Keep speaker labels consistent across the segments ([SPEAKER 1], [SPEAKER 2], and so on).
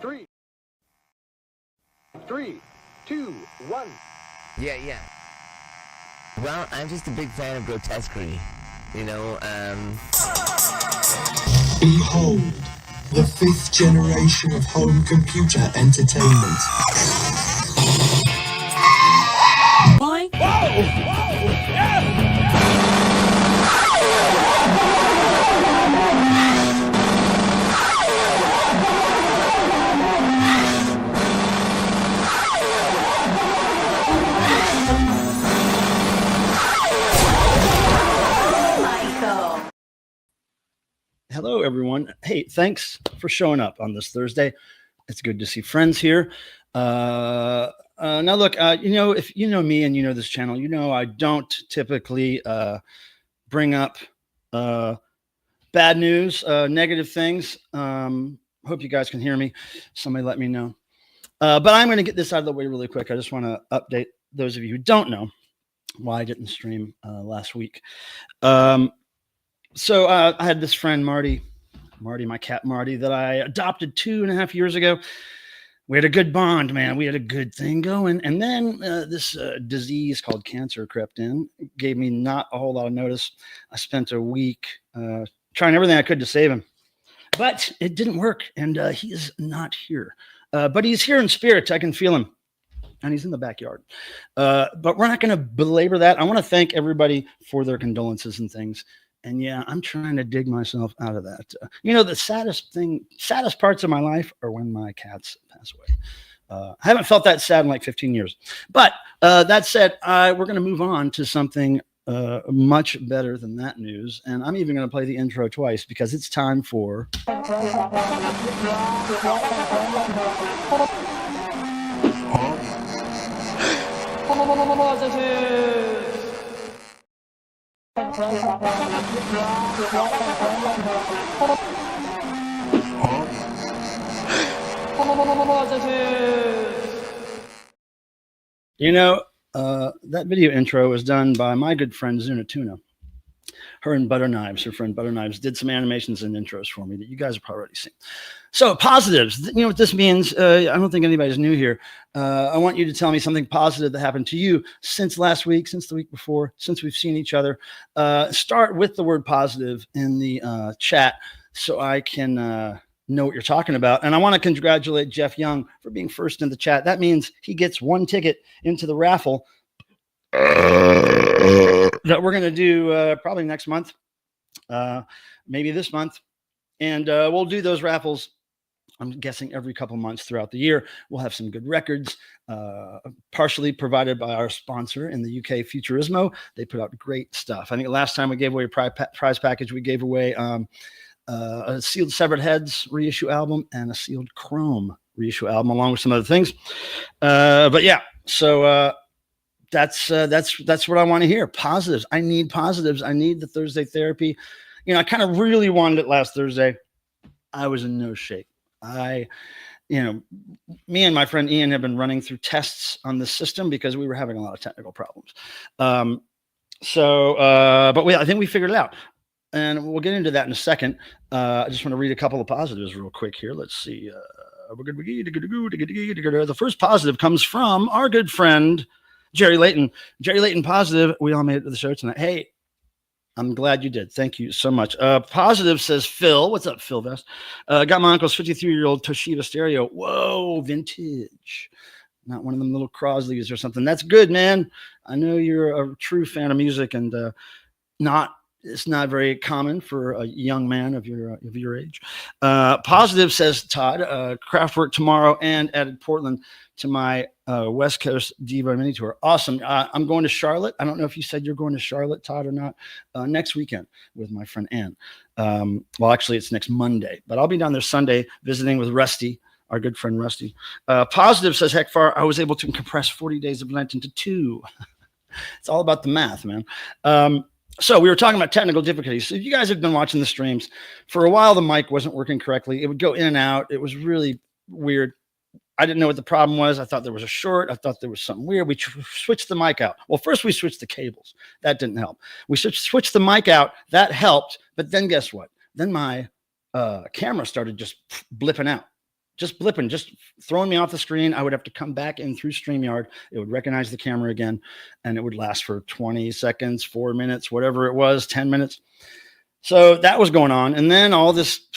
[SPEAKER 1] Three, 2, 1.
[SPEAKER 2] Yeah. Well, I'm just a big fan of grotesquerie.
[SPEAKER 3] Behold, the 5th generation of home computer entertainment.
[SPEAKER 4] Boy.
[SPEAKER 5] Hello, everyone. Hey, thanks for showing up on this Thursday. It's good to see friends here. Now, look, if you know me and you know this channel, you know I don't typically bring up bad news, negative things. Hope you guys can hear me. Somebody let me know. But I'm going to get this out of the way really quick. I just want to update those of you who don't know why I didn't stream last week. So I had this friend, Marty, my cat Marty, that I adopted 2.5 years ago. We had a good bond, man. We had a good thing going. And then this disease called cancer crept in, gave me not a whole lot of notice. I spent a week trying everything I could to save him. But it didn't work, and he is not here. But he's here in spirit. I can feel him. And he's in the backyard. But we're not going to belabor that. I want to thank everybody for their condolences and things. And yeah, I'm trying to dig myself out of that. The saddest parts of my life are when my cats pass away. I haven't felt that sad in like 15 years. But that said, we're going to move on to something much better than that news. And I'm even going to play the intro twice because it's time for... That video intro was done by my good friend Zuna Tuna. Her friend Butter Knives did some animations and intros for me that you guys have probably already seen. So positives, you know what this means? I don't think anybody's new here. I want you to tell me something positive that happened to you since last week, since the week before, since we've seen each other. Start with the word positive in the chat so I can know what you're talking about. And I want to congratulate Jeff Young for being first in the chat. That means he gets 1 ticket into the raffle that we're going to do probably next month, maybe this month. And we'll do those raffles, I'm guessing, every couple months throughout the year. We'll have some good records, partially provided by our sponsor in the UK, Futurismo. They put out great stuff. I think last time we gave away a prize package, we gave away a sealed Severed Heads reissue album and a sealed Chrome reissue album, along with some other things. But yeah, so that's what I want to hear. Positives. I need positives. I need the Thursday therapy. I kind of really wanted it last Thursday. I was in no shape. Me and my friend Ian have been running through tests on the system because we were having a lot of technical problems. But I think we figured it out. And we'll get into that in a second. I just want to read a couple of positives real quick here. Let's see. The first positive comes from our good friend, Jerry Layton. Jerry Layton, positive. We all made it to the show tonight. Hey, I'm glad you did. Thank you so much. Positive says Phil. What's up, Phil Vest? Got my uncle's 53-year-old Toshiba stereo. Whoa, vintage. Not one of them little Crosleys or something. That's good, man. I know you're a true fan of music, and it's not very common for a young man of your age. Positive says Todd. Craftwork tomorrow and added Portland to my West Coast Diva mini tour. Awesome. I'm going to Charlotte. I don't know if you said you're going to Charlotte, Todd, or not. Next weekend with my friend Ann. Well, actually, it's next Monday, but I'll be down there Sunday visiting with Rusty, our good friend Rusty. Positive says heck far. I was able to compress 40 days of Lent into 2. It's all about the math, man. So we were talking about technical difficulties. So if you guys have been watching the streams, for a while the mic wasn't working correctly. It would go in and out. It was really weird. I didn't know what the problem was. I thought there was a short. I thought there was something weird. We switched the mic out. Well, first we switched the cables. That didn't help. We switched the mic out. That helped. But then guess what? Then my camera started just blipping out. just blipping, just throwing me off the screen. I would have to come back in through StreamYard. It would recognize the camera again, and it would last for 20 seconds, 4 minutes, whatever it was, 10 minutes. So that was going on. And then all this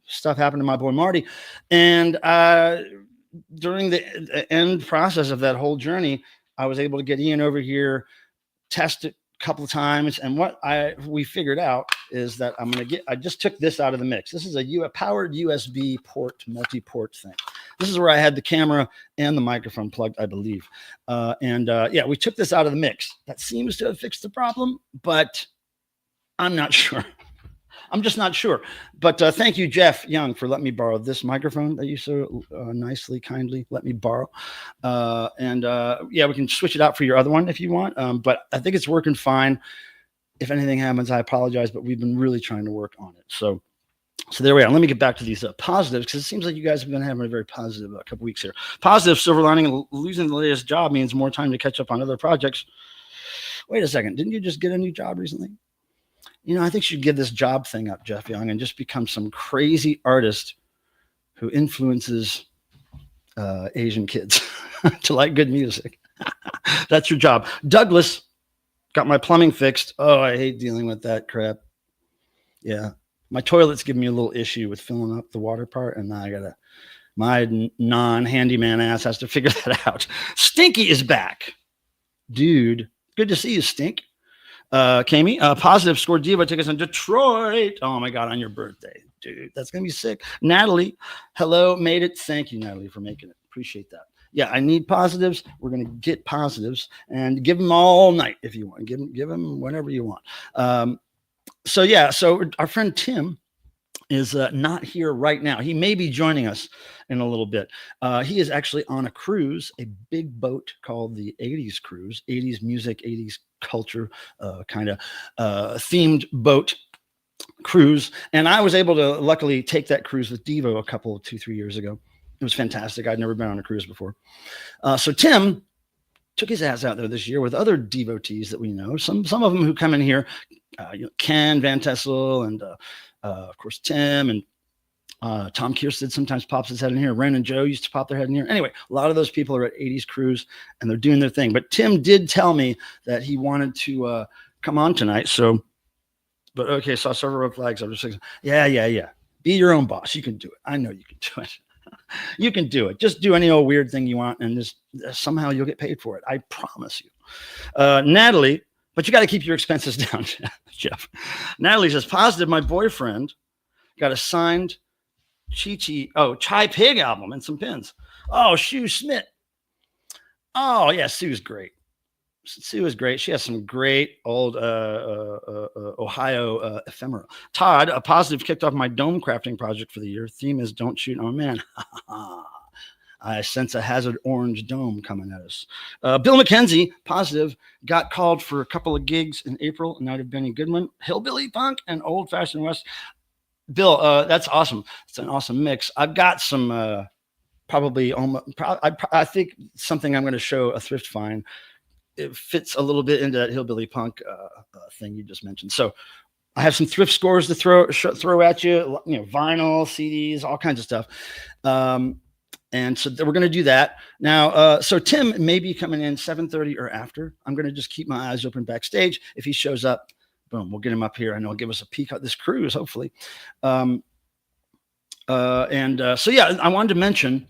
[SPEAKER 5] stuff happened to my boy Marty. And during the end process of that whole journey, I was able to get Ian over here, test it a couple of times. And what we figured out is that I just took this out of the mix. This is a powered USB port, multi-port thing. This is where I had the camera and the microphone plugged, I believe. Yeah, we took this out of the mix. That seems to have fixed the problem, but I'm not sure. I'm just not sure. But thank you, Jeff Young, for letting me borrow this microphone that you so nicely, kindly let me borrow. Yeah, we can switch it out for your other one if you want. But I think it's working fine. If anything happens, I apologize, but we've been really trying to work on it. So there we are. Let me get back to these positives, because it seems like you guys have been having a very positive couple weeks here. Positive silver lining: losing the latest job means more time to catch up on other projects. Wait a second. Didn't you just get a new job recently? You know, I think you should give this job thing up, Jeff Young, and just become some crazy artist who influences Asian kids to like good music. That's your job. Douglas, got my plumbing fixed. Oh, I hate dealing with that crap. Yeah. My toilet's giving me a little issue with filling up the water part, and now my non-handyman ass has to figure that out. Stinky is back. Dude, good to see you, Stink. Kami, positive scored Diva tickets in Detroit. Oh my God, on your birthday, dude. That's going to be sick. Natalie, hello, made it. Thank you, Natalie, for making it. Appreciate that. Yeah, I need positives. We're going to get positives and give them all night if you want. Give them whenever you want. So our friend Tim is not here right now. He may be joining us in a little bit. He is actually on a cruise, a big boat called the 80s Cruise, 80s music, 80s culture kind of themed boat cruise. And I was able to luckily take that cruise with Devo 2-3 years ago. It was fantastic. I'd never been on a cruise before. So Tim took his ass out there this year with other devotees that we know. Some of them who come in here, Ken Van Tessel and of course Tim and Tom Kierstead sometimes pops his head in here. Ren and Joe used to pop their head in here. Anyway, a lot of those people are at 80s Cruise and they're doing their thing. But Tim did tell me that he wanted to come on tonight. So, but okay, saw several red flags. I was just like, yeah. Be your own boss. You can do it. I know you can do it. You can do it. Just do any old weird thing you want, and just somehow you'll get paid for it. I promise you. Natalie, but you got to keep your expenses down, Jeff. Natalie says, positive, my boyfriend got a signed Chai Pig album and some pins. Oh, Sue Smith. Oh, yeah, Sue's great. Sue is great. She has some great old Ohio ephemera. Todd, a positive, kicked off my dome crafting project for the year. Theme is don't shoot. Oh, man. I sense a hazard orange dome coming at us. Bill McKenzie, positive, got called for a couple of gigs in April. Night of Benny Goodman, Hillbilly Punk, and Old Fashioned West. Bill, that's awesome. It's an awesome mix. I've got some I think something I'm going to show a thrift find. It fits a little bit into that hillbilly punk thing you just mentioned. So I have some thrift scores to throw at you, vinyl, CDs, all kinds of stuff. And so we're going to do that now. So Tim may be coming in 7:30 or after. I'm going to just keep my eyes open backstage. If he shows up, boom, we'll get him up here and he'll give us a peek at this cruise, hopefully. So yeah, I wanted to mention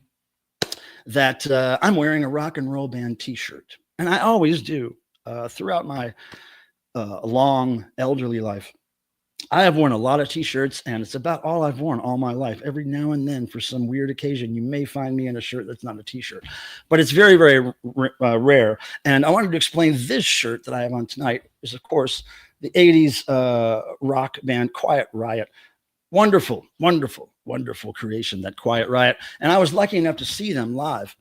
[SPEAKER 5] that I'm wearing a rock and roll band t-shirt. And I always do throughout my long elderly life. I have worn a lot of t-shirts, and it's about all I've worn all my life. Every now and then, for some weird occasion, you may find me in a shirt that's not a t-shirt, but it's very, very rare. And I wanted to explain this shirt that I have on tonight is, of course, the 80s rock band Quiet Riot. Wonderful, wonderful, wonderful creation, that Quiet Riot. And I was lucky enough to see them live.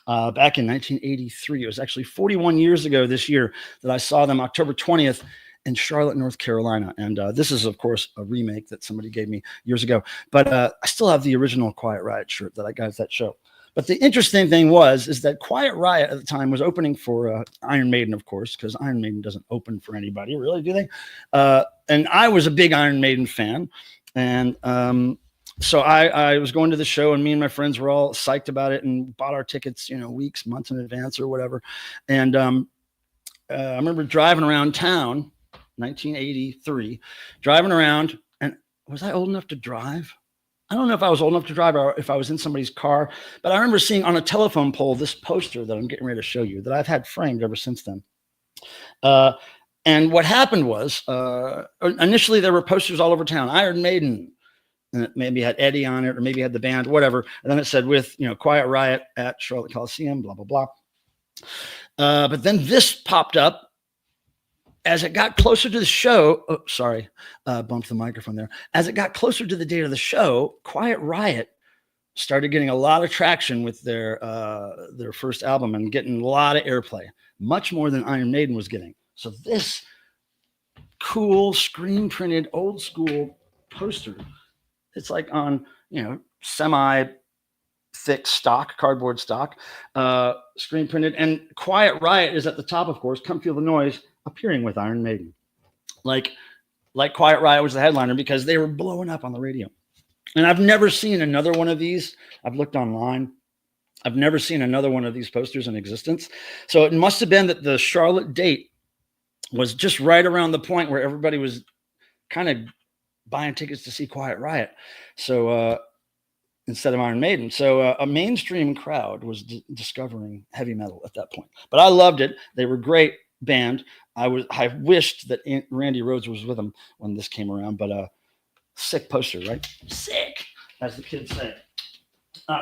[SPEAKER 5] Back in 1983. It was actually 41 years ago this year that I saw them, October 20th in Charlotte, North Carolina. And this is, of course, a remake that somebody gave me years ago. But I still have the original Quiet Riot shirt that I got at that show. But the interesting thing is that Quiet Riot at the time was opening for Iron Maiden, of course, because Iron Maiden doesn't open for anybody, really, do they? And I was a big Iron Maiden fan. And So I was going to the show, and me and my friends were all psyched about it and bought our tickets, weeks, months in advance or whatever. And I remember driving around town, 1983, driving around. And was I old enough to drive? I don't know if I was old enough to drive or if I was in somebody's car, but I remember seeing on a telephone pole this poster that I'm getting ready to show you that I've had framed ever since then. And what happened was, initially there were posters all over town, Iron Maiden, and it maybe had Eddie on it, or maybe had the band, whatever. And then it said with, Quiet Riot at Charlotte Coliseum, blah, blah, blah. But then this popped up as it got closer to the show. Oh, sorry. Bumped the microphone there. As it got closer to the date of the show, Quiet Riot started getting a lot of traction with their first album and getting a lot of airplay, much more than Iron Maiden was getting. So this cool screen printed old school poster, it's like on, semi thick stock, cardboard stock, screen printed, and Quiet Riot is at the top, of course, Come Feel the Noise, appearing with Iron Maiden. Like Quiet Riot was the headliner because they were blowing up on the radio. And I've never seen another one of these. I've looked online. I've never seen another one of these posters in existence. So it must have been that the Charlotte date was just right around the point where everybody was kind of buying tickets to see Quiet Riot. So instead of Iron Maiden. So a mainstream crowd was discovering heavy metal at that point. But I loved it. They were a great band. I wished that Randy Rhoads was with them when this came around, but sick poster, right? Sick, as the kids say.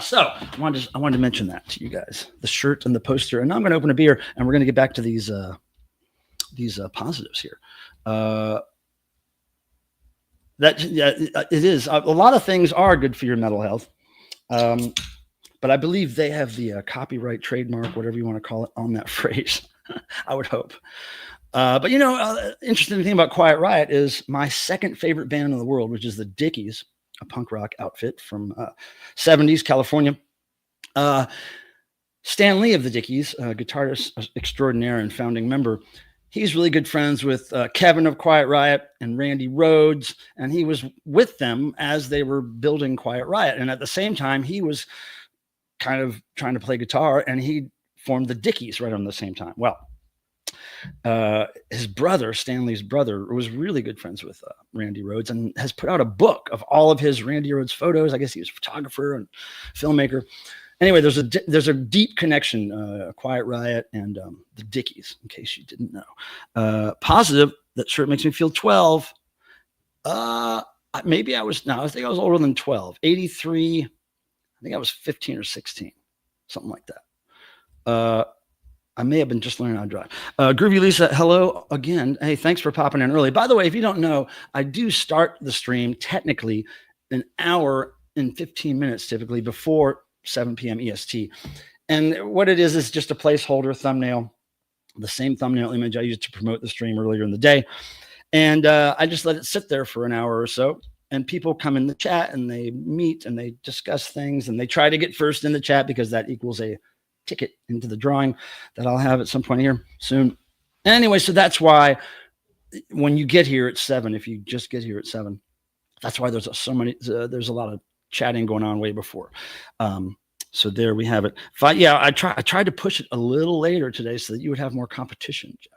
[SPEAKER 5] So I wanted to mention that to you guys, the shirt and the poster. And now I'm going to open a beer, and we're going to get back to these positives here. It is a lot of things are good for your mental health, but I believe they have the copyright, trademark, whatever you want to call it, on that phrase. I would hope. But interesting thing about Quiet Riot is my second favorite band in the world, which is the Dickies, a punk rock outfit from 70s California. Stan Lee of the Dickies, guitarist extraordinaire and founding member, he's really good friends with Kevin of Quiet Riot and Randy Rhoads, and he was with them as they were building Quiet Riot. And at the same time, he was kind of trying to play guitar, and he formed the Dickies right on the same time. Well, his brother, Stan Lee's brother, was really good friends with Randy Rhoads and has put out a book of all of his Randy Rhoads photos. I guess he was a photographer and filmmaker. Anyway, there's a deep connection, Quiet Riot and the Dickies, in case you didn't know. Positive, that shirt makes me feel 12. Maybe I think I was older than 12. 83, I think I was 15 or 16, something like that. I may have been just learning how to drive. Groovy Lisa, hello again. Hey, thanks for popping in early. By the way, if you don't know, I do start the stream technically an hour and 15 minutes typically before 7 p.m. EST. And what it is just a placeholder thumbnail, the same thumbnail image I used to promote the stream earlier in the day. And I just let it sit there for an hour or so. And people come in the chat and they meet and they discuss things and they try to get first in the chat because that equals a ticket into the drawing that I'll have at some point here soon. Anyway, so that's why when you get here at 7, if you just get here at 7, that's why there's a lot of chatting going on way before. So there we have it. I tried to push it a little later today so that you would have more competition, Jeff.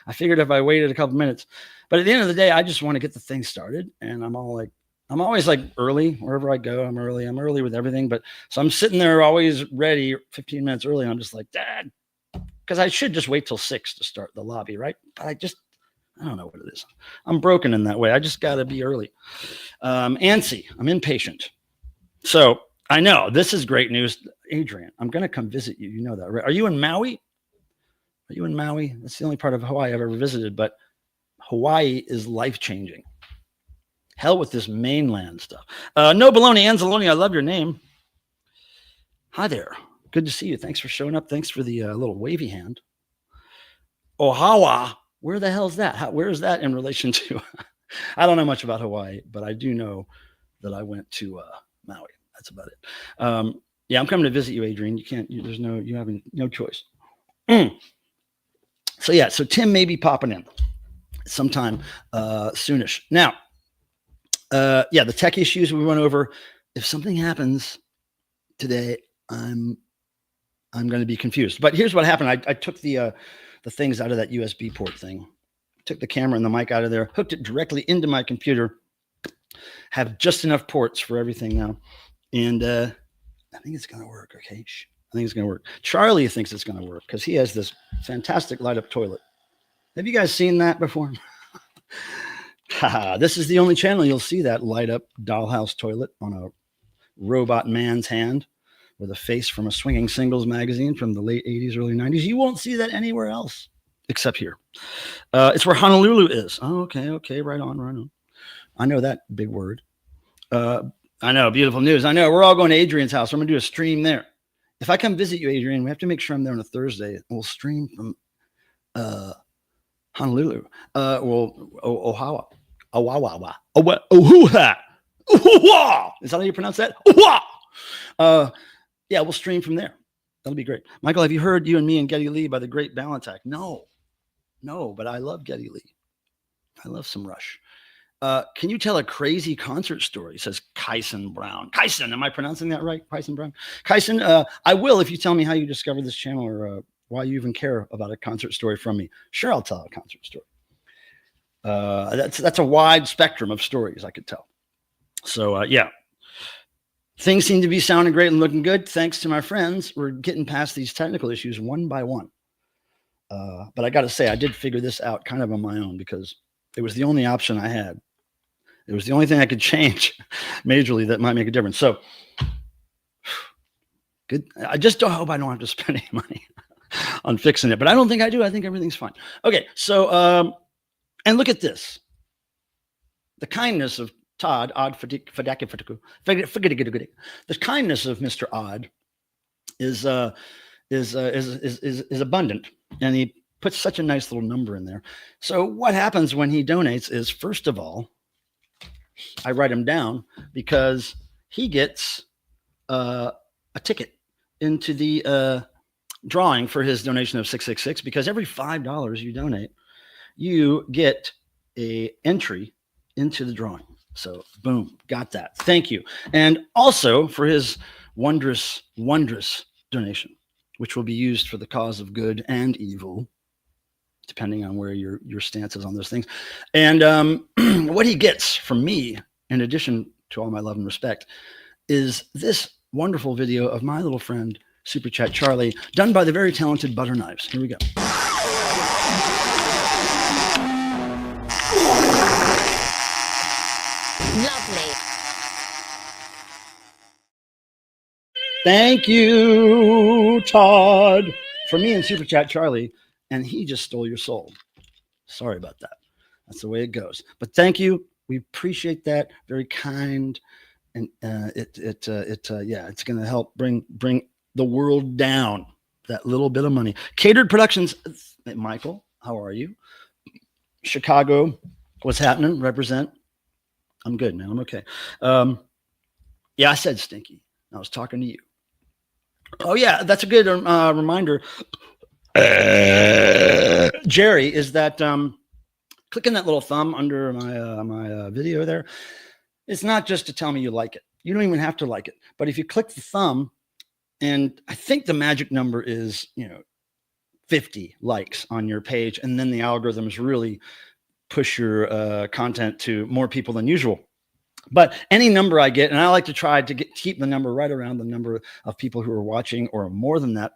[SPEAKER 5] I figured if I waited a couple minutes, but at the end of the day, I just want to get the thing started, and I'm always like early wherever I go. I'm early with everything. But so I'm sitting there always ready 15 minutes early. And I'm just like, Dad, because I should just wait till 6 to start the lobby. Right. But I don't know what it is. I'm broken in that way. I just got to be early. Antsy, I'm impatient. So I know this is great news. Adrian, I'm going to come visit you. You know that, right? Are you in Maui? That's the only part of Hawaii I've ever visited, but Hawaii is life-changing. Hell with this mainland stuff. No baloney, Anzalone, I love your name. Hi there. Good to see you. Thanks for showing up. Thanks for the little wavy hand. Ohawa. Where the hell is that? Where is that in relation to? I don't know much about Hawaii, but I do know that I went to Maui. That's about it. Yeah, I'm coming to visit you, Adrian. You have no choice. So Tim may be popping in sometime soonish. Now, the tech issues we went over if something happens today, I'm going to be confused. But here's what happened. I took the things out of that USB port thing, took the camera and the mic out of there, hooked it directly into my computer, have just enough ports for everything now. And I think it's going to work. Okay. I think it's going to work. Charlie thinks it's going to work because he has this fantastic light up toilet. Have you guys seen that before? This is the only channel you'll see that light up dollhouse toilet on a robot man's hand with a face from a swinging singles magazine from the late 80s, early 90s. You won't see that anywhere else except here. It's where Honolulu is. Oh, okay. Right on. I know that big word. I know, beautiful news. I know, we're all going to Adrian's house. I'm going to do a stream there. If I come visit you, Adrian, we have to make sure I'm there on a Thursday. We'll stream from Honolulu. Oahu. Oahu. Is that how you pronounce that? Yeah, we'll stream from there. That'll be great. Michael, have you heard You and Me and Geddy Lee by the Great Balance Act? No, but I love Geddy Lee. I love some Rush. Can you tell a crazy concert story? Says Kyson Brown. Kyson, am I pronouncing that right? Kyson Brown. Kyson, I will if you tell me how you discovered this channel or why you even care about a concert story from me. Sure, I'll tell a concert story. That's a wide spectrum of stories I could tell. So yeah, things seem to be sounding great and looking good. Thanks to my friends, we're getting past these technical issues one by one. But I got to say, I did figure this out kind of on my own because it was the only option I had. It was the only thing I could change majorly that might make a difference. So good. I just don't hope I don't have to spend any money on fixing it, but I don't think I do. I think everything's fine. Okay. So, and look at this. The kindness of Todd, the kindness of Mr. Odd is abundant, and he puts such a nice little number in there. So what happens when he donates is, first of all, I write him down because he gets a ticket into the drawing for his donation of 666, because every $5 you donate, you get a entry into the drawing. So boom, got that. Thank you. And also for his wondrous donation, which will be used for the cause of good and evil, depending on where your stance is on those things. And what he gets from me, in addition to all my love and respect, is this wonderful video of my little friend, Super Chat Charlie, done by the very talented Butter Knives. Here we go.
[SPEAKER 6] Lovely.
[SPEAKER 5] Thank you, Todd, for me and Super Chat Charlie. And he just stole your soul. Sorry about that. That's the way it goes. But thank you. We appreciate that. Very kind. And it's going to help bring the world down. That little bit of money. Catered Productions. Michael, how are you? Chicago, what's happening? Represent. I'm good, man. I'm okay. Yeah, I said stinky. I was talking to you. Oh yeah, that's a good reminder. Jerry, is that clicking that little thumb under my video there? It's not just to tell me you like it. You don't even have to like it. But if you click the thumb, and I think the magic number is 50 likes on your page, and then the algorithms really push your content to more people than usual. But any number I get, and I like to try to keep the number right around the number of people who are watching, or more than that.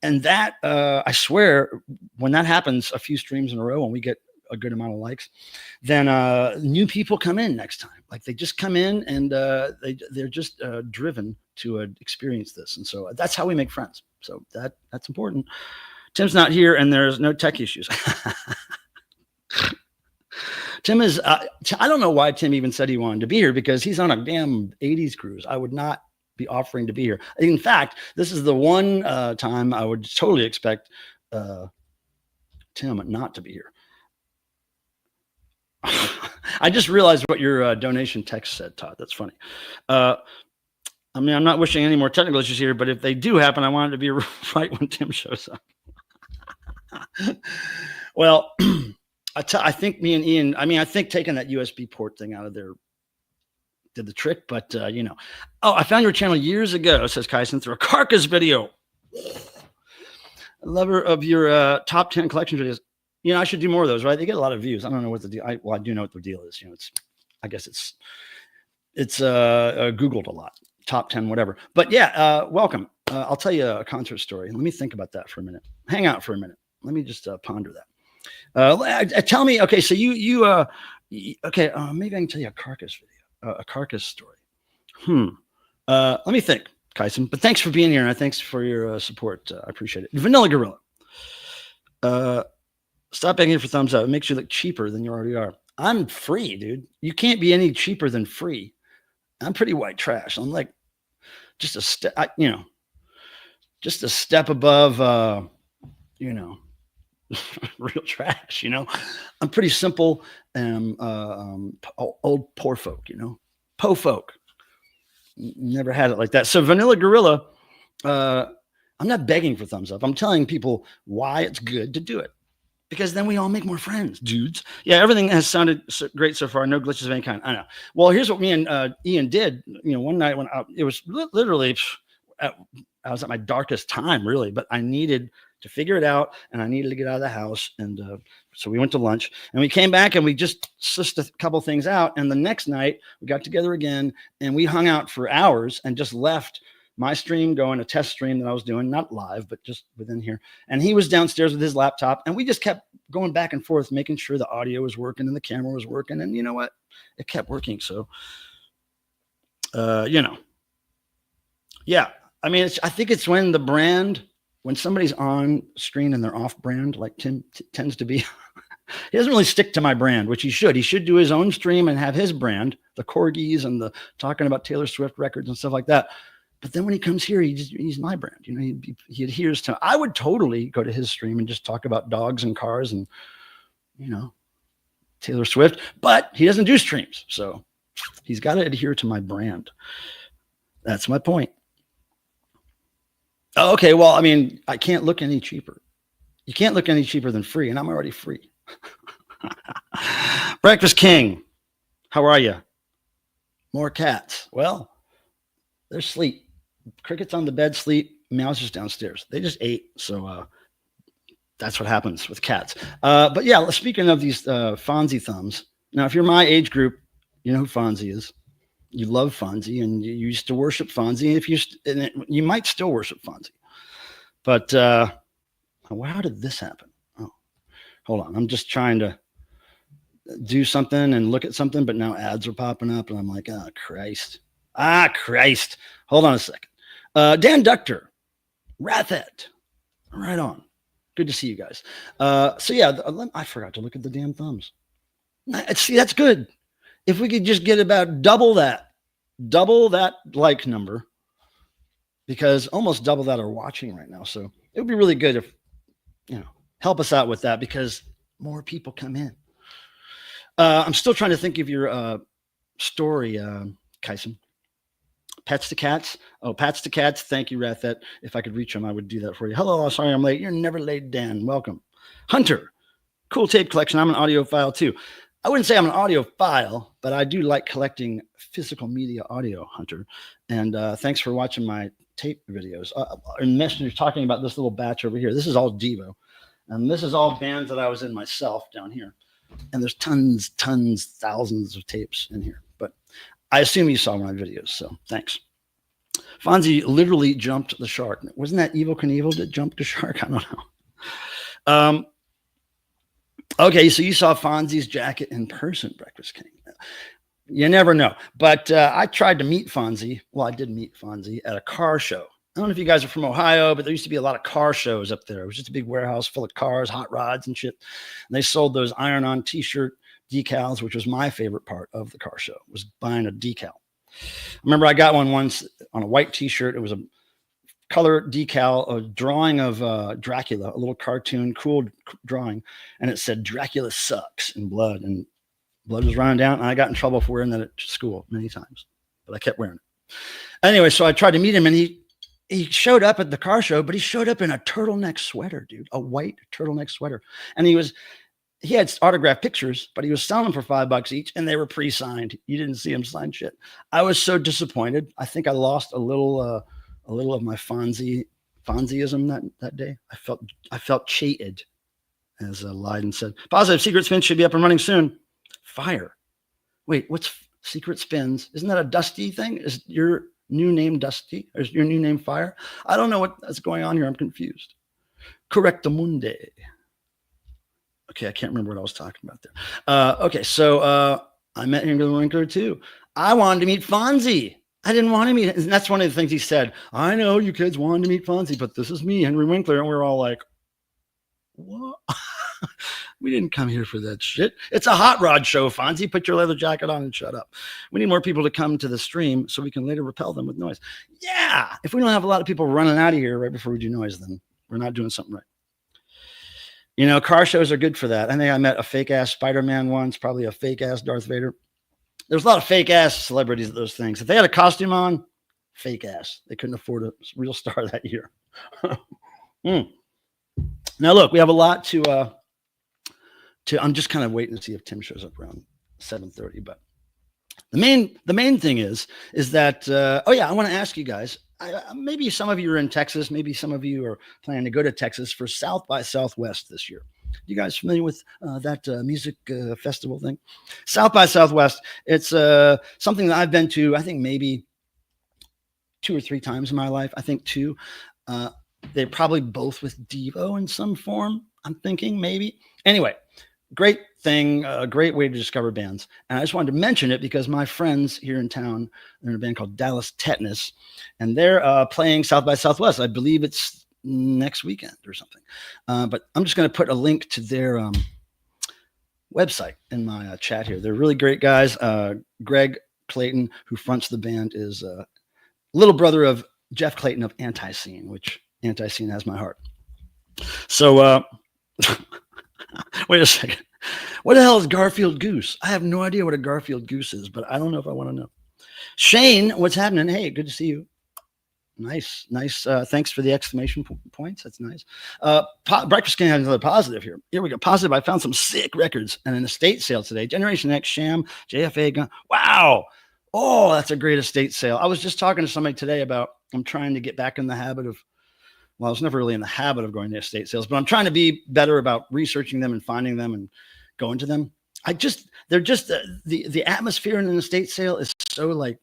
[SPEAKER 5] And that, I swear, when that happens a few streams in a row and we get a good amount of likes, then new people come in next time. Like they just come in and they're just driven to experience this. And so that's how we make friends. So that's important. Tim's not here and there's no tech issues. Tim is, I don't know why Tim even said he wanted to be here, because he's on a damn 80s cruise. I would not be offering to be here. In fact, this is the one time I would totally expect Tim not to be here. I just realized what your donation text said, Todd. That's funny. I mean, I'm not wishing any more technical issues here, but if they do happen, I want it to be right when Tim shows up. Well, I think me and Ian, I think taking that USB port thing out of there did the trick, but you know. Oh, I found your channel years ago, says Kyson, through a carcass video. Lover of your top 10 collection videos. You know, I should do more of those, right? They get a lot of views. I don't know what the deal. I do know what the deal is. You know, I guess it's Googled a lot. Top 10, whatever. But yeah, welcome. I'll tell you a concert story. Let me think about that for a minute. Hang out for a minute. Let me just ponder that. Tell me. Okay, so okay. Maybe I can tell you a carcass video, a carcass story. Let me think, Kyson. But thanks for being here, and thanks for your support. I appreciate it. Vanilla Gorilla. Stop begging for thumbs up. It makes you look cheaper than you already are. I'm free, dude. You can't be any cheaper than free. I'm pretty white trash. I'm like just a step, just a step above, real trash. You know, I'm pretty simple and old poor folk. You know, po folk. Never had it like that. So Vanilla Gorilla, I'm not begging for thumbs up. I'm telling people why it's good to do it. Because then we all make more friends, dudes. Yeah, everything has sounded great so far. No glitches of any kind. I know. Well, here's what me and Ian did. You know, one night when it was literally, I was at my darkest time, really. But I needed to figure it out, and I needed to get out of the house. And so we went to lunch, and we came back, and we just sussed a couple things out. And the next night, we got together again, and we hung out for hours and just left my stream going, a test stream that I was doing, not live, but just within here. And he was downstairs with his laptop, and we just kept going back and forth, making sure the audio was working and the camera was working. And you know what? It kept working. So, yeah. I mean, I think it's when the brand, when somebody's on screen and they're off brand, like Tim tends to be, he doesn't really stick to my brand, which he should. He should do his own stream and have his brand, the corgis and the talking about Taylor Swift records and stuff like that. But then when he comes here, he's my brand. You know, he adheres to. I would totally go to his stream and just talk about dogs and cars and, you know, Taylor Swift. But he doesn't do streams, so he's got to adhere to my brand. That's my point. Oh, okay, well, I mean, I can't look any cheaper. You can't look any cheaper than free, and I'm already free. Breakfast King, how are you? More cats. Well, they're asleep. Cricket's on the bed, sleep. Meows just downstairs. They just ate. So that's what happens with cats. But yeah, speaking of these Fonzie thumbs. Now, if you're my age group, you know who Fonzie is. You love Fonzie, and you used to worship Fonzie. You might still worship Fonzie. But how did this happen? Oh, hold on. I'm just trying to do something and look at something, but now ads are popping up, and I'm like, oh, Christ. Christ. Hold on a second. Dan Ductor, Rathet. Right on. Good to see you guys. So yeah, I forgot to look at the damn thumbs. See, that's good. If we could just get about double that like number, because almost double that are watching right now. So it would be really good if, help us out with that, because more people come in. I'm still trying to think of your story, Kyson. Pets to cats. Oh, pats to cats. Thank you, Rathet. If I could reach him, I would do that for you. Hello, sorry I'm late. You're never late, Dan. Welcome. Hunter, cool tape collection. I'm an audiophile too. I wouldn't say I'm an audiophile, but I do like collecting physical media audio, Hunter. And thanks for watching my tape videos. And Messenger's talking about this little batch over here. This is all Devo. And this is all bands that I was in myself down here. And there's tons, thousands of tapes in here. But I assume you saw my videos, so thanks. Fonzie literally jumped the shark. Wasn't that Evel Knievel that jumped the shark? I don't know. Okay, so you saw Fonzie's jacket in person, Breakfast King. You never know. But I tried to meet Fonzie. Well, I did meet Fonzie at a car show. I don't know if you guys are from Ohio, but there used to be a lot of car shows up there. It was just a big warehouse full of cars, hot rods and shit. And they sold those iron-on T-shirt decals, which was my favorite part of the car show, was buying a decal. I remember I got one once on a white T-shirt. It was a color decal, a drawing of Dracula, a little cartoon, cool drawing, and it said "Dracula sucks" in blood, and blood was running down. And I got in trouble for wearing that at school many times, but I kept wearing it. Anyway, so I tried to meet him, and he showed up at the car show, but he showed up in a turtleneck sweater, dude, a white turtleneck sweater, and he was he had autographed pictures, but he was selling them for $5 each, and they were pre-signed. You didn't see him sign shit. I was so disappointed. I think I lost a little of my Fonzieism that day. I felt cheated, as Leiden said. Positive Secret Spins should be up and running soon. Fire. Wait, what's Secret Spins? Isn't that a Dusty thing? Is your new name Dusty? Or is your new name Fire? I don't know what's going on here. I'm confused. Correctamundi. Okay, I can't remember what I was talking about there. Okay, so I met Henry Winkler too. I wanted to meet Fonzie. I didn't want to meet him. And that's one of the things he said. I know you kids wanted to meet Fonzie, but this is me, Henry Winkler. And we were all like, what? We didn't come here for that shit. It's a hot rod show, Fonzie. Put your leather jacket on and shut up. We need more people to come to the stream so we can later repel them with noise. Yeah, if we don't have a lot of people running out of here right before we do noise, then we're not doing something right. You know, car shows are good for that. I think I met a fake ass Spider-Man once, probably a fake ass Darth Vader. There's a lot of fake ass celebrities at those things. If they had a costume on, fake ass. They couldn't afford a real star that year. Now, look, we have a lot to I'm just kind of waiting to see if Tim shows up around 7:30. But the main thing is that I want to ask you guys. Maybe some of you are in Texas. Maybe some of you are planning to go to Texas for South by Southwest this year. You guys familiar with that music festival thing? South by Southwest. It's something that I've been to, I think maybe 2 or 3 times in my life. I think 2. They're probably both with Devo in some form. I'm thinking maybe. Anyway, great thing, a great way to discover bands. And I just wanted to mention it because my friends here in town, they're in a band called Dallas Tetanus, and they're playing South by Southwest. I believe it's next weekend or something. But I'm just going to put a link to their website in my chat here. They're really great guys. Greg Clayton, who fronts the band, is little brother of Jeff Clayton of Anti-Scene, which Anti-Scene has my heart. So wait a second. What the hell is Garfield Goose? I have no idea what a Garfield Goose is, but I don't know if I want to know. Shane, what's happening? Hey, good to see you. Nice. Thanks for the exclamation points. That's nice. Breakfast King has another positive here. Here we go. Positive. I found some sick records and an estate sale today. Generation X, Sham, JFA Gun. Wow. Oh, that's a great estate sale. I was just talking to somebody today about I'm trying to get back in the habit of, well, I was never really in the habit of going to estate sales, but I'm trying to be better about researching them and finding them and going to them. They're just the atmosphere in an estate sale is so like,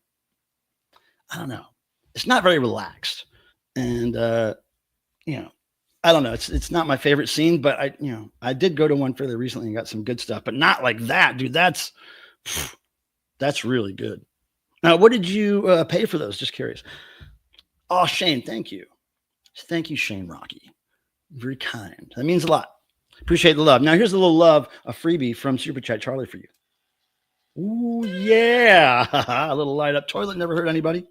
[SPEAKER 5] I don't know. It's not very relaxed. And, I don't know. It's not my favorite scene, but I did go to one fairly recently and got some good stuff, but not like that, dude. That's really good. Now, what did you pay for those? Just curious. Oh, Shane, thank you. Thank you, Shane Rocky. Very kind. That means a lot. Appreciate the love. Now, here's a little love, a freebie from Super Chat Charlie for you. Ooh, yeah. A little light up toilet. Never hurt anybody.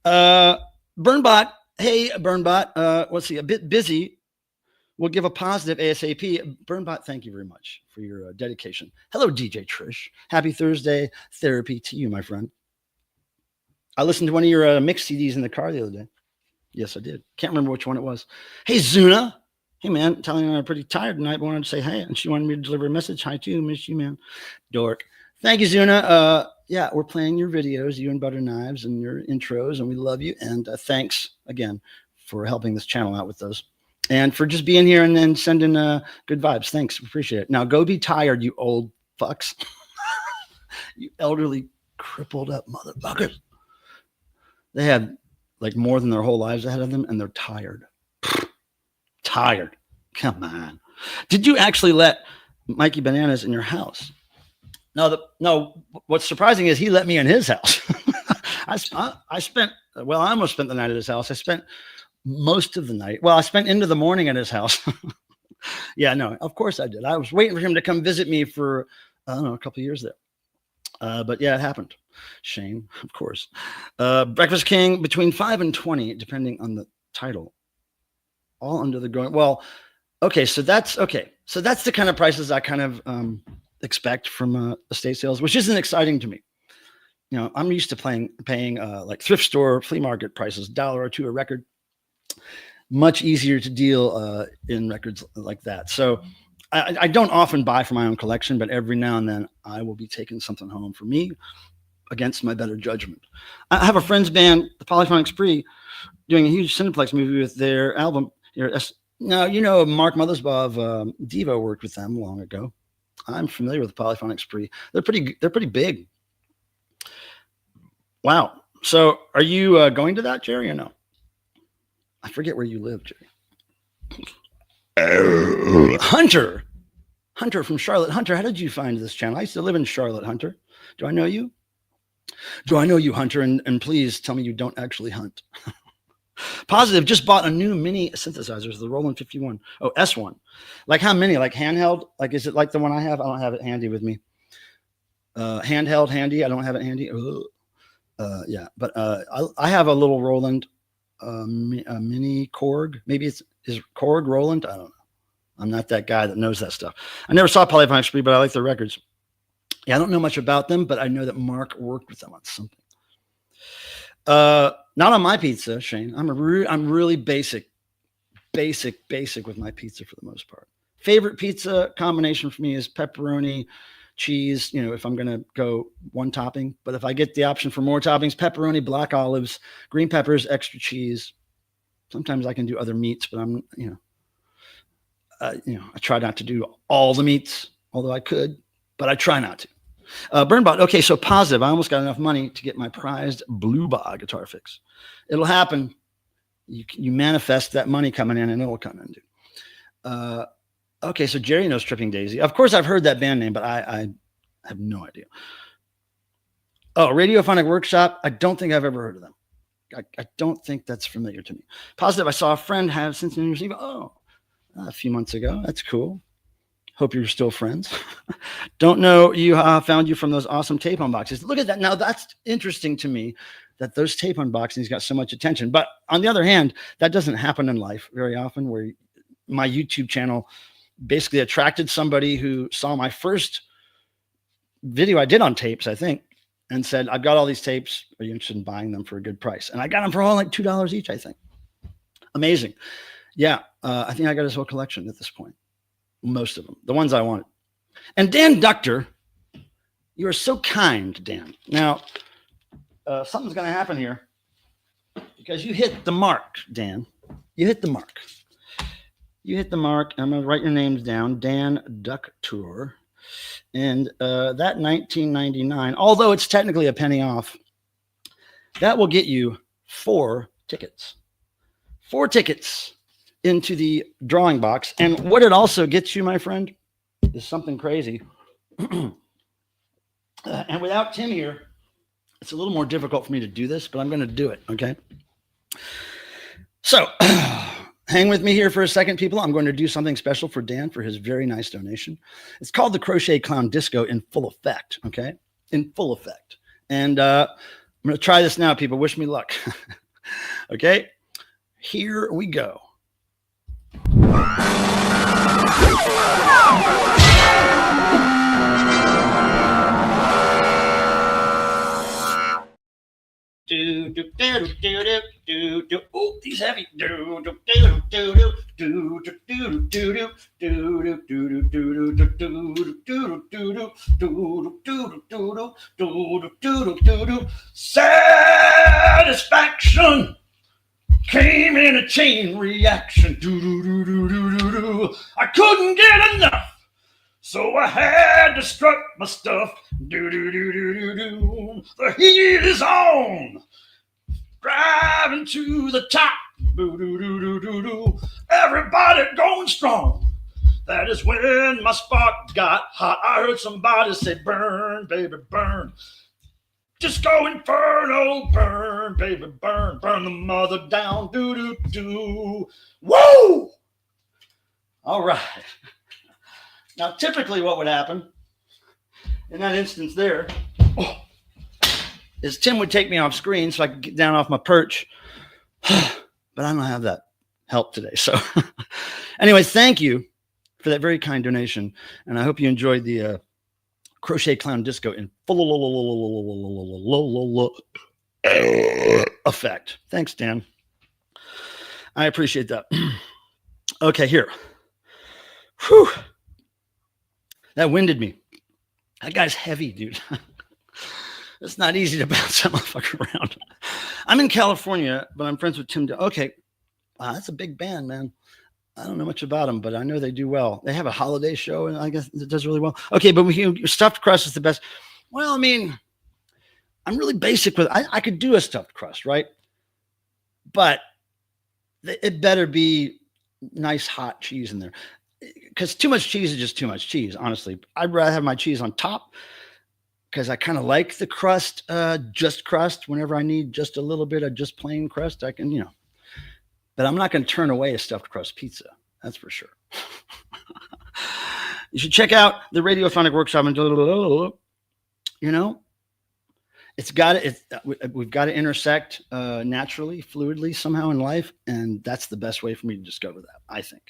[SPEAKER 5] Burnbot. Hey, Burnbot. Let's see. A bit busy. We'll give a positive ASAP. Burnbot, thank you very much for your dedication. Hello, DJ Trish. Happy Thursday therapy to you, my friend. I listened to one of your mix CDs in the car the other day. Yes, I did. Can't remember which one it was. Hey, Zuna. Hey, man. Telling her I'm pretty tired tonight, but wanted to say hey. And she wanted me to deliver a message. Hi, too. Miss you, man. Dork. Thank you, Zuna. Yeah, we're playing your videos, you and Butter Knives, and your intros, and we love you. And thanks again for helping this channel out with those. And for just being here and then sending good vibes. Thanks. Appreciate it. Now, go be tired, you old fucks. You elderly, crippled up motherfuckers. They have like more than their whole lives ahead of them, and they're tired. Tired. Come on. Did you actually let Mikey Bananas in your house? No. What's surprising is he let me in his house. I almost spent the night at his house. I spent most of the night. Well, I spent into the morning at his house. Yeah, no, of course I did. I was waiting for him to come visit me for, I don't know, a couple of years there. But yeah, it happened. Shane, of course. Breakfast King, between 5 and 20, depending on the title. All under the going. Well, okay. So that's the kind of prices I kind of expect from estate sales, which isn't exciting to me. I'm used to paying like thrift store, flea market prices, $1 or $2 a record. Much easier to deal in records like that. So I don't often buy for my own collection, but every now and then I will be taking something home for me against my better judgment. I have a friend's band, the Polyphonic Spree, doing a huge Cineplex movie with their album. Now, you know, Mark Mothersbaugh of Devo worked with them long ago. I'm familiar with the Polyphonic Spree. They're pretty big. Wow. So are you going to that, Jerry, or no? I forget where you live, Jerry. Hunter from Charlotte. Hunter, how did you find this channel? I used to live in Charlotte, Hunter. Do I know you? Do I know you, Hunter? And please tell me you don't actually hunt. Positive just bought a new mini synthesizer, the Roland 51. Oh, S1. Like how many? Like handheld? Like, is it like the one I have? I don't have it handy with me. Handheld, handy. I don't have it handy. Yeah, but I have a little Roland mini Korg. Maybe is Korg Roland? I don't know. I'm not that guy that knows that stuff. I never saw Polyphonic Spree, but I like their records. Yeah, I don't know much about them, but I know that Mark worked with them on something. Not on my pizza, Shane. I'm really basic with my pizza for the most part. Favorite pizza combination for me is pepperoni, cheese, you know, if I'm going to go one topping. But if I get the option for more toppings, pepperoni, black olives, green peppers, extra cheese. Sometimes I can do other meats, but I'm, I try not to do all the meats, although I could, but I try not to. Burnbot. Okay, so positive. I almost got enough money to get my prized Blue Bar guitar fix. It'll happen. You manifest that money coming in, and it'll come in, dude. Okay, so Jerry knows Tripping Daisy. Of course, I've heard that band name, but I have no idea. Oh, Radiophonic Workshop. I don't think I've ever heard of them. I don't think that's familiar to me. Positive. I saw a friend have since New Year's Eve. Oh, a few months ago. That's cool. Hope you're still friends. Don't know you found you from those awesome tape unboxings. Look at that. Now that's interesting to me that those tape unboxings got so much attention. But on the other hand, that doesn't happen in life very often, where my YouTube channel basically attracted somebody who saw my first video I did on tapes, I think, and said, I've got all these tapes. Are you interested in buying them for a good price? And I got them for all like $2 each, I think. Amazing. Yeah. I think I got his whole collection at this point. Most of them, the ones I wanted. And Dan Ductor, you are so kind, Dan. Now, something's going to happen here because you hit the mark, Dan. You hit the mark. You hit the mark. I'm going to write your names down. Dan Ductor. And that 1999, although it's technically a penny off, that will get you 4 tickets. 4 tickets into the drawing box. And what it also gets you, my friend, is something crazy. And without Tim here, it's a little more difficult for me to do this, but I'm going to do it. Okay. So hang with me here for a second, people. I'm going to do something special for Dan for his very nice donation. It's called the Crochet Clown Disco in full effect. Okay. In full effect. And I'm going to try this now, people. Wish me luck. Okay. Here we go. Oh, he's heavy. Satisfaction came in a chain reaction. I couldn't get enough, so I had to strut my stuff. The heat is on, driving to the top. Everybody going strong. That is when my spark got hot. I heard somebody say, burn, baby, burn. Disco Inferno, burn, baby, burn. Burn the mother down, Whoa! All right. Now, typically what would happen in that instance there is Tim would take me off screen so I could get down off my perch. But I don't have that help today. So anyway, thank you for that very kind donation. And I hope you enjoyed the Crochet Clown Disco in full effect. Thanks, Dan. I appreciate that. Okay, here. Whew. That winded me. That guy's heavy, dude. It's not easy to bounce that motherfucker around. I'm in California, but I'm friends with Tim. Okay. Wow, that's a big band, man. I don't know much about them, but I know they do well. They have a holiday show, and I guess it does really well. Okay, but stuffed crust is the best. Well, I mean, I'm really basic with I could do a stuffed crust, right? But it better be nice hot cheese in there, because too much cheese is just too much cheese. Honestly, I'd rather have my cheese on top, because I kind of like the crust, just crust. Whenever I need just a little bit of just plain crust, I can, but I'm not going to turn away a stuffed crust pizza. That's for sure. You should check out the Radiophonic Workshop. And we've got to intersect naturally, fluidly, somehow in life, and that's the best way for me to discover that, I think.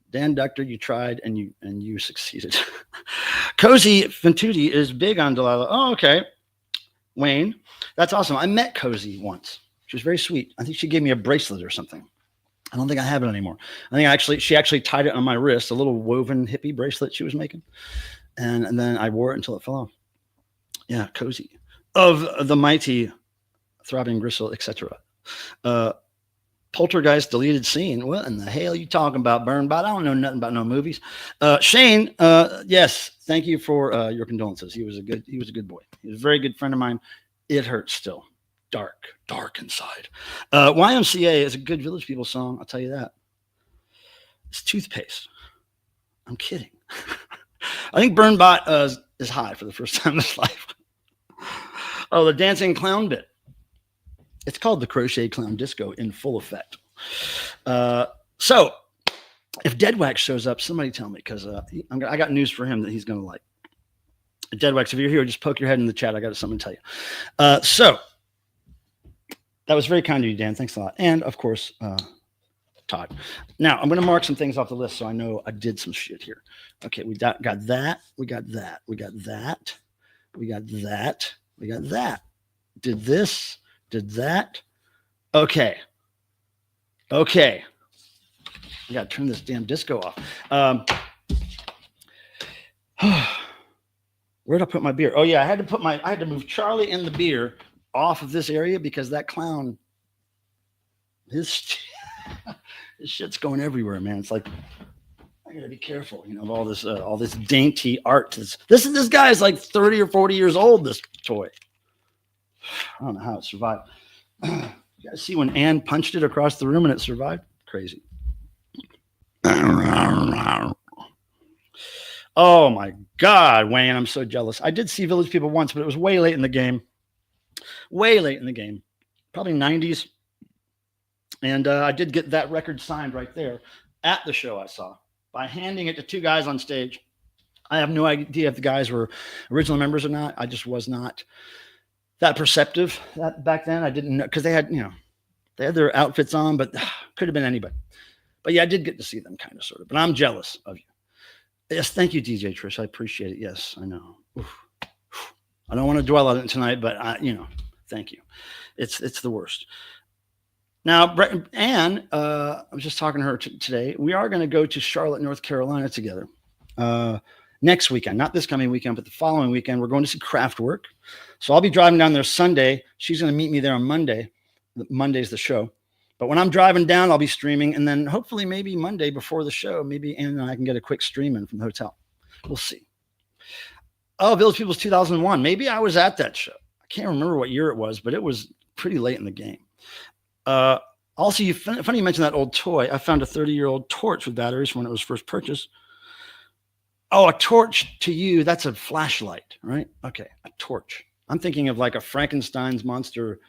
[SPEAKER 5] Dan Ductor, you tried and you succeeded. Cozy Ventuti is big on Delilah. Oh, okay. Wayne, that's awesome. I met Cozy once. She was very sweet. I think she gave me a bracelet or something. I don't think I have it anymore. I think she actually tied it on my wrist, a little woven hippie bracelet she was making. And then I wore it until it fell off. Yeah, Cozy. Of the mighty Throbbing Gristle, etc. Poltergeist deleted scene. What in the hell are you talking about, Burnbot? I don't know nothing about no movies. Shane, yes, thank you for your condolences. He was a good boy. He was a very good friend of mine. It hurts still. Dark inside. YMCA is a good Village People song. I'll tell you that. It's toothpaste. I'm kidding. I think Burnbot is high for the first time in his life. Oh, the dancing clown bit. It's called the Crochet Clown Disco in full effect. So if Dead Wax shows up, somebody tell me, because I got news for him that he's going to like. Dead Wax, if you're here, just poke your head in the chat. I got something to tell you. So that was very kind of you, Dan. Thanks a lot. And of course, Todd. Now I'm going to mark some things off the list so I know I did some shit here. Okay, we got that. We got that. We got that. We got that. We got that. Did this. Did that. Okay. I got to turn this damn disco off. Where'd I put my beer? Oh yeah, I had to move Charlie and the beer off of this area because that clown, his shit's going everywhere, man. It's like I gotta be careful, of all this dainty art. This guy is like 30 or 40 years old. This toy. I don't know how it survived. You guys see when Ann punched it across the room and it survived? Crazy. Oh my God, Wayne, I'm so jealous. I did see Village People once, but it was way late in the game. Probably 90s. And I did get that record signed right there at the show I saw by handing it to two guys on stage. I have no idea if the guys were original members or not. I just was not that perceptive back then. I didn't know, because they had their outfits on, but could have been anybody. But yeah, I did get to see them kind of, sort of. But I'm jealous of you. Yes, thank you, DJ Trish. I appreciate it. Yes, I know. Oof. I don't want to dwell on it tonight, but thank you. It's the worst. Now, Anne, I was just talking to her today. We are going to go to Charlotte, North Carolina together next weekend. Not this coming weekend, but the following weekend. We're going to see Kraftwerk. So I'll be driving down there Sunday. She's going to meet me there on Monday. Monday's the show. But when I'm driving down, I'll be streaming. And then hopefully maybe Monday before the show, maybe Anne and I can get a quick stream in from the hotel. We'll see. Oh, Village People's 2001. Maybe I was at that show. I can't remember what year it was, but it was pretty late in the game. Also, funny you mentioned that old toy. I found a 30-year-old torch with batteries from when it was first purchased. Oh, a torch to you, that's a flashlight, right? Okay, a torch. I'm thinking of like a Frankenstein's monster,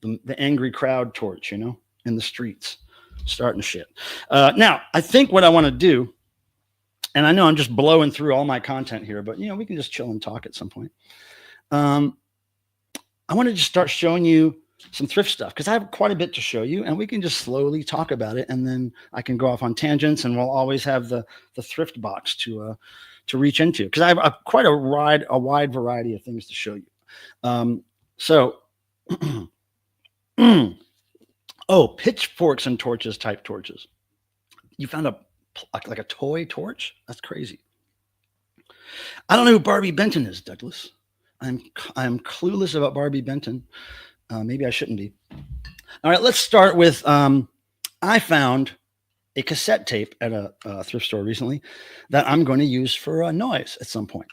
[SPEAKER 5] the angry crowd torch, in the streets, starting shit. Now, I think what I want to do, and I know I'm just blowing through all my content here, but we can just chill and talk at some point. I want to just start showing you some thrift stuff because I have quite a bit to show you, and we can just slowly talk about it, and then I can go off on tangents, and we'll always have the thrift box to reach into because I have quite a wide variety of things to show you. Oh, pitchforks and type torches. You found like a toy torch? That's crazy. I don't know who Barbie Benton is, Douglas. I'm clueless about Barbie Benton. Maybe I shouldn't be. All right, let's start with I found a cassette tape at a thrift store recently that I'm going to use for a noise at some point.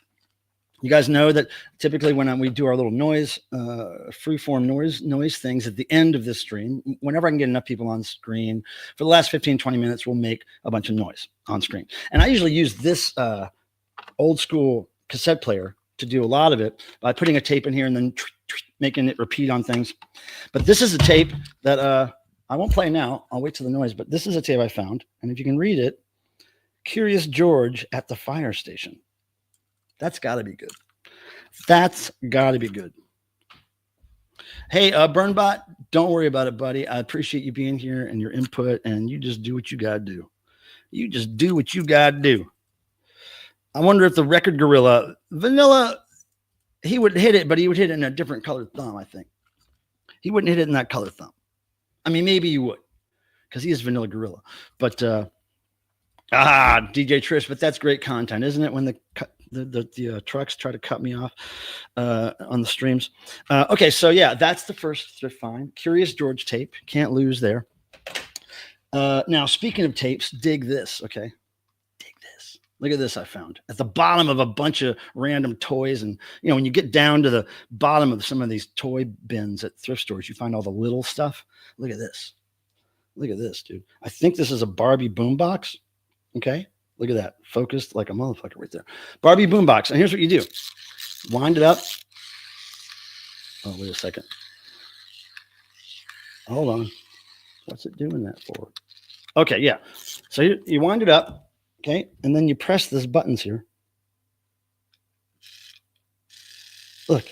[SPEAKER 5] You guys know that typically when we do our little noise, freeform noise things at the end of this stream, whenever I can get enough people on screen, for the last 15, 20 minutes, we'll make a bunch of noise on screen. And I usually use this old school cassette player to do a lot of it by putting a tape in here and then making it repeat on things. But this is a tape that I won't play now. I'll wait till the noise. But this is a tape I found. And if you can read it, Curious George at the Fire Station. That's got to be good. That's got to be good. Hey, Burnbot, don't worry about it, buddy. I appreciate you being here and your input, and you just do what you got to do. You just do what you got to do. I wonder if the record gorilla, Vanilla, he would hit it, but he would hit it in a different colored thumb, I think. He wouldn't hit it in that colored thumb. I mean, maybe you would, because he is Vanilla Gorilla. But, DJ Trish, but that's great content, isn't it? When the trucks try to cut me off on the streams. Okay, so yeah, that's the first thrift find. Curious George tape. Can't lose there. Now, speaking of tapes, dig this, okay? Dig this. Look at this I found. At the bottom of a bunch of random toys. And, you know, when you get down to the bottom of some of these toy bins at thrift stores, you find all the little stuff. Look at this. Look at this, dude. I think this is a Barbie boombox. Okay? Look at that. Focused like a motherfucker right there. Barbie boombox. And here's what you do. Wind it up. Oh, wait a second. Hold on. What's it doing that for? Okay, yeah. So you wind it up, okay? And then you press this buttons here. Look.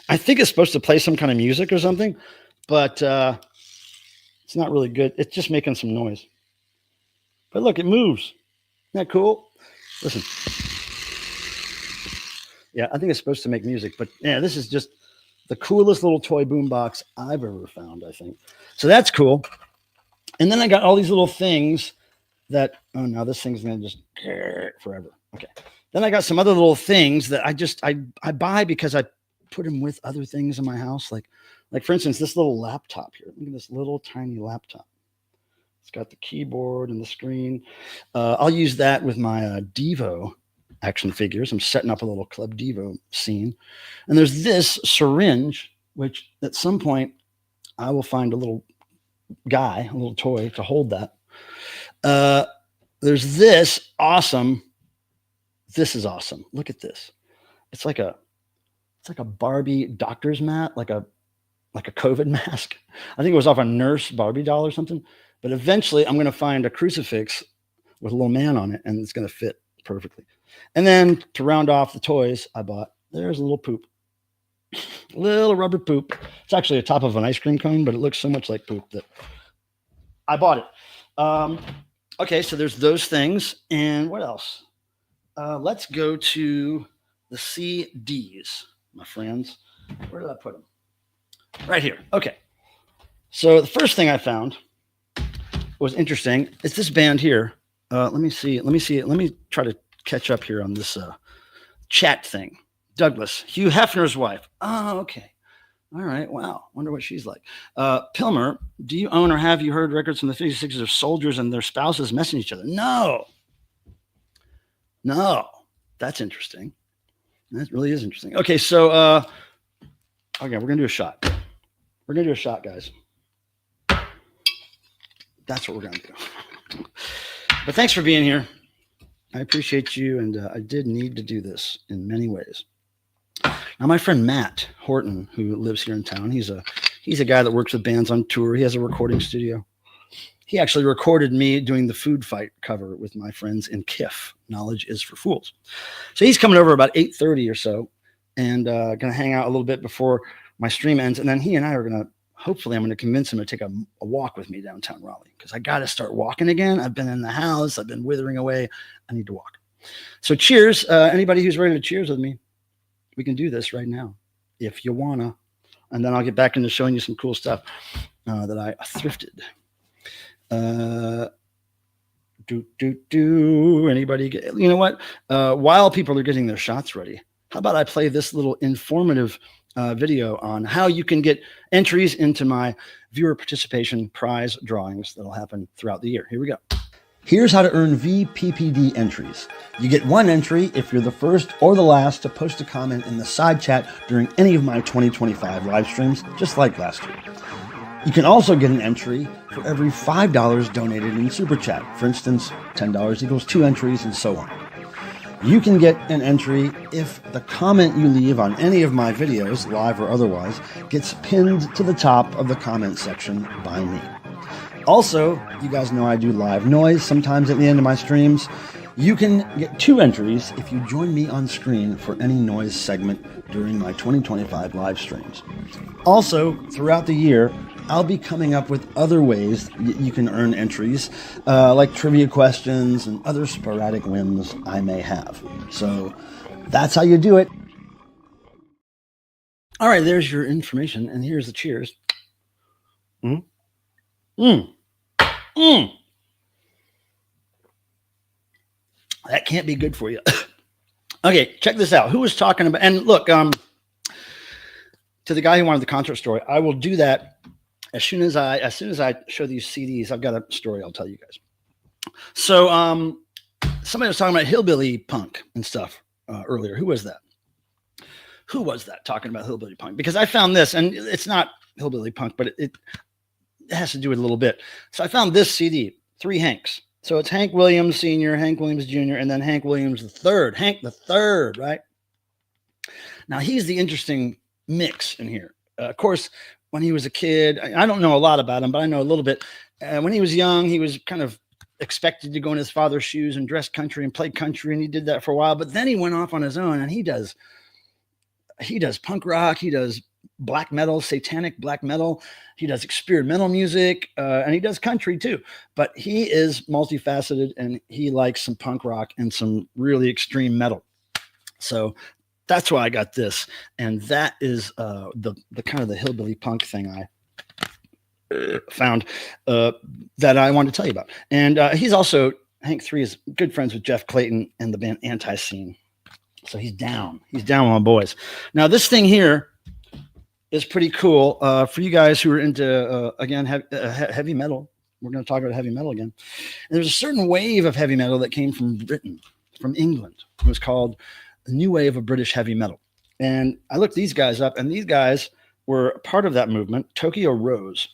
[SPEAKER 5] I think it's supposed to play some kind of music or something, but it's not really good. It's just making some noise. But look, it moves. Isn't that cool? Listen. Yeah, I think it's supposed to make music, but yeah, this is just the coolest little toy boombox I've ever found, I think. So that's cool. And then I got all these little things that, oh, now this thing's going to just forever. Okay. Then I got some other little things that I buy because I put them with other things in my house. Like for instance, this little laptop here. Look at this little tiny laptop. It's got the keyboard and the screen. I'll use that with my Devo action figures. I'm setting up a little Club Devo scene. And there's this syringe, which at some point I will find a little guy, a little toy to hold that. There's this awesome. This is awesome. Look at this. It's like a Barbie doctor's mat, like a COVID mask. I think it was off a Nurse Barbie doll or something. But eventually I'm going to find a crucifix with a little man on it, and it's going to fit perfectly. And then to round off the toys I bought, there's a little poop. Little rubber poop. It's actually the top of an ice cream cone, but it looks so much like poop that I bought it. Okay, so there's those things. And what else? Let's go to the CDs, my friends. Where did I put them? Right here. Okay. So the first thing I found was interesting. It's this band here. Let me see it. Let me try to catch up here on this chat thing. Douglas, Hugh Hefner's wife. Oh, okay. All right. Wow. Wonder what she's like. Pilmer, do you own or have you heard records from the 56s of soldiers and their spouses messing each other? No. That's interesting. That really is interesting. Okay. So, okay, we're going to do a shot. We're going to do a shot, guys. That's what we're going to do. But thanks for being here. I appreciate you. And I did need to do this in many ways. Now, my friend Matt Horton, who lives here in town, he's a guy that works with bands on tour. He has a recording studio. He actually recorded me doing the Food Fight cover with my friends in KIF, Knowledge is for Fools. So he's coming over about 8:30 or so and going to hang out a little bit before my stream ends. And then he and I are going to, hopefully I'm going to convince him to take a walk with me downtown Raleigh, because I got to start walking again. I've been in the house. I've been withering away. I need to walk. So cheers. Anybody who's ready to cheers with me, we can do this right now if you wanna, and then I'll get back into showing you some cool stuff that I thrifted. Anybody get, you know what? While people are getting their shots ready, how about I play this little informative video on how you can get entries into my viewer participation prize drawings that'll happen throughout the year. Here we go. Here's how to earn VPPD entries. You get one entry if you're the first or the last to post a comment in the side chat during any of my 2025 live streams, just like last year. You can also get an entry for every $5 donated in Super Chat. For instance, $10 equals 2 entries and so on. You can get an entry if the comment you leave on any of my videos, live or otherwise, gets pinned to the top of the comment section by me. Also, you guys know I do live noise sometimes at the end of my streams. You can get 2 entries if you join me on screen for any noise segment during my 2025 live streams. Also, throughout the year, I'll be coming up with other ways you can earn entries, like trivia questions and other sporadic whims I may have. So that's how you do it. All right, there's your information, and here's the cheers. That can't be good for you. Okay, check this out. Who was talking about, and look, to the guy who wanted the concert story, I will do that as soon as I show these CDs. I've got a story I'll tell you guys. So somebody was talking about hillbilly punk and stuff earlier. Who was that? Who was that talking about hillbilly punk? Because I found this, and it's not hillbilly punk, but it has to do with a little bit. So I found this CD, 3 Hanks. So it's Hank Williams Sr., Hank Williams Jr., and then Hank Williams III. Hank the Third, right? Now, he's the interesting mix in here. Of course, when he was a kid, I don't know a lot about him, but I know a little bit. When he was young, he was kind of expected to go in his father's shoes and dress country and play country, and he did that for a while. But then he went off on his own, and he does punk rock, he does black metal, satanic black metal, he does experimental music, and he does country too. But he is multifaceted, and he likes some punk rock and some really extreme metal. So that's why I got this, and that is the kind of the hillbilly punk thing I found that I wanted to tell you about. And he's also, Hank 3 is good friends with Jeff Clayton and the band Anti-Scene. So he's down with my boys. Now this thing here is pretty cool for you guys who are into, again, heavy metal. We're going to talk about heavy metal again. And there's a certain wave of heavy metal that came from Britain, from England. It was called the new wave of British heavy metal. And I looked these guys up, and these guys were part of that movement, Tokyo Rose.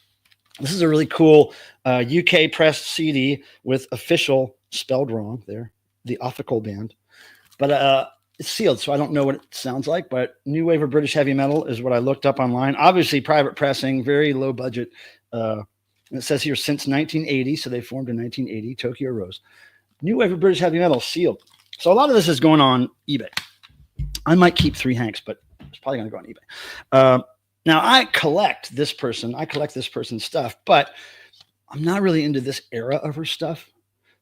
[SPEAKER 5] This is a really cool UK pressed CD with official, spelled wrong there, the Official band. But it's sealed, so I don't know what it sounds like, but new wave of British heavy metal is what I looked up online. Obviously, private pressing, very low budget. And it says here since 1980, so they formed in 1980, Tokyo Rose. New wave of British heavy metal, sealed. So a lot of this is going on eBay. I might keep 3 Hanks, but it's probably going to go on eBay. Now, I collect this person's stuff, but I'm not really into this era of her stuff.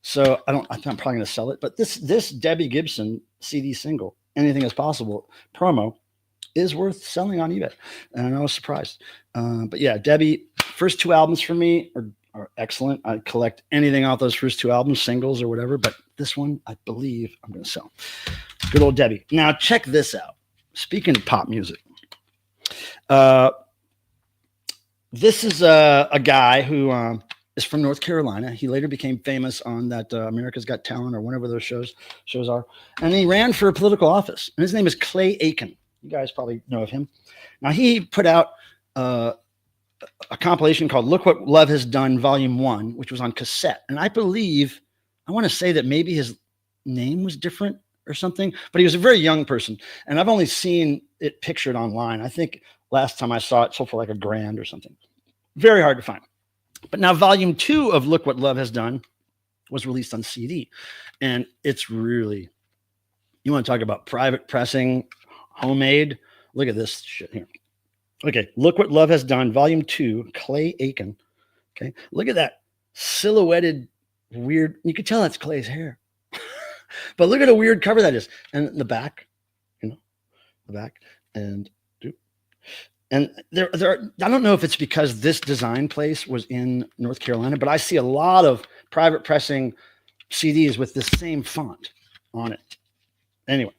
[SPEAKER 5] So I'm probably going to sell it. But this Debbie Gibson CD single, Anything Is Possible promo, is worth selling on eBay. And I was surprised. But yeah, Debbie, first 2 albums for me are excellent. I collect anything off those first 2 albums, singles or whatever. But this one, I believe I'm going to sell. Good old Debbie. Now, check this out. Speaking of pop music, this is a guy who is from North Carolina. He later became famous on that America's Got Talent or whatever those shows are. And he ran for a political office. And his name is Clay Aiken. You guys probably know of him. Now, he put out a compilation called Look What Love Has Done, Volume 1, which was on cassette. And I want to say that maybe his name was different or something, but he was a very young person. And I've only seen it pictured online. I think last time I saw it sold for like $1,000 or something. Very hard to find. But now Volume 2 of Look What Love Has Done was released on CD. And it's really, you want to talk about private pressing, homemade. Look at this shit here. Okay, Look What Love Has Done, Volume 2, Clay Aiken. Okay, look at that silhouetted weird. You could tell that's Clay's hair. But look at a weird cover that is. And the back, the back. And there are, I don't know if it's because this design place was in North Carolina, but I see a lot of private pressing CDs with the same font on it. Anyway,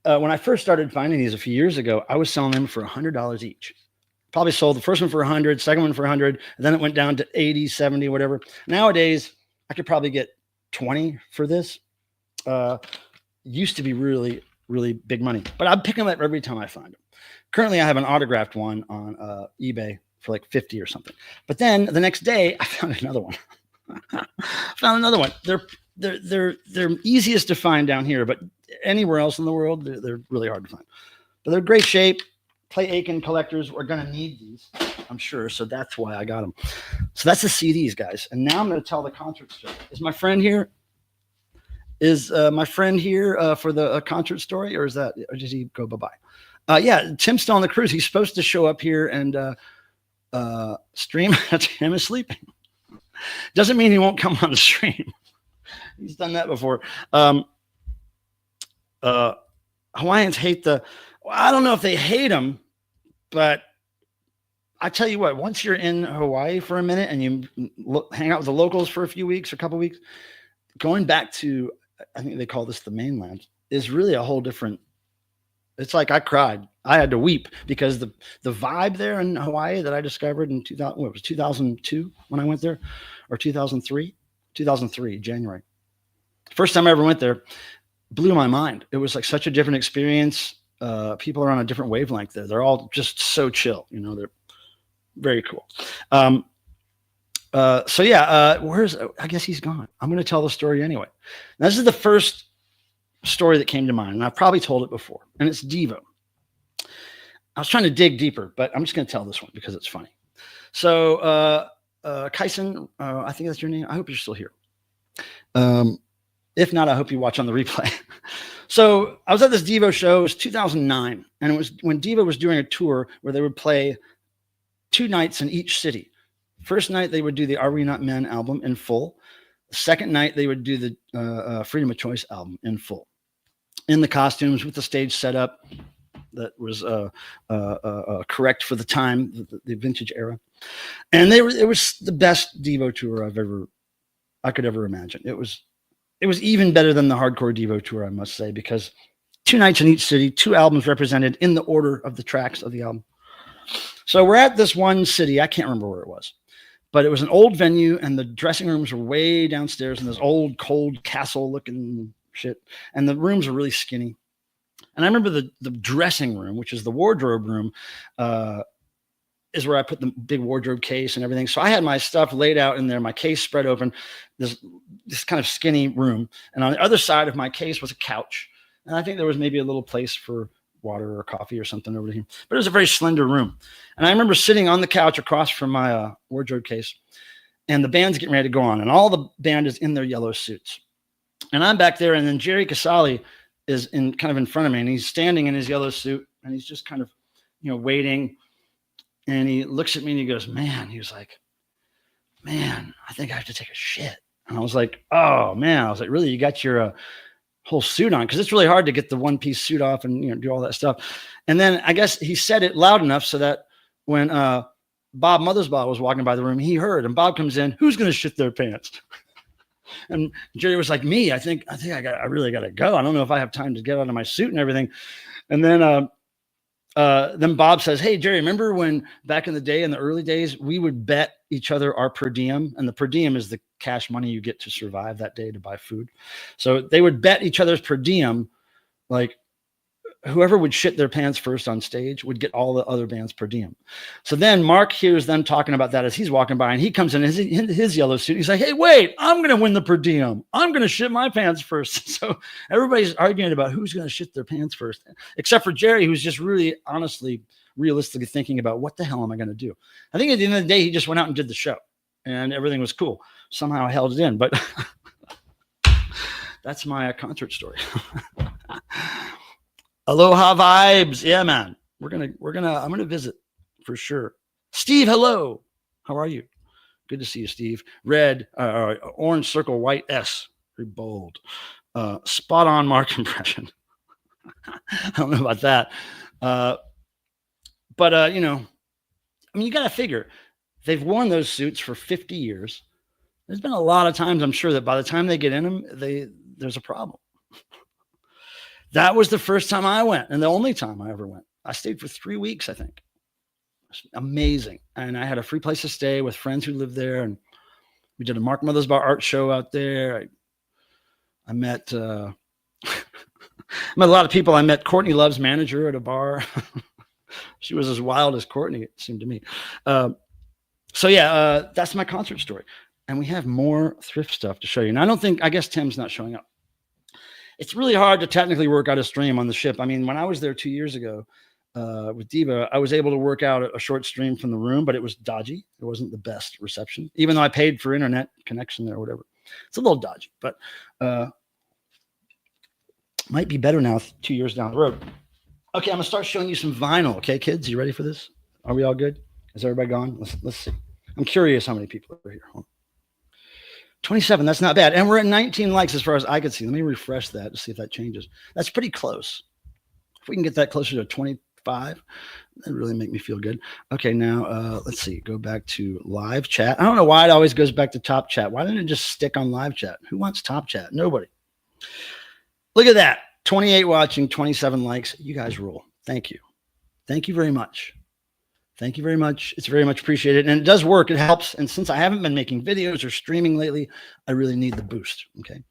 [SPEAKER 5] when I first started finding these a few years ago, I was selling them for $100 each. Probably sold the first one for 100, second one for 100, and then it went down to 80, 70, whatever. Nowadays, I could probably get 20 for this. Used to be really, really big money, but I'm picking them up every time I find them. Currently, I have an autographed one on eBay for like 50 or something. But then the next day, I found another one. They're easiest to find down here, but anywhere else in the world, they're really hard to find. But they're great shape. Clay Aiken collectors are going to need these, I'm sure. So that's why I got them. So that's the CDs, guys. And now I'm going to tell the concert story. Is my friend here? Is my friend here for the concert story, or did he go bye-bye? Yeah, Tim's still on the cruise. He's supposed to show up here and stream. Tim is sleeping. Doesn't mean he won't come on the stream. He's done that before. Hawaiians hate I don't know if they hate them, but I tell you what, once you're in Hawaii for a minute and you hang out with the locals for a few weeks or a couple weeks, going back to, I think they call this the mainland, is really a whole different. It's like I cried. I had to weep because the vibe there in Hawaii that I discovered in 2002 when I went there, or 2003, January. First time I ever went there, blew my mind. It was like such a different experience. People are on a different wavelength there. They're all just so chill. They're very cool. So yeah, I guess he's gone. I'm going to tell the story anyway. Now, this is the first story that came to mind, and I've probably told it before, and it's Devo. I was trying to dig deeper, but I'm just going to tell this one because it's funny. So, Kaisen, I think that's your name. I hope you're still here. If not, I hope you watch on the replay. So I was at this Devo show. It was 2009, and it was when Devo was doing a tour where they would play 2 nights in each city. First night, they would do the Are We Not Men album in full. The second night, they would do the Freedom of Choice album in full. In the costumes, with the stage setup that was correct for the time, the vintage era. And it was the best Devo tour I could ever imagine. It was even better than the hardcore Devo tour, I must say, because 2 nights in each city, 2 albums represented in the order of the tracks of the album. So we're at this one city. I can't remember where it was, but it was an old venue, and the dressing rooms were way downstairs in this old, cold castle-looking shit, and the rooms were really skinny. And I remember the dressing room, which is the wardrobe room, is where I put the big wardrobe case and everything. So I had my stuff laid out in there, my case spread open, this kind of skinny room. And on the other side of my case was a couch. And I think there was maybe a little place for water or coffee or something over here. But it was a very slender room. And I remember sitting on the couch across from my wardrobe case, and the band's getting ready to go on. And all the band is in their yellow suits. And I'm back there, and then Jerry Casale is kind of in front of me, and he's standing in his yellow suit, and he's just kind of, waiting. And he looks at me and he goes, man, he was like, man, I think I have to take a shit. And I was like, oh man, I was like, really? You got your whole suit on? Because it's really hard to get the one-piece suit off and do all that stuff. And then I guess he said it loud enough so that when Bob Mothersbaugh was walking by the room, he heard, and Bob comes in, who's going to shit their pants? And Jerry was like, me, I think I really got to go. I don't know if I have time to get out of my suit and everything. And then Bob says, hey, Jerry, remember when back in the day, in the early days, we would bet each other our per diem, and the per diem is the cash money you get to survive that day to buy food. So they would bet each other's per diem, like whoever would shit their pants first on stage would get all the other bands per diem. So then Mark hears them talking about that as he's walking by, and he comes in his yellow suit. He's like, hey, wait, I'm going to win the per diem. I'm going to shit my pants first. So everybody's arguing about who's going to shit their pants first, except for Jerry, who's just really honestly, realistically thinking about what the hell am I going to do? I think at the end of the day, he just went out and did the show, and everything was cool. Somehow I held it in, but that's my concert story. Aloha vibes. Yeah, man. I'm gonna visit for sure. Steve, hello. How are you? Good to see you, Steve. Red, orange circle, white S. Very bold. Spot on Mark impression. I don't know about that. But you got to figure they've worn those suits for 50 years. There's been a lot of times I'm sure that by the time they get in them, there's a problem. That was the first time I went and the only time I ever went. I stayed for 3 weeks, I think. Amazing. And I had a free place to stay with friends who lived there. And we did a Mark Mothersbaugh art show out there. I met, met a lot of people. I met Courtney Love's manager at a bar. She was as wild as Courtney, it seemed to me. So yeah, that's my concert story. And we have more thrift stuff to show you. And I guess Tim's not showing up. It's really hard to technically work out a stream on the ship. I mean, when I was there 2 years ago with Diva, I was able to work out a short stream from the room, but it was dodgy. It wasn't the best reception, even though I paid for internet connection there or whatever. It's a little dodgy, but might be better now 2 years down the road. Okay, I'm going to start showing you some vinyl. Okay, kids, you ready for this? Are we all good? Is everybody gone? Let's see. I'm curious how many people are here. 27, that's not bad. And we're at 19 likes as far as I could see. Let me refresh that to see if that changes. That's pretty close. If we can get that closer to 25, that'd really make me feel good. Okay, now let's see. Go back to live chat. I don't know why it always goes back to top chat. Why didn't it just stick on live chat? Who wants top chat? Nobody. Look at that. 28 watching, 27 likes. You guys rule. Thank you. Thank you very much. Thank you very much. It's very much appreciated. And it does work. It helps. And since I haven't been making videos or streaming lately, I really need the boost. Okay.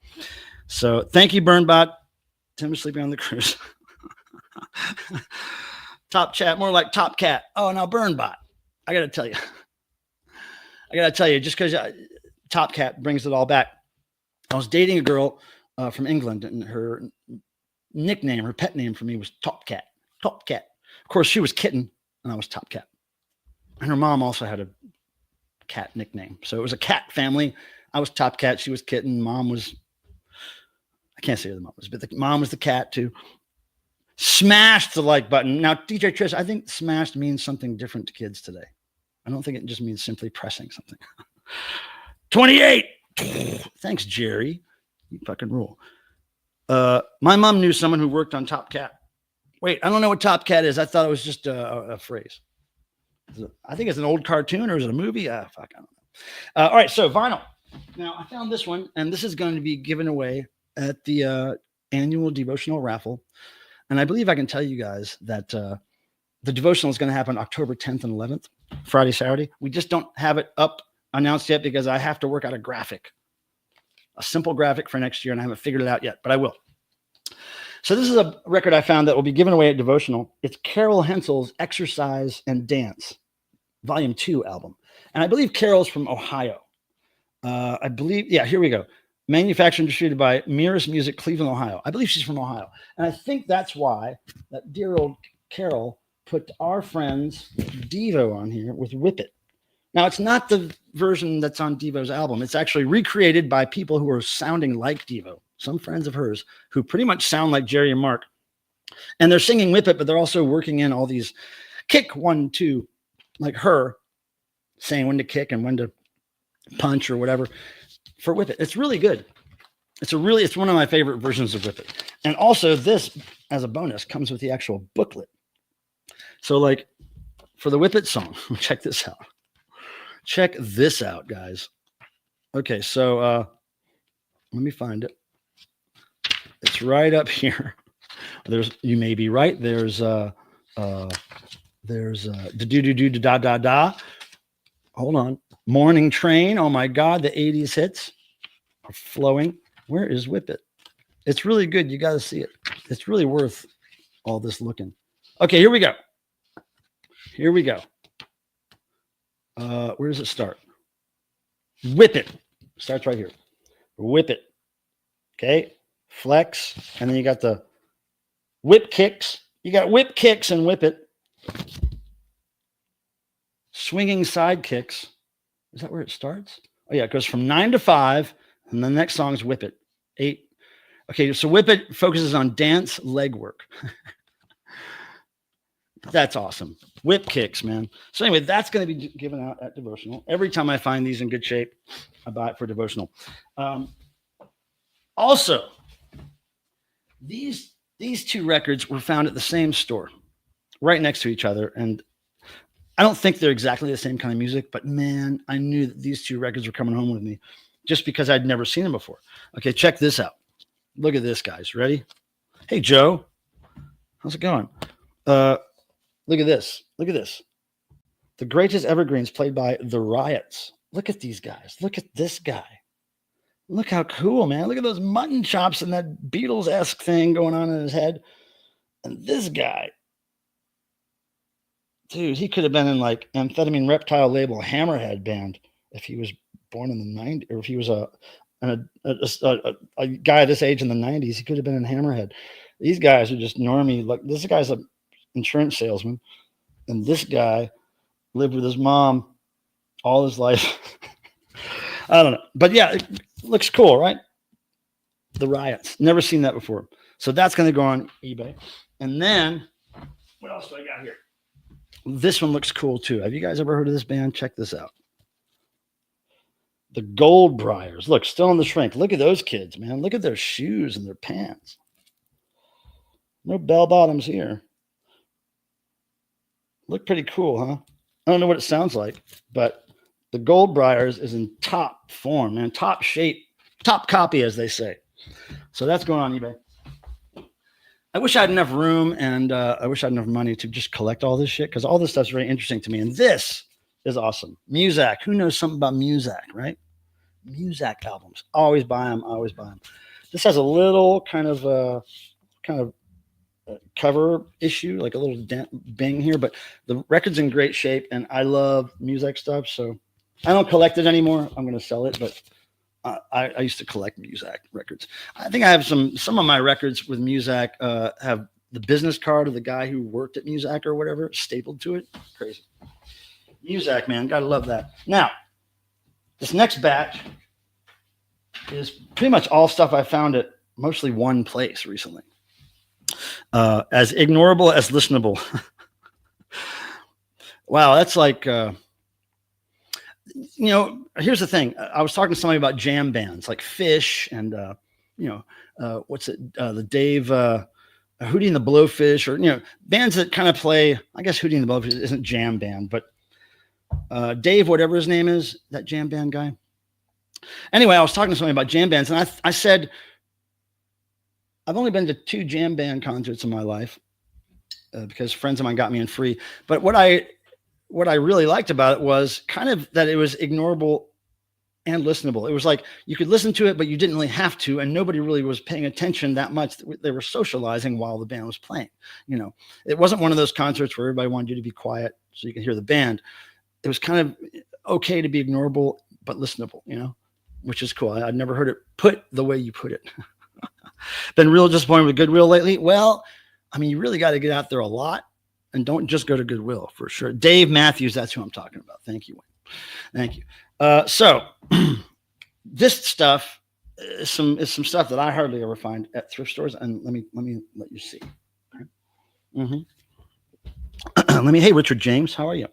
[SPEAKER 5] So thank you, Burnbot. Tim is sleeping on the cruise. Top chat, more like top cat. Oh, now Burnbot. I got to tell you, just because Top Cat brings it all back. I was dating a girl from England, and her nickname, her pet name for me was Top Cat. Top Cat. Of course, she was Kitten, and I was Top Cat. And her mom also had a cat nickname. So it was a cat family. I was Top Cat. She was Kitten. Mom was, I can't say who the mom was, but the mom was the cat too. Smashed the like button. Now, DJ Trish, I think smashed means something different to kids today. I don't think it just means simply pressing something. 28. Thanks, Jerry. You fucking rule. My mom knew someone who worked on Top Cat. Wait, I don't know what Top Cat is. I thought it was just a phrase. I think it's an old cartoon, or is it a movie? Fuck, I don't know. All right, so vinyl. Now, I found this one, and this is going to be given away at the annual devotional raffle. And I believe I can tell you guys that the devotional is going to happen October 10th and 11th, Friday, Saturday. We just don't have it up announced yet because I have to work out a graphic, a simple graphic for next year, and I haven't figured it out yet, but I will. So this is a record I found that will be given away at devotional. It's Carol Hensel's Exercise and Dance, Volume 2 album. And I believe Carol's from Ohio. I believe, yeah, here we go. Manufactured and distributed by Mirrors Music, Cleveland, Ohio. I believe she's from Ohio. And I think that's why that dear old Carol put our friends Devo on here with Whip It. Now, it's not the version that's on Devo's album. It's actually recreated by people who are sounding like Devo, some friends of hers who pretty much sound like Jerry and Mark. And they're singing Whip It, but they're also working in all these kick 1, 2, like her saying when to kick and when to punch or whatever for Whip It. It's really good. It's one of my favorite versions of Whip It. And also this, as a bonus, comes with the actual booklet. So like for the Whip It song, check this out. Check this out, guys. Okay, so let me find it. It's right up here. You may be right. There's da da da da. Hold on. Morning Train. Oh my God, the 80s hits are flowing. Where is Whip It? It's really good. You got to see it. It's really worth all this looking. Okay, here we go. Here we go. Where does it start? Whip It. Starts right here. Whip It. Okay. Flex. And then you got the whip kicks. You got whip kicks and Whip It. Swinging side kicks. Is that where it starts? Oh, yeah. It goes from 9 to 5. And the next song is Whip It. 8. Okay. So Whip It focuses on dance leg work. That's awesome. Whip kicks, man. So anyway, that's going to be given out at devotional. Every time I find these in good shape, I buy it for devotional. Also, these two records were found at the same store, right next to each other. And I don't think they're exactly the same kind of music, but man, I knew that these two records were coming home with me. just because I'd never seen them before. Okay, check this out. Look at this, guys. Ready? Hey, Joe. How's it going? Look at this. Look at this. The Greatest Evergreens played by The Riots. Look at these guys. Look at this guy. Look how cool, man. Look at those mutton chops and that Beatles-esque thing going on in his head. And this guy. Dude, he could have been in like Amphetamine Reptile label Hammerhead band if he was born in the 90s, or if he was a guy this age in the 90s. He could have been in Hammerhead. These guys are just normie. Like, this guy's an insurance salesman, and this guy lived with his mom all his life. I don't know, but yeah, it looks cool, right? The Riots. Never seen that before. So that's going to go on eBay. And then what else do I got here? This one looks cool too. Have you guys ever heard of this band? Check this out. The Goldbriars. Look, still in the shrink. Look at those kids, man. Look at their shoes and their pants. No bell bottoms here. Look pretty cool, huh? I don't know what it sounds like, but the Goldbriars is in top form, man. Top shape, top copy, as they say. So that's going on eBay. I wish I had enough room, and I wish I had enough money to just collect all this shit, because all this stuff's very interesting to me. And this is awesome. Muzak. Who knows something about Muzak, right? Muzak albums. Always buy them. Always buy them. This has a little kind of cover issue, like a little bang here, but the record's in great shape, and I love Muzak stuff, so I don't collect it anymore. I'm going to sell it, but I used to collect Muzak records. I think I have some of my records with Muzak have the business card of the guy who worked at Muzak or whatever stapled to it. Crazy. Muzak, man, gotta love that. Now, this next batch is pretty much all stuff I found at mostly one place recently. As ignorable as listenable. Wow, that's like here's the thing. I was talking to somebody about jam bands like Fish and what's it? The Dave Hootie and the Blowfish, or bands that kind of play. I guess Hootie and the Blowfish isn't jam band, but Dave, whatever his name is, that jam band guy. Anyway, I was talking to somebody about jam bands, and I said I've only been to 2 jam band concerts in my life because friends of mine got me in free. But what I really liked about it was kind of that it was ignorable and listenable. It was like you could listen to it, but you didn't really have to, and nobody really was paying attention that much. They were socializing while the band was playing. It wasn't one of those concerts where everybody wanted you to be quiet so you could hear the band. It was kind of okay to be ignorable but listenable, which is cool. I'd never heard it put the way you put it. Been real disappointed with Goodwill lately. Well, I mean, you really got to get out there a lot, and don't just go to Goodwill for sure. Dave Matthews, that's who I'm talking about. Thank you, Wayne. Thank you. So this stuff is some stuff that I hardly ever find at thrift stores, and let me let you see. Okay. Hey, Richard James, how are you?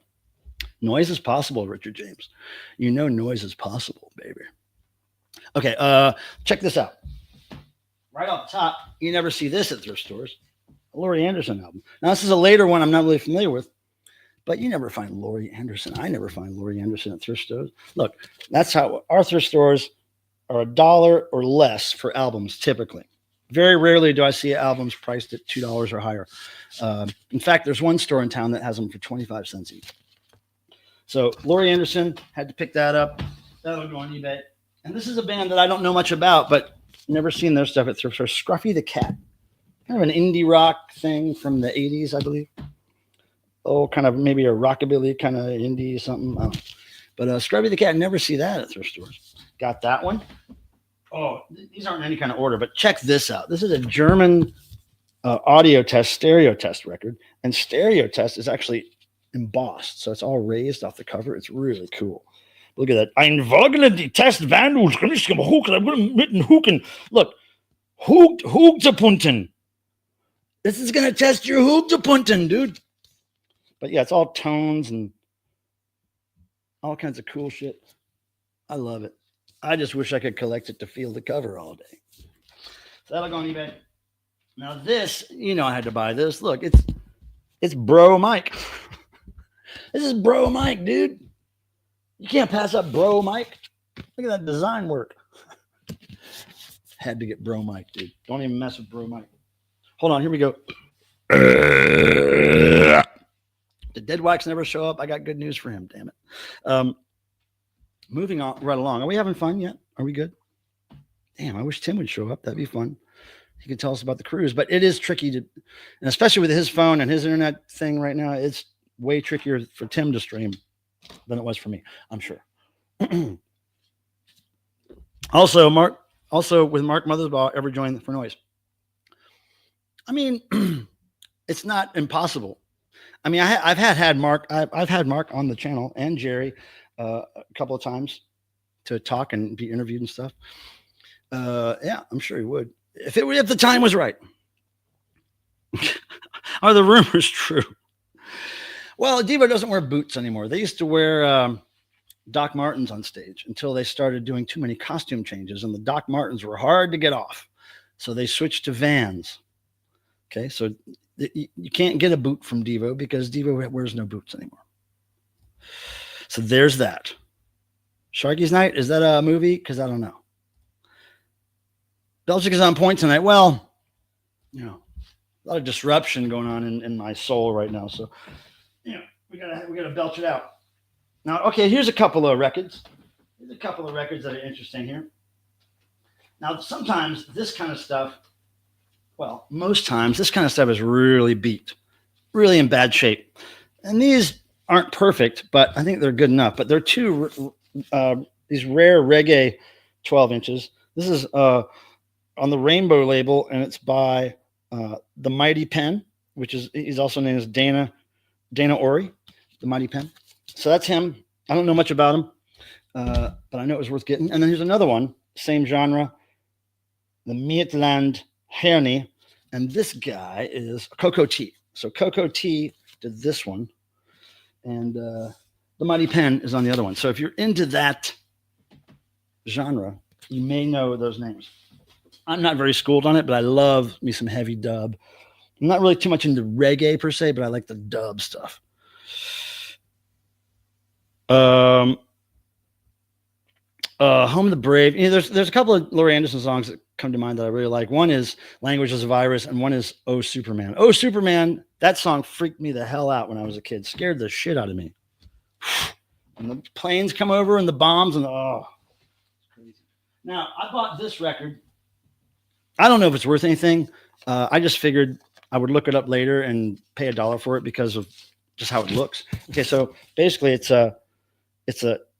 [SPEAKER 5] Noise is possible, Richard James. Noise is possible, baby. Okay, check this out. Right off the top, you never see this at thrift stores. A Laurie Anderson album. Now, this is a later one I'm not really familiar with, but you never find Laurie Anderson. I never find Laurie Anderson at thrift stores. Look, that's how our thrift stores are $1 or less for albums, typically. Very rarely do I see albums priced at $2 or higher. In fact, there's one store in town that has them for 25 cents each. So Laurie Anderson, had to pick that up. That'll go on eBay. And this is a band that I don't know much about, but never seen their stuff at thrift stores. Scruffy the Cat. Kind of an indie rock thing from the 80s, I believe. Oh, kind of maybe a rockabilly kind of indie something. I don't know. But Scruffy the Cat, never see that at thrift stores. Got that one. Oh, these aren't in any kind of order, but check this out. This is a German audio test, stereo test record. And stereo test is actually embossed. So it's all raised off the cover. It's really cool. Look at that. Ein Vogel die Test Vandus. Look, Hoogtepunten. This is going to test your Hoogtepunten, dude. But yeah, it's all tones and all kinds of cool shit. I love it. I just wish I could collect it to feel the cover all day. So that'll go on eBay. Now this, I had to buy this. Look, it's Bro Mike. This is Bro Mike, dude. You can't pass up Bro Mike. Look at that design work. Had to get bro mic, dude. Don't even mess with bro mic. Hold on, here we go. Did Dead Wax never show up? I got good news for him, damn it. Moving on right along. Are we having fun yet? Are we good? Damn, I wish Tim would show up. That'd be fun. He could tell us about the cruise, but it is tricky to, and especially with his phone and his internet thing right now, it's way trickier for Tim to stream than it was for me, I'm sure. Also, with Mark Mothersbaugh ever joined For Noise. I mean, it's not impossible. I mean, I've had Mark on the channel and Jerry a couple of times to talk and be interviewed and stuff. Yeah, I'm sure he would if the time was right. Are the rumors true? Well, Devo doesn't wear boots anymore. They used to wear Doc Martens on stage until they started doing too many costume changes, and the Doc Martens were hard to get off. So they switched to Vans. Okay, so you can't get a boot from Devo because Devo wears no boots anymore. So there's that. Sharky's Night, is that a movie? Because I don't know. Belgic is on point tonight. Well, you know, a lot of disruption going on in my soul right now. So, you know, we gotta belch it out. Now, okay, here's a couple of records. Here's a couple of records that are interesting here. Now, sometimes this kind of stuff, well, most times this kind of stuff is really beat, really in bad shape. And these aren't perfect, but I think they're good enough. But they're these rare reggae 12 inches. This is on the Rainbow label, and it's by the Mighty Pen, he's also named as Dana Ori, the Mighty Pen. So that's him. I don't know much about him, but I know it was worth getting. And then here's another one, same genre, the Mietland Herney, and this guy is Coco T. So Coco T did this one, and the Mighty Pen is on the other one. So if you're into that genre, you may know those names. I'm not very schooled on it, but I love me some heavy dub. I'm not really too much into reggae per se, but I like the dub stuff. Home of the Brave. You know, there's a couple of Laurie Anderson songs that come to mind that I really like. One is Language is a Virus, and one is Oh Superman. Oh Superman, that song freaked me the hell out when I was a kid. Scared the shit out of me. And the planes come over and the bombs and it's crazy. Now, I bought this record. I don't know if it's worth anything. I just figured I would look it up later and pay $1 for it because of just how it looks. Okay, so basically it's a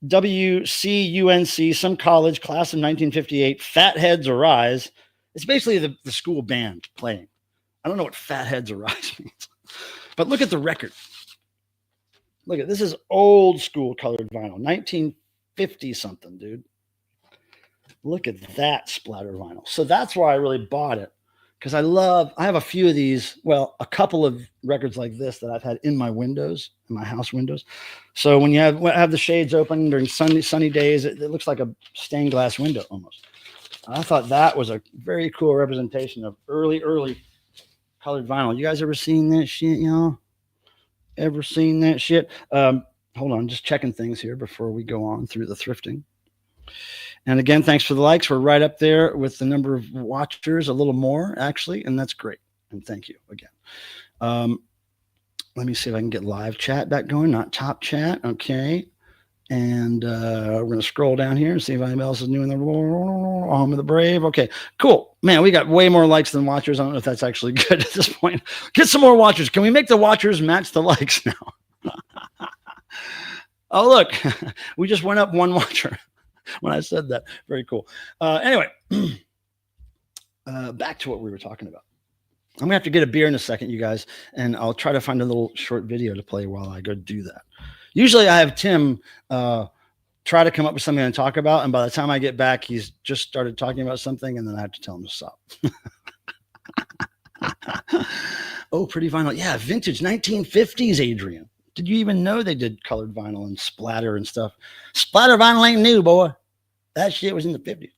[SPEAKER 5] WCUNC, some college, class of 1958, Fatheads Arise. It's basically the school band playing. I don't know what Fatheads Arise means, but look at the record. Look at this is old school colored vinyl, 1950 something, dude. Look at that splatter vinyl. So that's why I really bought it, because I have a few of these, well, a couple of records like this that I've had in my windows, in my house windows. So when you have the shades open during sunny days, it looks like a stained glass window almost. I thought that was a very cool representation of early colored vinyl. You guys ever seen that shit, y'all? Ever seen that shit? Hold on, just checking things here before we go on through the thrifting. And again, thanks for the likes. We're right up there with the number of watchers, a little more actually, and that's great. And thank you again. Let me see if I can get live chat back going, not top chat. Okay. And we're going to scroll down here and see if anybody else is doing the Home of the Brave. Okay, cool. Man, we got way more likes than watchers. I don't know if that's actually good at this point. Get some more watchers. Can we make the watchers match the likes now? Oh, look, we just went up one watcher when I said that. Very cool. Anyway, back to what we were talking about. I'm gonna have to get a beer in a second, you guys, and I'll try to find a little short video to play while I go do that. Usually I have Tim try to come up with something to talk about, and by the time I get back, he's just started talking about something, and then I have to tell him to stop. Oh, pretty vinyl. Yeah, vintage 1950s, Adrian. Did you even know they did colored vinyl and splatter and stuff? Splatter vinyl ain't new, boy. That shit was in the 50s.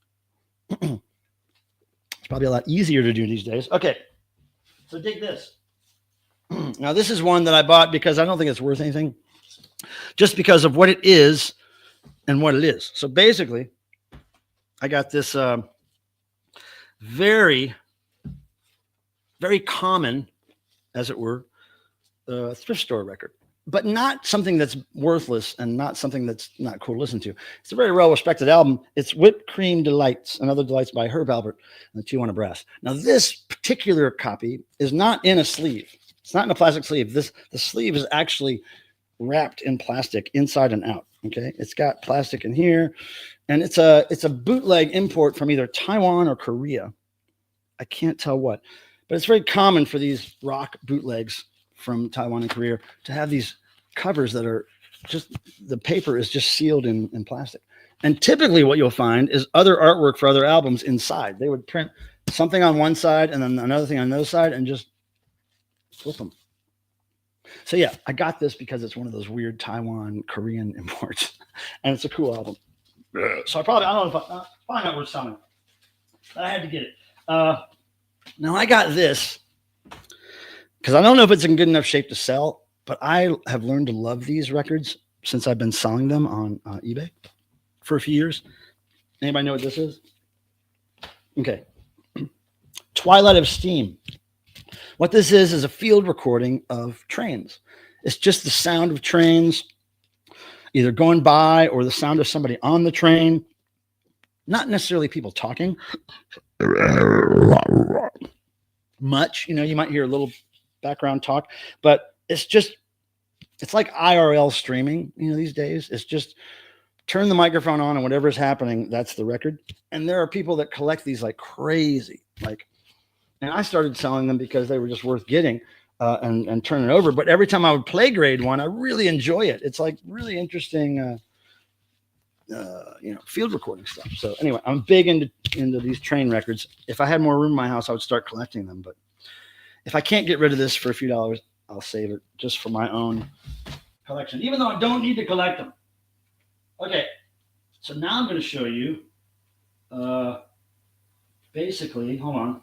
[SPEAKER 5] It's probably a lot easier to do these days. Okay, so dig this. Now, this is one that I bought because I don't think it's worth anything, just because of what it is and what it is. So basically, I got this very, very common, as it were, thrift store record, but not something that's worthless and not something that's not cool to listen to. It's a very well-respected album. It's Whipped Cream Delights and Other Delights by Herb Alpert and the Tijuana Brass. Now, this particular copy is not in a sleeve. It's not in a plastic sleeve. The sleeve is actually wrapped in plastic inside and out. Okay, it's got plastic in here, and it's a bootleg import from either Taiwan or Korea. I can't tell what, but it's very common for these rock bootlegs from Taiwan and Korea to have these covers that are just, the paper is just sealed in plastic. And typically what you'll find is other artwork for other albums inside. They would print something on one side and then another thing on the other side and just flip them. So yeah, I got this because it's one of those weird Taiwan Korean imports, and it's a cool album. So I don't know if probably not worth selling, but I had to get it. Now I got this because I don't know if it's in good enough shape to sell, but I have learned to love these records since I've been selling them on eBay for a few years. Anybody know what this is? Okay. Twilight of Steam. What this is a field recording of trains. It's just the sound of trains either going by or the sound of somebody on the train. Not necessarily people talking much. You know, you might hear a little background talk, but it's like IRL streaming, you know, these days. It's just turn the microphone on and whatever's happening, that's the record. And there are people that collect these like crazy, and I started selling them because they were just worth getting and turning over. But every time I would play grade one, I really enjoy it. It's like really interesting, field recording stuff. So anyway, I'm big into these train records. If I had more room in my house, I would start collecting them. But if I can't get rid of this for a few dollars, I'll save it just for my own collection, even though I don't need to collect them. Okay, so now I'm going to show you basically, hold on.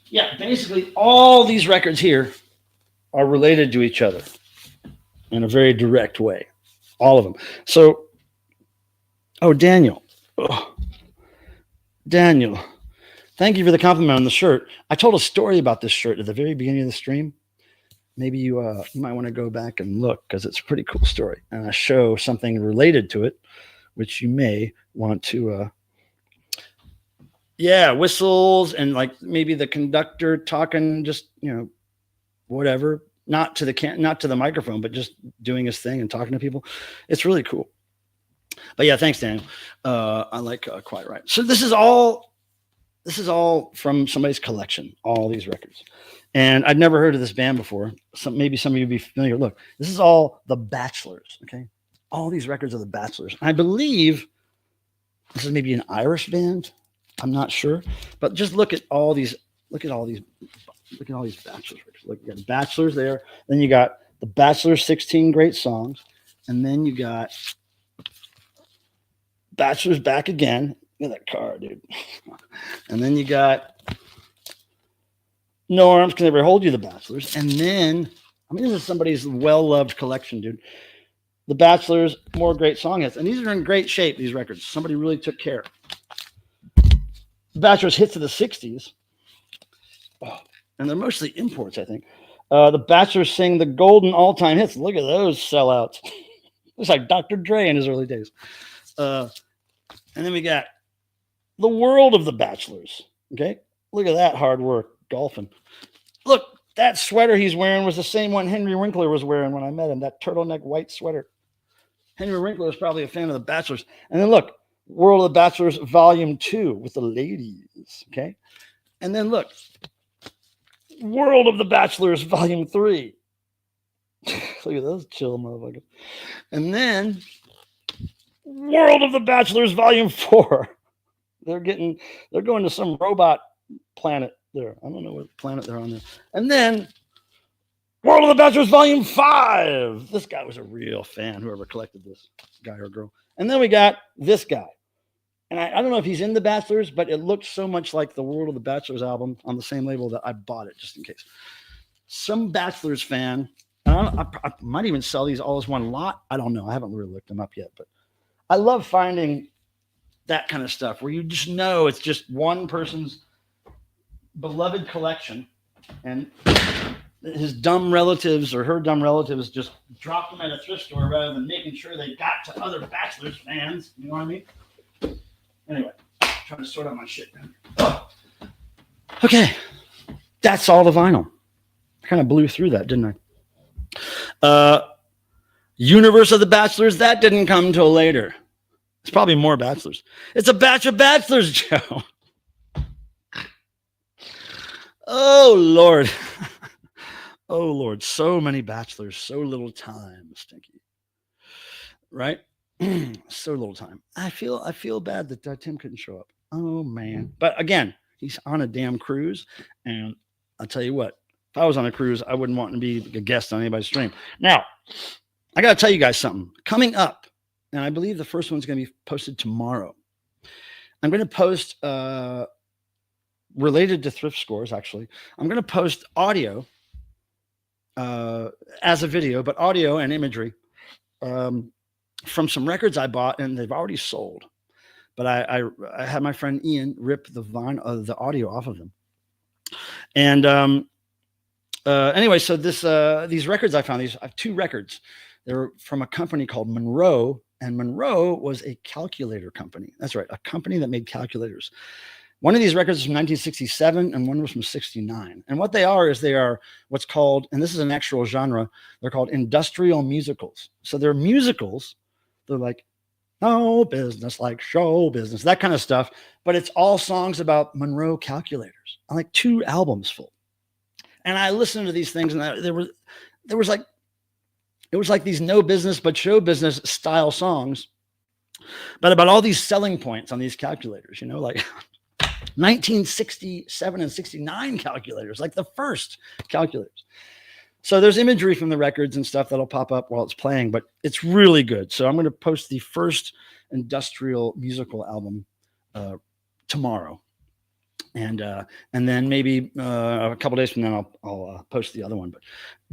[SPEAKER 5] Yeah, basically all these records here are related to each other in a very direct way. All of them. So, Daniel. Daniel, thank you for the compliment on the shirt. I told a story about this shirt at the very beginning of the stream. Maybe you might want to go back and look because it's a pretty cool story. And I show something related to it, which you may want to whistles and like maybe the conductor talking, just, whatever, not to the microphone, but just doing his thing and talking to people. It's really cool. But yeah, thanks, Daniel. I like Quite Right. So this is all from somebody's collection, all these records. And I'd never heard of this band before. Maybe some of you would be familiar. Look, this is all the Bachelors. Okay. All these records are the Bachelors. I believe this is maybe an Irish band. I'm not sure, but just look at all these Bachelors records. Look, you got Bachelors there. Then you got the Bachelors 16 great songs. And then you got Bachelors Back Again. Look at that car, dude. And then you got No Arms Can Never Hold You, the Bachelors. And then, this is somebody's well-loved collection, dude. The Bachelors, more great song hits. And these are in great shape, these records. Somebody really took care. Bachelors hits of the 60s. And they're mostly imports, I think. The Bachelors sing the golden all-time hits. Look at those sellouts. Looks like Dr. Dre in his early days. And then we got the world of the Bachelors. Okay. Look at that hard work golfing. Look, that sweater he's wearing was the same one Henry Winkler was wearing when I met him. That turtleneck white sweater. Henry Winkler was probably a fan of the Bachelors. And then look, World of the Bachelors Volume 2 with the ladies. Okay. And then look, World of the Bachelors Volume 3. Look at those chill motherfuckers. And then World of the Bachelors Volume 4. They're going to some robot planet there. I don't know what planet they're on there. And then World of the Bachelors Volume 5. This guy was a real fan, whoever collected this, guy or girl. And then we got this guy. And I don't know if he's in the Bachelors, but it looked so much like the World of the Bachelors album on the same label that I bought it just in case. Some Bachelors fan, and I might even sell these all as one lot. I don't know. I haven't really looked them up yet, but I love finding that kind of stuff where you just know it's just one person's beloved collection, and his dumb relatives or her dumb relatives just dropped them at a thrift store rather than making sure they got to other Bachelors fans. You know what I mean? Anyway, trying to sort out my shit. Oh. Okay, that's all the vinyl. I kind of blew through that, didn't I? Universe of the Bachelors, that didn't come until later. It's probably more Bachelors. It's a batch of Bachelors, Joe. Oh, Lord. Oh, Lord. So many Bachelors, so little time, Stinky. Right? So little time. I feel bad that Tim couldn't show up. Oh, man. But again, he's on a damn cruise. And I'll tell you what, if I was on a cruise, I wouldn't want to be a guest on anybody's stream. Now, I got to tell you guys something. Coming up, and I believe the first one's going to be posted tomorrow. I'm going to post, related to thrift scores, actually. I'm going to post audio as a video, but audio and imagery from some records I bought, and they've already sold. But I had my friend Ian rip the audio off of them. And anyway, so these records I found, I have 2 records. They were from a company called Monroe, and Monroe was a calculator company. That's right, a company that made calculators. One of these records is from 1967, and one was from 69. And what they are is they are what's called, and this is an actual genre, they're called industrial musicals. So they're musicals. They're like, no business like show business, that kind of stuff. But it's all songs about Monroe calculators. I like 2 albums full. And I listened to these things, and there was like, it was like these no business but show business style songs, but about all these selling points on these calculators, you know, like 1967 and 69 calculators, like the first calculators. So there's imagery from the records and stuff that'll pop up while it's playing, but it's really good. So I'm going to post the first industrial musical album tomorrow. And then maybe a couple days from now, I'll post the other one. But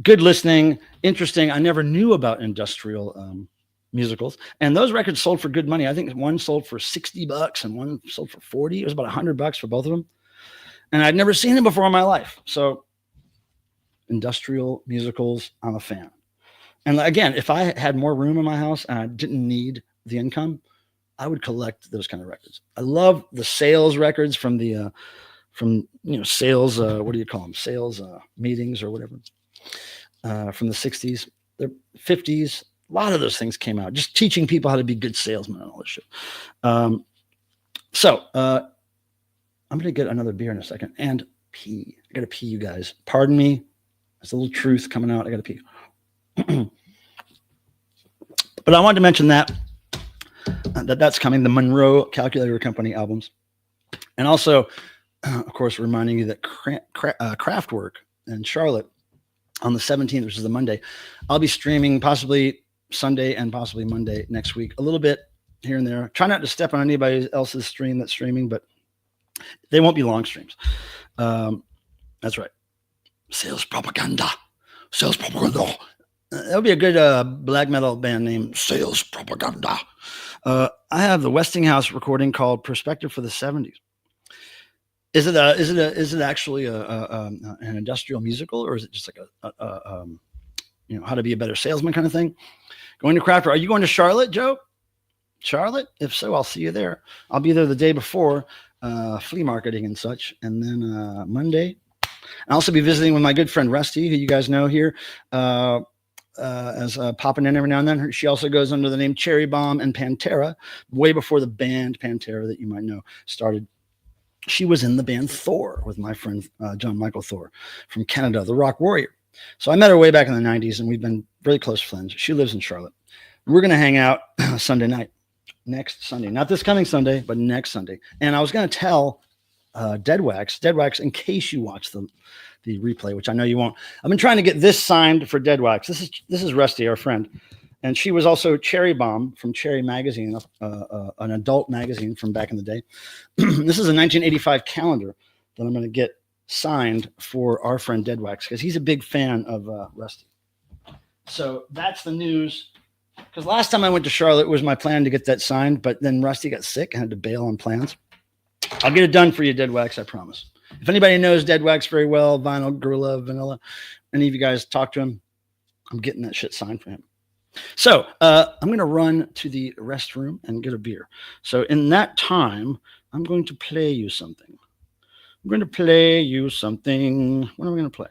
[SPEAKER 5] good listening, interesting. I never knew about industrial musicals, and those records sold for good money. I think one sold for $60 and one sold for $40. It was about $100 for both of them, and I'd never seen them before in my life. So, industrial musicals, I'm a fan. And again, if I had more room in my house and I didn't need the income, I would collect those kind of records. I love the sales records from the sales, what do you call them? Sales meetings or whatever, from the 60s, the 50s. A lot of those things came out, just teaching people how to be good salesmen and all this shit. So I'm going to get another beer in a second and pee. I got to pee, you guys. Pardon me. There's a little truth coming out. I got to pee. But I wanted to mention that's coming, the Monroe Calculator Company albums. And also, of course, reminding you that Kraftwerk in Charlotte on the 17th, which is the Monday, I'll be streaming possibly Sunday and possibly Monday next week, a little bit here and there. Try not to step on anybody else's stream that's streaming, but they won't be long streams. That's right. Sales propaganda. That would be a good black metal band name, Sales Propaganda. I have the Westinghouse recording called Perspective for the 70s. Is it actually an industrial musical, or is it just like how to be a better salesman kind of thing? Going to Kraftwerk. Are you going to Charlotte, Joe? Charlotte? If so, I'll see you there. I'll be there the day before flea marketing and such, and then Monday. I'll also be visiting with my good friend Rusty, who you guys know here, as popping in every now and then. She also goes under the name Cherry Bomb and Pantera, way before the band Pantera that you might know started. She was in the band Thor with my friend John Michael Thor from Canada, the Rock Warrior. So I met her way back in the 90s, and we've been very close friends. She lives in Charlotte. We're going to hang out Sunday night, next Sunday. Not this coming Sunday, but next Sunday. And I was going to tell Dead Wax, in case you watch the replay, which I know you won't. I've been trying to get this signed for Dead Wax. This is Rusty, our friend. And she was also Cherry Bomb from Cherry Magazine, an adult magazine from back in the day. This is a 1985 calendar that I'm going to get signed for our friend Dead Wax, because he's a big fan of Rusty. So that's the news Because last time I went to Charlotte, it was my plan to get that signed, but then Rusty got sick and had to bail on plans. I'll get it done for you, Dead Wax, I promise. If anybody knows Dead Wax very well, Vinyl, Gorilla, Vanilla, any of you guys talk to him, I'm getting that shit signed for him. So I'm going to run to the restroom and get a beer. So in that time, I'm going to play you something. What am I going to play?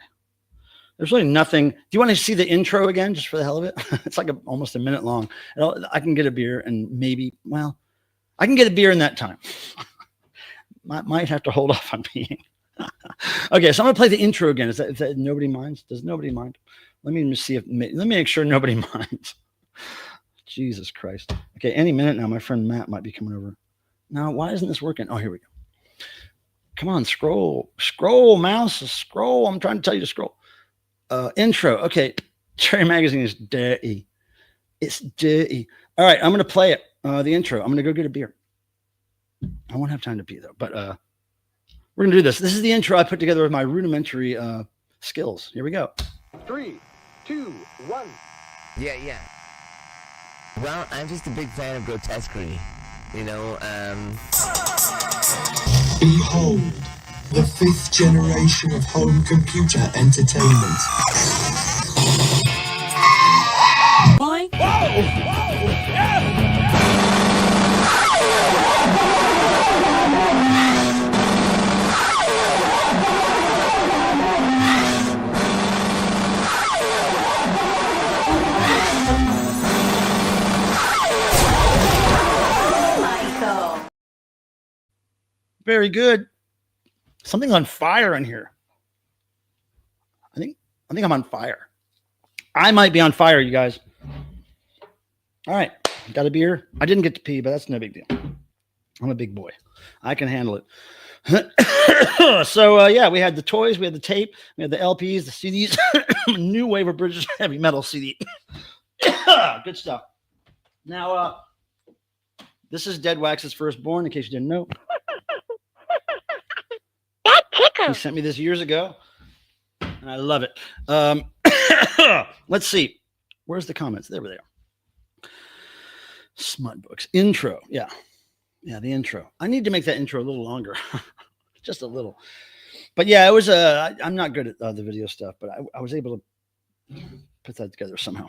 [SPEAKER 5] There's really nothing. Do you want to see the intro again, just for the hell of it? It's like almost a minute long. I can get a beer and maybe, well, I can get a beer in that time. Might have to hold off on peeing. Okay, so I'm going to play the intro again. Is that nobody minds? Does nobody mind? Let me make sure nobody minds. Jesus Christ. Okay, any minute now, my friend Matt might be coming over. Now, why isn't this working? Oh, here we go. Come on, scroll, mouse, scroll. I'm trying to tell you to scroll. Intro. Okay. Cherry Magazine is dirty. It's dirty. All right. I'm going to play it. The intro. I'm going to go get a beer. I won't have time to pee though, but we're going to do this. This is the intro I put together with my rudimentary skills. Here we go.
[SPEAKER 1] 3, 2, 1.
[SPEAKER 2] Yeah. Well, I'm just a big fan of grotesquerie. You know,
[SPEAKER 3] Behold, the 5th generation of home computer entertainment.
[SPEAKER 4] Boink.
[SPEAKER 5] Very good. Something on fire in here. I think I'm on fire. I might be on fire, you guys. All right. Got a beer. I didn't get to pee, but that's no big deal. I'm a big boy. I can handle it. So, yeah, we had the toys. We had the tape. We had the LPs, the CDs. New wave of British heavy metal CD. Good stuff. Now, this is Dead Wax's Firstborn, in case you didn't know. He sent me this years ago, and I love it. Let's see. Where's the comments? There they are. Smut books. Intro. Yeah, the intro. I need to make that intro a little longer. Just a little. But yeah, it was I'm not good at the video stuff, but I was able to put that together somehow.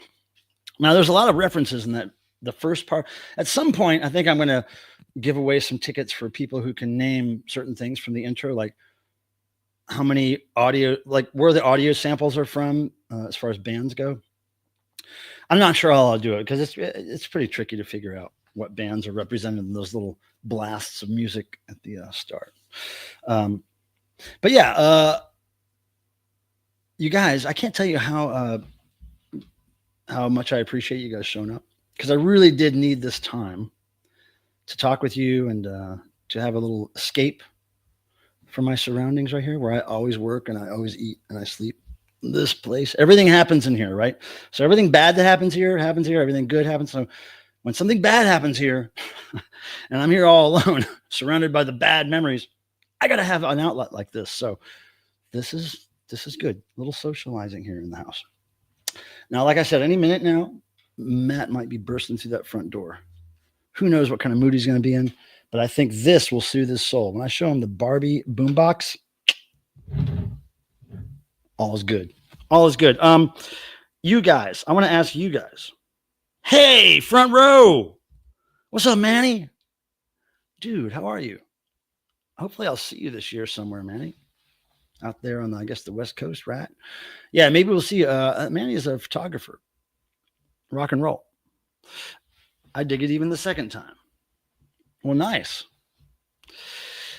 [SPEAKER 5] Now, there's a lot of references in that. The first part. At some point, I think I'm going to give away some tickets for people who can name certain things from the intro, like how many audio, like where the audio samples are from, as far as bands go. I'm not sure how I'll do it because it's pretty tricky to figure out what bands are represented in those little blasts of music at the start. But yeah, you guys, I can't tell you how much I appreciate you guys showing up, because I really did need this time to talk with you and to have a little escape from my surroundings right here, where I always work and I always eat and I sleep. This place, everything happens in here, right? So everything bad that happens here. Everything good happens. So when something bad happens here and I'm here all alone, surrounded by the bad memories, I got to have an outlet like this. So this is good. A little socializing here in the house. Now, like I said, any minute now, Matt might be bursting through that front door. Who knows what kind of mood he's going to be in, but I think this will soothe his soul. When I show him the Barbie boombox, all is good. All is good. You guys, I want to ask you guys. Hey, front row. What's up, Manny? Dude, how are you? Hopefully I'll see you this year somewhere, Manny. Out there on, I guess, the West Coast, right? Yeah, maybe we'll see. Manny is a photographer. Rock and roll. I dig it even the second time. Well, nice.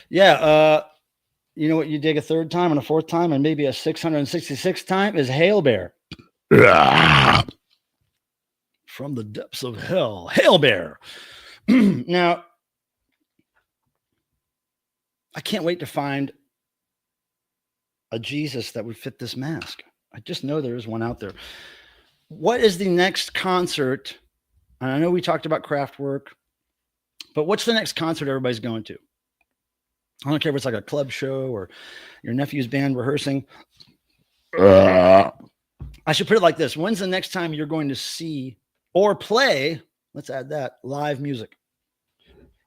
[SPEAKER 5] Yeah, you know what you dig a third time and a fourth time and maybe a 666th time is Hail Bear. From the depths of hell. Hail Bear. Now, I can't wait to find a Jesus that would fit this mask. I just know there is one out there. What is the next concert? And I know we talked about Kraftwerk, but what's the next concert everybody's going to? I don't care if it's like a club show or your nephew's band rehearsing. I should put it like this. When's the next time you're going to see or play, let's add that, live music.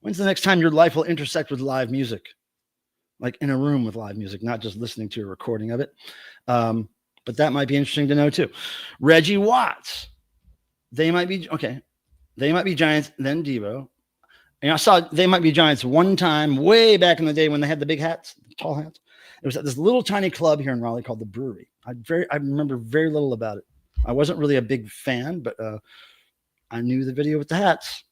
[SPEAKER 5] When's the next time your life will intersect with live music? Like in a room with live music, not just listening to a recording of it. But that might be interesting to know too. Reggie Watts. They might be, okay. They Might Be Giants, then Devo. And I saw They Might Be Giants one time way back in the day when they had the big hats, the tall hats. It was at this little tiny club here in Raleigh called the Brewery. I remember very little about it. I wasn't really a big fan, but I knew the video with the hats.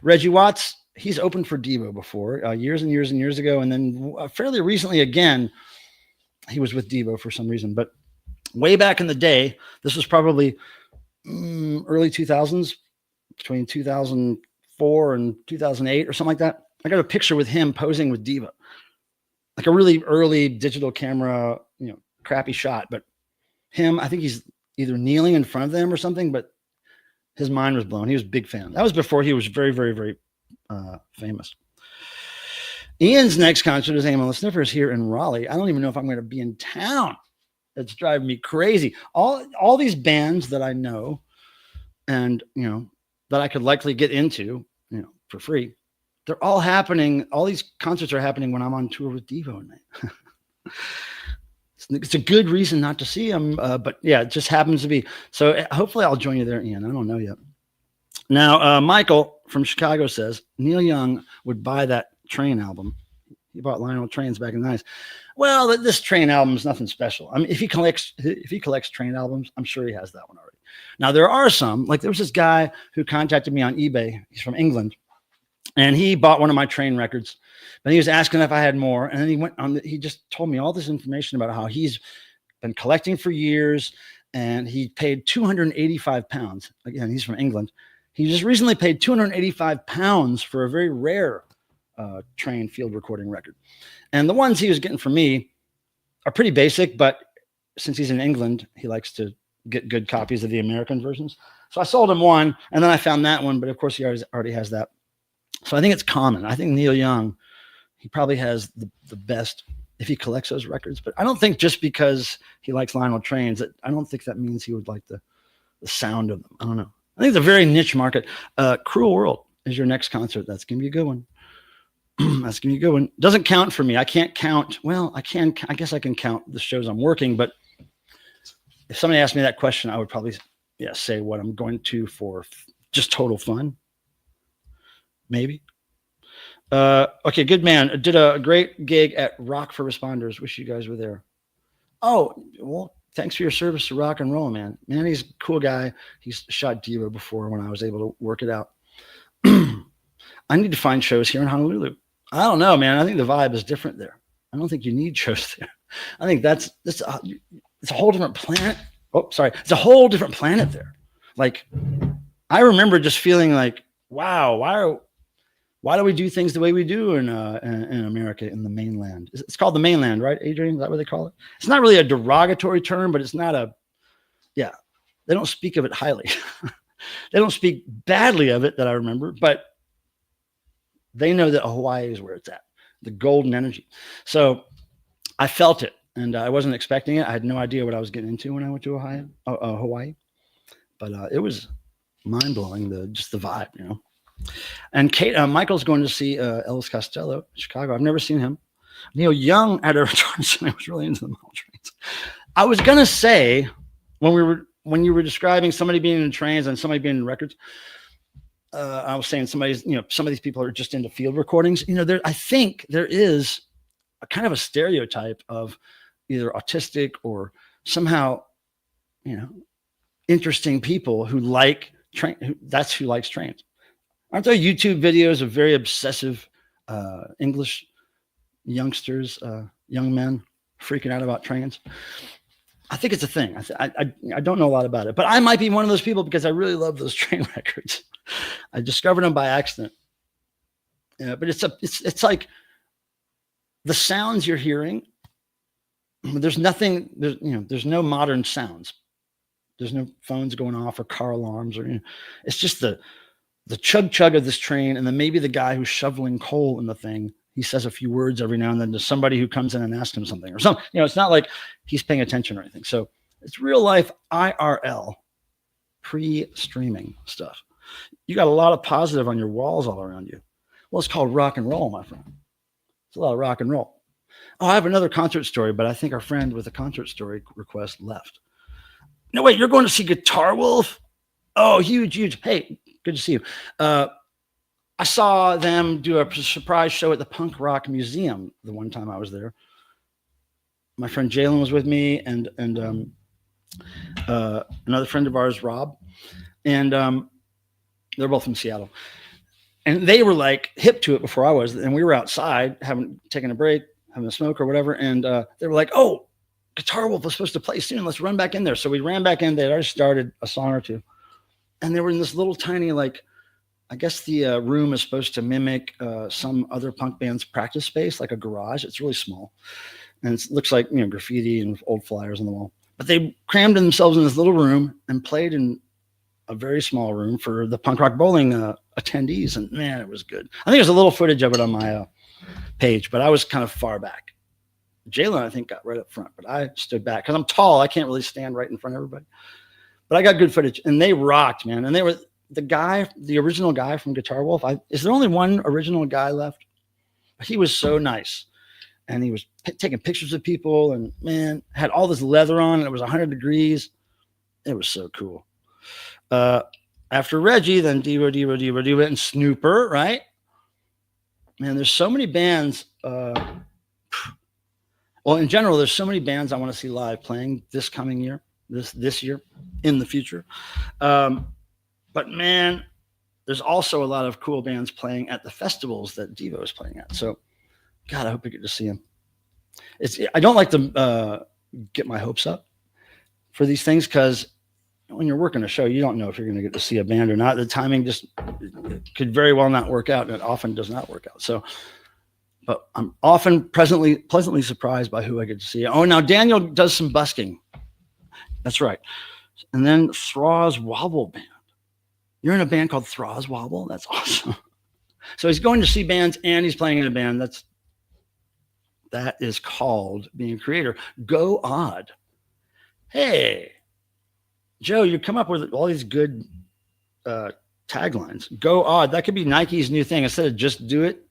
[SPEAKER 5] Reggie Watts, he's opened for Devo before, years and years and years ago. And then fairly recently again, he was with Devo for some reason. But way back in the day, this was probably early 2000s, between 2004 and 2008 or something like that. I got a picture with him posing with Devo. Like a really early digital camera, crappy shot. But him, I think he's either kneeling in front of them or something, but his mind was blown. He was a big fan. That was before he was very, very, very famous. Ian's next concert is Animal Sniffers here in Raleigh. I don't even know if I'm going to be in town. It's driving me crazy. All these bands that I know and, that I could likely get into, for free, they're all happening. All these concerts are happening when I'm on tour with Devo. It's a good reason not to see them, but yeah, it just happens to be. So hopefully I'll join you there, Ian. I don't know yet. Now, Michael from Chicago says Neil Young would buy that Train album. He bought Lionel Trains back in the 90s. Well, this Train album is nothing special. I mean, if he collects Train albums, I'm sure he has that one already. Now, there are some, like there was this guy who contacted me on eBay. He's from England, and he bought one of my Train records. But he was asking if I had more, and then he went on. He just told me all this information about how he's been collecting for years, and he paid £285. Again, he's from England. He just recently paid £285 for a very rare Train field recording record. And the ones he was getting from me are pretty basic, but since he's in England, he likes to get good copies of the American versions. So I sold him one, and then I found that one, but of course he already has that. So I think it's common. I think Neil Young, he probably has the best if he collects those records. But I don't think just because he likes Lionel Trains, I don't think that means he would like the sound of them. I don't know. I think it's a very niche market. Cruel World is your next concert. That's going to be a good one. That's going to be a good one. Doesn't count for me. I can't count. Well, I guess I can count the shows I'm working. But if somebody asked me that question, I would probably say what I'm going to for just total fun. Maybe. Okay, good man. Did a great gig at Rock for Responders. Wish you guys were there. Oh, well, thanks for your service to rock and roll, man. Man, he's a cool guy. He's shot Devo before when I was able to work it out. I need to find shows here in Honolulu. I don't know, man. I think the vibe is different there. I don't think you need shows there. I think it's a whole different planet. Oh, sorry. It's a whole different planet there. Like, I remember just feeling like, wow, why do we do things the way we do in America, in the mainland? It's called the mainland, right, Adrian? Is that what they call it? It's not really a derogatory term, but it's not they don't speak of it highly. They don't speak badly of it that I remember, but they know that Hawaii is where it's at, the golden energy. So I felt it, and I wasn't expecting it. I had no idea what I was getting into when I went to Hawaii, but it was mind-blowing, just the vibe, And Michael's going to see Elvis Costello in Chicago. I've never seen him. Neil Young at a return. I was really into the Model Trains. I was going to say, when you were describing somebody being in trains and somebody being in records, I was saying some of these people are just into field recordings. I think there is a kind of a stereotype of either autistic or somehow, interesting people who like that's who likes trains. Aren't there YouTube videos of very obsessive English youngsters, young men freaking out about trains? I think it's a thing. I don't know a lot about it, but I might be one of those people because I really love those Train records. I discovered them by accident. But it's like the sounds you're hearing. There's no modern sounds. There's no phones going off or car alarms it's just the chug of this train, and then maybe the guy who's shoveling coal in the thing, he says a few words every now and then to somebody who comes in and asks him something or something. It's not like he's paying attention or anything. So it's real life IRL pre-streaming stuff. You got a lot of positive on your walls all around you. Well, it's called rock and roll, my friend. It's a lot of rock and roll. Oh, I have another concert story, but I think our friend with the concert story request left. No, wait, you're going to see Guitar Wolf? Oh, huge, huge. Hey, good to see you. I saw them do a surprise show at the Punk Rock Museum the one time I was there. My friend Jalen was with me, and another friend of ours, Rob, and they're both from Seattle. And they were like hip to it before I was, and we were outside taking a break, having a smoke or whatever, and they were like, "Oh, Guitar Wolf was supposed to play soon. Let's run back in there." So we ran back in. They had already started a song or two, and they were in this little tiny, like, I guess the room is supposed to mimic some other punk band's practice space, like a garage. It's really small, and it looks like, you know, graffiti and old flyers on the wall. But they crammed themselves in this little room and played in a very small room for the punk rock bowling attendees, and man, it was good. I think there's a little footage of it on my page, but I was kind of far back. Jalen, I think, got right up front, but I stood back because I'm tall. I can't really stand right in front of everybody. But I got good footage, and they rocked, man. And they were the original guy from Guitar Wolf. Is there only one original guy left? He was so nice, and he was taking pictures of people, and man, had all this leather on, and it was 100 degrees. It was so cool. After Reggie, then Devo, and Snooper, right? Man, there's so many bands. Well, in general, there's so many bands I want to see live playing this coming year, this year, in the future. But man, there's also a lot of cool bands playing at the festivals that Devo is playing at. So, God, I hope we get to see him. I don't like to get my hopes up for these things, because when you're working a show, you don't know if you're going to get to see a band or not. The timing just could very well not work out, and it often does not work out. So, but I'm often pleasantly surprised by who I get to see. Oh, now Daniel does some busking. That's right. And then Thraws Wobble Band. You're in a band called Thraws Wobble? That's awesome. So he's going to see bands and he's playing in a band. That is called being a creator. Go Odd. Hey, Joe, you come up with all these good taglines. Go Odd. That could be Nike's new thing. Instead of just do it,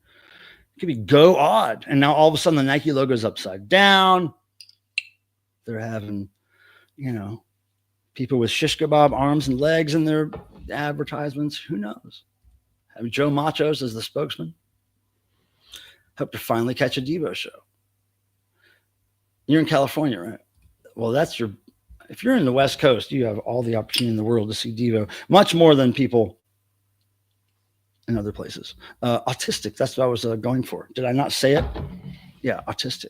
[SPEAKER 5] it could be Go Odd. And now all of a sudden the Nike logo is upside down. They're having, you know, people with shish kebab arms and legs in their advertisements. Who knows? Have Joe Machos as the spokesman. Hope to finally catch a Devo show. You're in California, right? Well, if you're in the West Coast, you have all the opportunity in the world to see Devo, much more than people in other places. Autistic, that's what I was going for. Did I not say it? Yeah, autistic.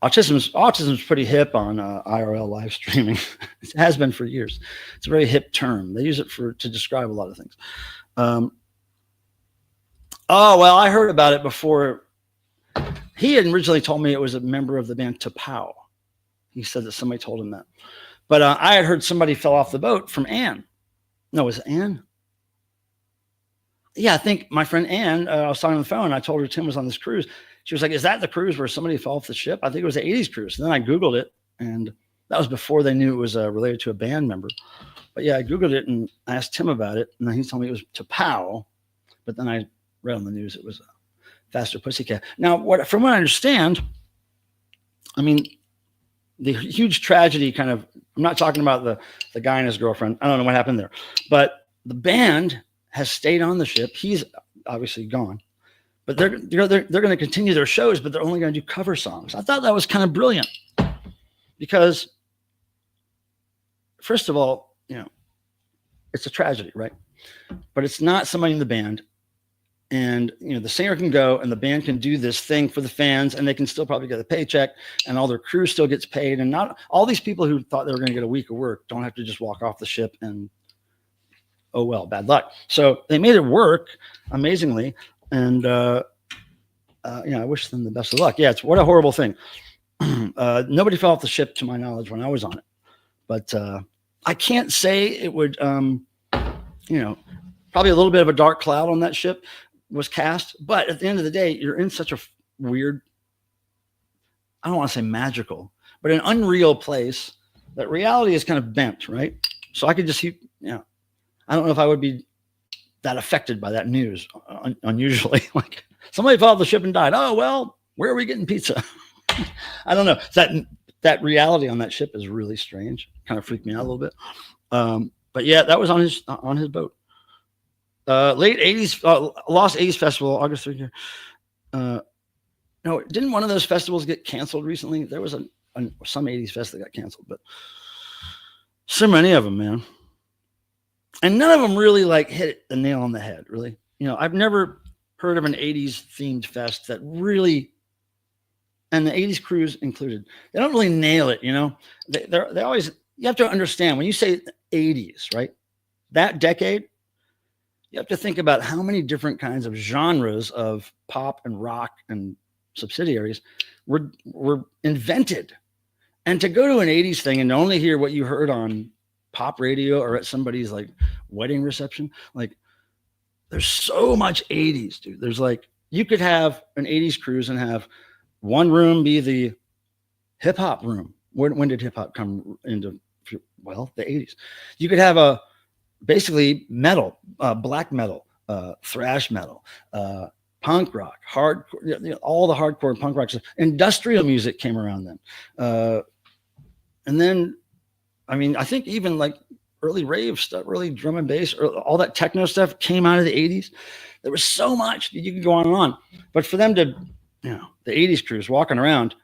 [SPEAKER 5] Autism is pretty hip on IRL live streaming. It has been for years. It's a very hip term. They use it to describe a lot of things. Oh, well, I heard about it before. He had originally told me it was a member of the band Tapao. He said that somebody told him that. But I had heard somebody fell off the boat from Ann. No, was it Ann? Yeah, I think my friend Ann, I was talking on the phone. I told her Tim was on this cruise. She was like, "Is that the cruise where somebody fell off the ship?" I think it was the 80s cruise. And then I Googled it, and that was before they knew it was related to a band member. But yeah, I Googled it and asked Tim about it. And then he told me it was Tapao. But then I read on the news it was Faster Pussycat. Now, from what I understand, I mean, the huge tragedy kind of, I'm not talking about the guy and his girlfriend. I don't know what happened there. But the band has stayed on the ship. He's obviously gone. But they're going to continue their shows, but they're only going to do cover songs. I thought that was kind of brilliant because, first of all, you know, it's a tragedy, right? But it's not somebody in the band. And, you know, the singer can go and the band can do this thing for the fans, and they can still probably get a paycheck, and all their crew still gets paid. And not all these people who thought they were going to get a week of work don't have to just walk off the ship and, oh, well, bad luck. So they made it work amazingly. And, I wish them the best of luck. Yeah, what a horrible thing. Nobody fell off the ship to my knowledge when I was on it. But I can't say it would, probably a little bit of a dark cloud on that ship was cast. But at the end of the day, you're in such a weird, I don't want to say magical, but an unreal place that reality is kind of bent, right? So I could just see, I don't know if I would be that affected by that news unusually. Like somebody fell off the ship and died. Oh, well, where are we getting pizza? I don't know. That reality on that ship is really strange. Kind of freaked me out a little bit. But yeah, that was on his boat. Late 80s, Lost 80s Festival, August 3rd. No, didn't one of those festivals get canceled recently? There was some 80s fest that got canceled, but so many of them, man. And none of them really like hit the nail on the head, really. I've never heard of an 80s themed fest that really, and the 80s crews included, they don't really nail it, They always, you have to understand when you say 80s, right? That decade, you have to think about how many different kinds of genres of pop and rock and subsidiaries were invented. And to go to an 80s thing and only hear what you heard on pop radio or at somebody's like wedding reception, like there's so much 80s, dude. There's like, you could have an 80s cruise and have one room be the hip hop room. When did hip hop come into, well, the 80s. You could have basically metal, black metal, thrash metal, punk rock, hardcore, all the hardcore punk rock stuff. Industrial music came around then. And then, I mean, I think even like early rave stuff, early drum and bass, all that techno stuff came out of the 80s. There was so much, you could go on and on. But for them to, the 80s crews walking around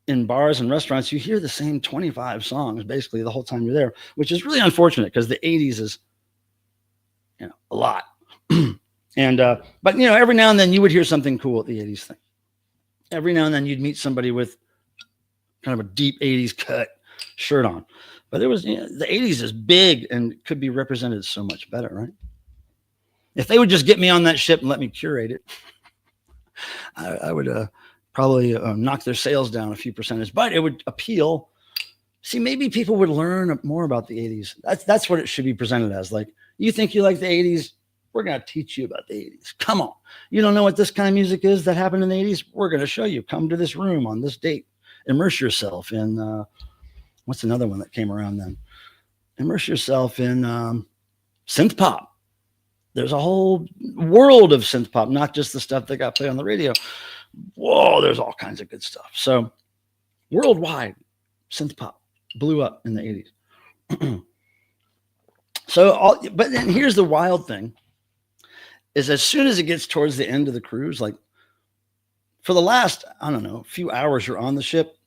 [SPEAKER 5] in bars and restaurants, you hear the same 25 songs basically the whole time you're there, which is really unfortunate because the 80s is, a lot. And, but every now and then you would hear something cool at the 80s thing. Every now and then you'd meet somebody with kind of a deep 80s cut shirt on. But there was, the 80s is big and could be represented so much better, right? If they would just get me on that ship and let me curate it, I would probably knock their sales down a few percentage, but it would appeal. See, maybe people would learn more about the 80s. That's what it should be presented as. Like, you think you like the 80s? We're going to teach you about the 80s. Come on. You don't know what this kind of music is that happened in the 80s? We're going to show you. Come to this room on this date. Immerse yourself in, what's another one that came around then? Immerse yourself in synth pop. There's a whole world of synth pop, not just the stuff that got played on the radio. Whoa, there's all kinds of good stuff. So worldwide, synth pop blew up in the 80s. But then here's the wild thing, is as soon as it gets towards the end of the cruise, like for the last, I don't know, few hours you're on the ship,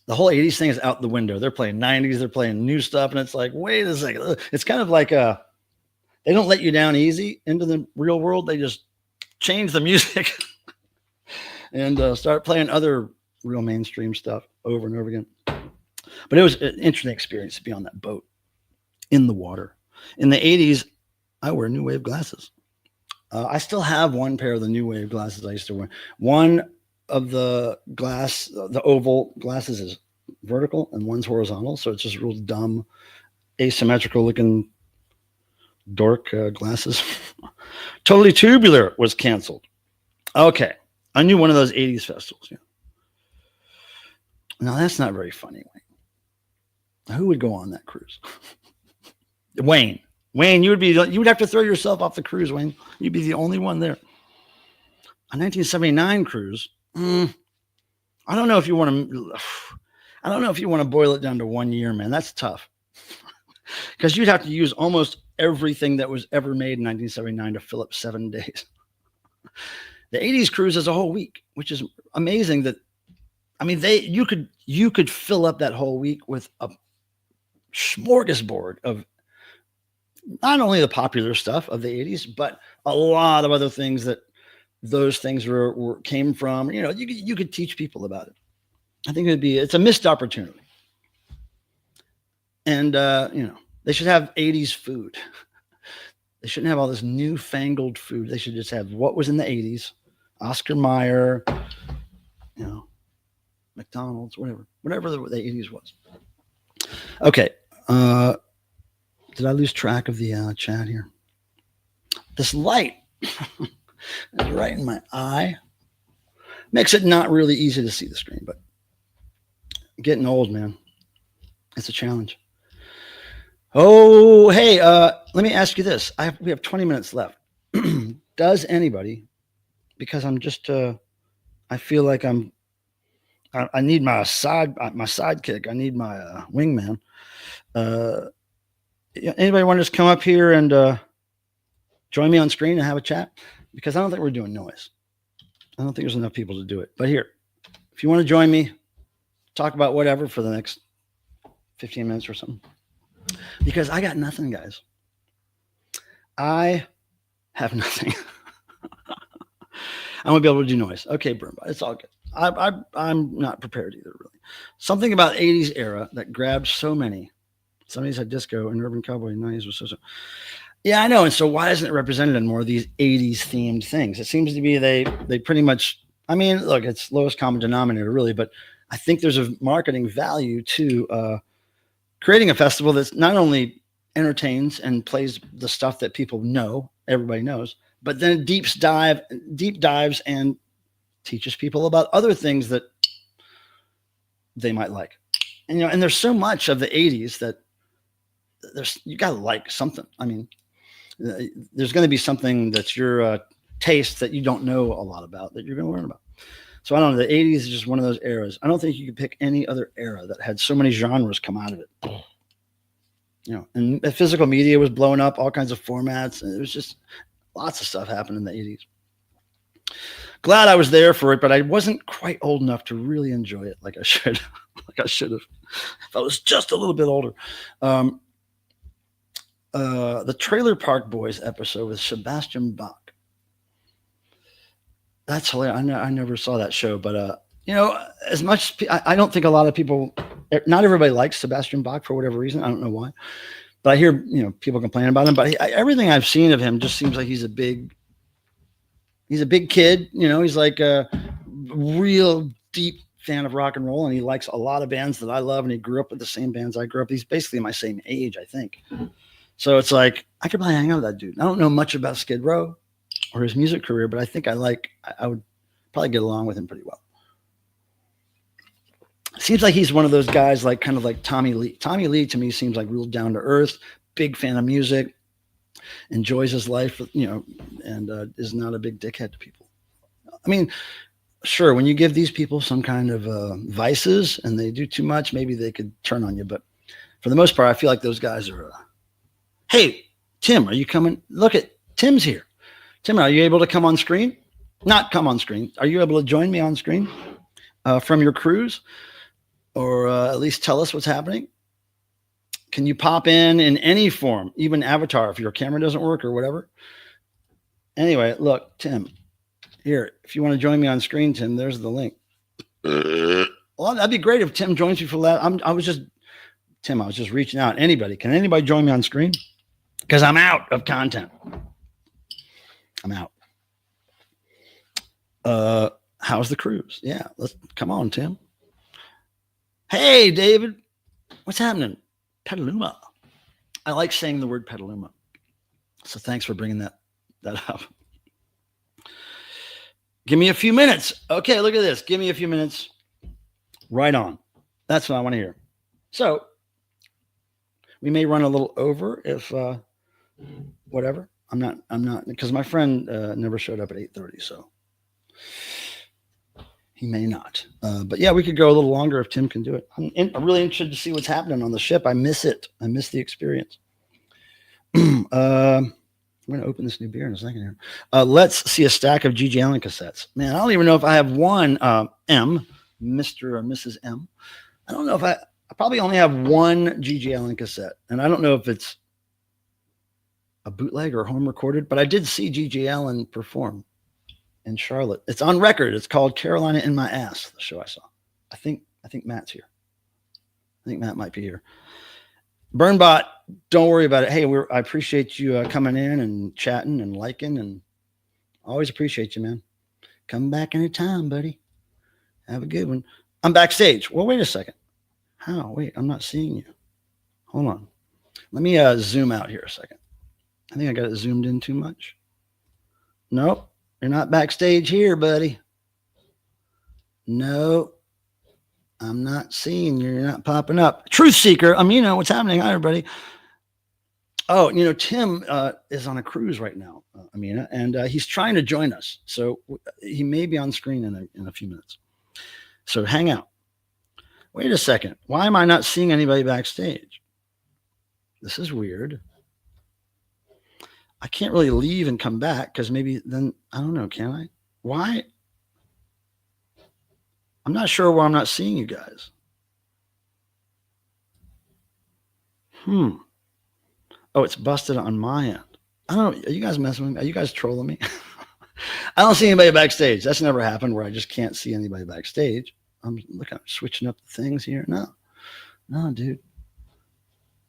[SPEAKER 5] the whole 80s thing is out the window. They're playing 90s, they're playing new stuff. And it's like, wait a second. It's kind of like they don't let you down easy into the real world. They just change the music and start playing other real mainstream stuff over and over again. But it was an interesting experience to be on that boat in the water. In the 80s, I wear New Wave glasses. I still have one pair of the New Wave glasses I used to wear. One of the oval glasses is vertical and one's horizontal. So it's just real dumb, asymmetrical looking dork glasses. Totally Tubular was canceled. Okay. I knew one of those 80s festivals. Yeah. Now that's not very funny, Wayne. Who would go on that cruise? Wayne, you would have to throw yourself off the cruise, Wayne. You'd be the only one there. A 1979 cruise. I don't know if you want to boil it down to 1 year, man. That's tough. Because you'd have to use almost everything that was ever made in 1979 to fill up 7 days. The 80s cruise is a whole week, which is amazing. You could fill up that whole week with a smorgasbord of not only the popular stuff of the 80s, but a lot of other things that those things came from. You could teach people about it. I think it's a missed opportunity. And, they should have 80s food. They shouldn't have all this newfangled food. They should just have what was in the 80s. Oscar Mayer, McDonald's, whatever the 80s was. Okay. Did I lose track of the chat here? This light is right in my eye. Makes it not really easy to see the screen, but getting old, man. It's a challenge. Oh, hey, let me ask you this. We have 20 minutes left. Does anybody, because I'm just, I feel like I need my sidekick. I need my wingman. Anybody want to just come up here and join me on screen and have a chat? Because I don't think we're doing noise. I don't think there's enough people to do it. But here, if you want to join me, talk about whatever for the next 15 minutes or something. Because I got nothing, guys. I have nothing. I'm going to be able to do noise. Okay, Burn. It's all good. I'm not prepared either, really. Something about 80s era that grabbed so many. 70s had disco and urban cowboy. 90s was so. Yeah, I know. And so why isn't it represented in more of these 80s themed things? It seems to be they pretty much, I mean, look, it's lowest common denominator, really. But I think there's a marketing value to creating a festival that's not only entertains and plays the stuff that people know, everybody knows, but then deep dives and teaches people about other things that they might like. And, and there's so much of the 80s that you got to like something. I mean, there's going to be something that's your taste that you don't know a lot about that you're going to learn about. So I don't know. The 80s is just one of those eras. I don't think you could pick any other era that had so many genres come out of it. And the physical media was blowing up, all kinds of formats. And it was just lots of stuff happened in the 80s. Glad I was there for it, but I wasn't quite old enough to really enjoy it like I should. Like I should have. If I was just a little bit older. The Trailer Park Boys episode with Sebastian Bach. That's hilarious. I never saw that show, but as much I don't think a lot of people, not everybody likes Sebastian Bach for whatever reason. I don't know why, but I hear people complain about him. But everything I've seen of him just seems like he's a big kid. He's like a real deep fan of rock and roll, and he likes a lot of bands that I love, and he grew up with the same bands I grew up. He's basically my same age, I think. So it's like I could probably hang out with that dude. I don't know much about Skid Row or his music career, but I think I would probably get along with him pretty well. Seems like he's one of those guys, like kind of like Tommy Lee. Tommy Lee to me seems like real down to earth, big fan of music, enjoys his life, and is not a big dickhead to people. I mean, sure, when you give these people some kind of vices and they do too much, maybe they could turn on you. But for the most part, I feel like those guys are. Hey, Tim, are you coming? Look at Tim's here. Tim, are you able to come on screen? Not come on screen. Are you able to join me on screen from your cruise? Or at least tell us what's happening? Can you pop in any form, even avatar, if your camera doesn't work or whatever? Anyway, look, Tim, here, if you want to join me on screen, Tim, there's the link. Well, that'd be great if Tim joins me for that. I was just reaching out. Can anybody join me on screen? Because I'm out of content. I'm out. How's the cruise? Yeah, come on, Tim. Hey, David, what's happening? Petaluma. I like saying the word Petaluma. So thanks for bringing that up. Give me a few minutes. Okay, look at this. Give me a few minutes. Right on. That's what I want to hear. So we may run a little over if whatever. I'm not because my friend never showed up at 8:30, so he may not. But yeah, we could go a little longer if Tim can do it. I'm really interested to see what's happening on the ship. I miss it. I miss the experience. I'm going to open this new beer in a second here. Let's see a stack of G.G. Allen cassettes. Man, I don't even know if I have one M, Mr. or Mrs. M. I don't know if I probably only have one G.G. Allen cassette. And I don't know if it's a bootleg or home recorded, but I did see G.G. Allen perform in Charlotte. It's on record. It's called Carolina in My Ass, the show I saw. I think Matt's here. I think Matt might be here. Burnbot, don't worry about it. Hey, I appreciate you coming in and chatting and liking, and always appreciate you, man. Come back anytime, buddy. Have a good one. I'm backstage. Well, wait a second. How? Wait, I'm not seeing you. Hold on. Let me zoom out here a second. I think I got it zoomed in too much. Nope. You're not backstage here, buddy. No. I'm not seeing you. You're not popping up. Truth Seeker, Amina, what's happening? Hi, everybody. Oh, Tim is on a cruise right now, Amina, and he's trying to join us. So he may be on screen in a few minutes. So hang out. Wait a second. Why am I not seeing anybody backstage? This is weird. I can't really leave and come back because maybe then, I don't know, can I? Why? I'm not sure why I'm not seeing you guys. Oh, it's busted on my end. I don't know. Are you guys messing with me? Are you guys trolling me? I don't see anybody backstage. That's never happened where I just can't see anybody backstage. I'm switching up the things here. No, dude.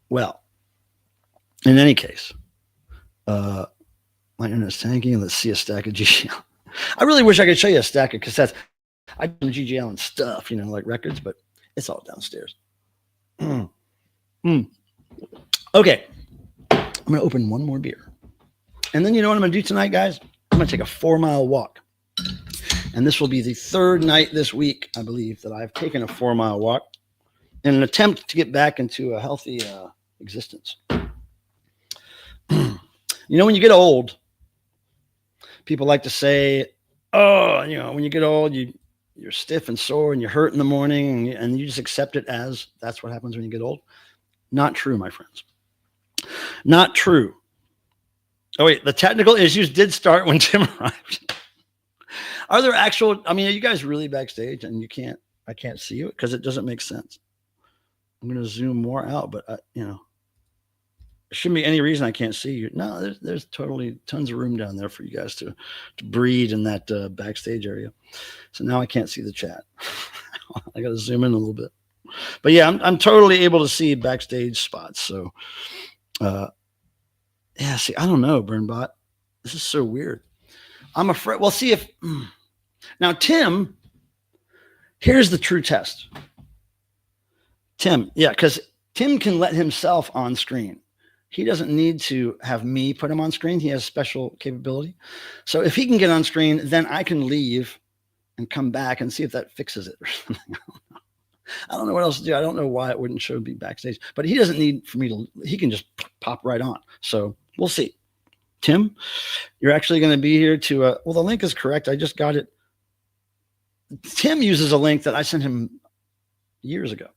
[SPEAKER 5] Well, in any case, my internet's tanking. Let's see a stack of GGL. I really wish I could show you a stack of cassettes. I do GGL and stuff, like records, but it's all downstairs. Okay. I'm going to open one more beer. And then you know what I'm going to do tonight, guys? I'm going to take a 4-mile walk. And this will be the third night this week, I believe, that I've taken a 4-mile walk in an attempt to get back into a healthy existence. When you get old, people like to say, oh, when you get old, you're stiff and sore and you hurt in the morning and you just accept it as that's what happens when you get old. Not true, my friends. Not true. Oh, wait, the technical issues did start when Tim arrived. Are there actual, are you guys really backstage and I can't see you? Because it doesn't make sense. I'm going to zoom more out, but there shouldn't be any reason I can't see you. No, there's totally tons of room down there for you guys to breed in that backstage area. So now I can't see the chat. I got to zoom in a little bit. But yeah, I'm totally able to see backstage spots. So, see, I don't know, Burnbot. This is so weird. I'm afraid. Well, see if now, Tim, here's the true test. Tim, because Tim can let himself on screen. He doesn't need to have me put him on screen. He has special capability. So if he can get on screen, then I can leave and come back and see if that fixes it or something. I don't know what else to do. I don't know why it wouldn't show me backstage, but he doesn't need for me to, he can just pop right on. So we'll see. Tim, you're actually going to be here to, well, the link is correct. I just got it. Tim uses a link that I sent him years ago.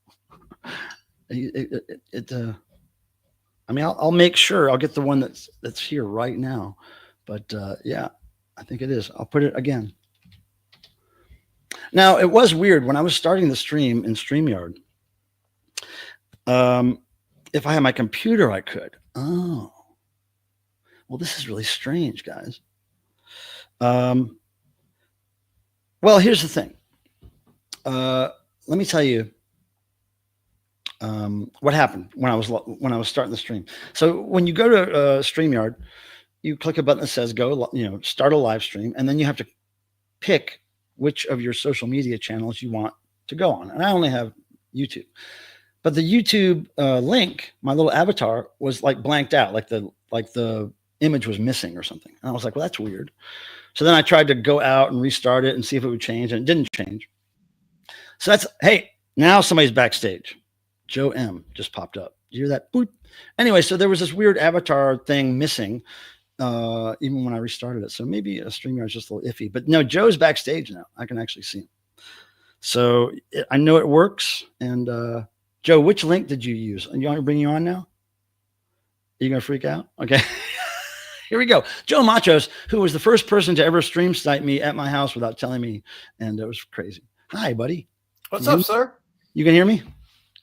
[SPEAKER 5] I'll make sure I'll get the one that's here right now, but yeah, I think it is. I'll put it again. Now, it was weird when I was starting the stream in StreamYard. If I had my computer, I could. Oh, well, this is really strange, guys. Well, here's the thing. Let me tell you what happened when I was starting the stream. So when you go to StreamYard, you click a button that says go, start a live stream, and then you have to pick which of your social media channels you want to go on. And I only have YouTube, but the YouTube link, my little avatar was like blanked out, like the image was missing or something. And I was like, well, that's weird. So then I tried to go out and restart it and see if it would change, and it didn't change. So hey, now somebody's backstage. Joe M just popped up. You hear that? Boop. Anyway, so there was this weird avatar thing missing, even when I restarted it. So maybe a StreamYard is just a little iffy. But no, Joe's backstage now. I can actually see him. So I know it works. And Joe, which link did you use? You want me to bring you on now? Are you going to freak out? Okay. Here we go. Joe Machos, who was the first person to ever stream snipe me at my house without telling me. And it was crazy. Hi, buddy.
[SPEAKER 6] What's up, sir?
[SPEAKER 5] You can hear me?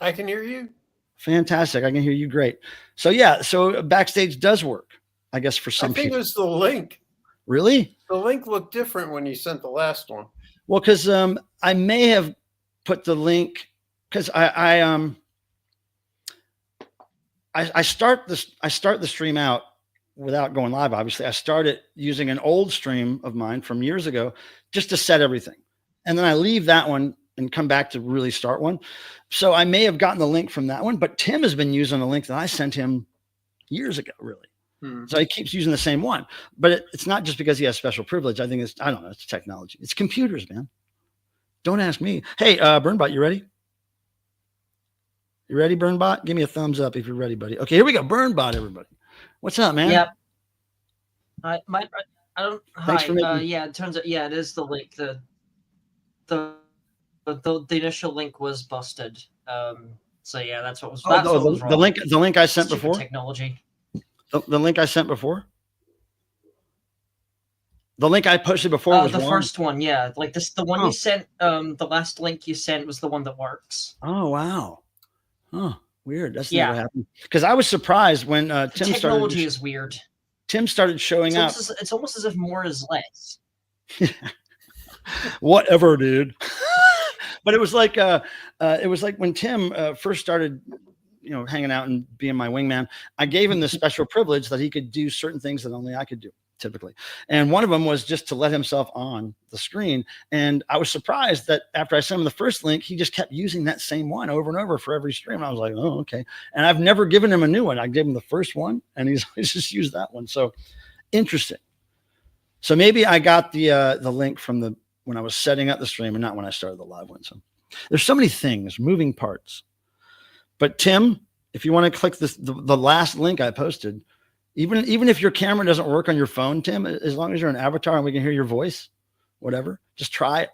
[SPEAKER 6] I can hear you.
[SPEAKER 5] Fantastic. I can hear you great. So yeah, so backstage does work, I guess, for some people.
[SPEAKER 6] I think it was the link.
[SPEAKER 5] Really?
[SPEAKER 6] The link looked different when you sent the last one.
[SPEAKER 5] Well, because I may have put the link because I start the stream out without going live. Obviously, I started using an old stream of mine from years ago just to set everything, and then I leave that one and come back to really start one. So I may have gotten the link from that one, but Tim has been using a link that I sent him years ago, really. So he keeps using the same one, but it's not just because he has special privilege. I think I don't know. It's technology. It's computers, man. Don't ask me. Hey, Burnbot, you ready? You ready, Burnbot? Give me a thumbs up if you're ready, buddy. Okay, here we go. Burnbot, everybody. What's up, man?
[SPEAKER 7] Yep. I don't.
[SPEAKER 5] Thanks
[SPEAKER 7] Hi.
[SPEAKER 5] for making.
[SPEAKER 7] Yeah. It turns out. Yeah, it is the link. The initial link was busted. So yeah, that's what was. That's what was wrong.
[SPEAKER 5] The link I sent
[SPEAKER 7] Stupid
[SPEAKER 5] before.
[SPEAKER 7] Technology.
[SPEAKER 5] The link I sent before. The link I posted before was
[SPEAKER 7] the
[SPEAKER 5] wrong.
[SPEAKER 7] first one. Yeah, like this. The one you sent. The last link you sent was the one that works.
[SPEAKER 5] Oh wow. Oh, weird. That's not what happened. Because I was surprised when Tim started.
[SPEAKER 7] Technology is weird.
[SPEAKER 5] Tim started showing up.
[SPEAKER 7] It's almost as if more is less.
[SPEAKER 5] Whatever, dude. But it was like when Tim first started, hanging out and being my wingman. I gave him the special privilege that he could do certain things that only I could do, typically. And one of them was just to let himself on the screen. And I was surprised that after I sent him the first link, he just kept using that same one over and over for every stream. I was like, oh, okay. And I've never given him a new one. I gave him the first one, and he's just used that one. So interesting. So maybe I got the link from when I was setting up the stream and not when I started the live one. So there's so many things, moving parts. But Tim, if you want to click the last link I posted, even if your camera doesn't work on your phone, Tim, as long as you're an avatar and we can hear your voice, whatever, just try it.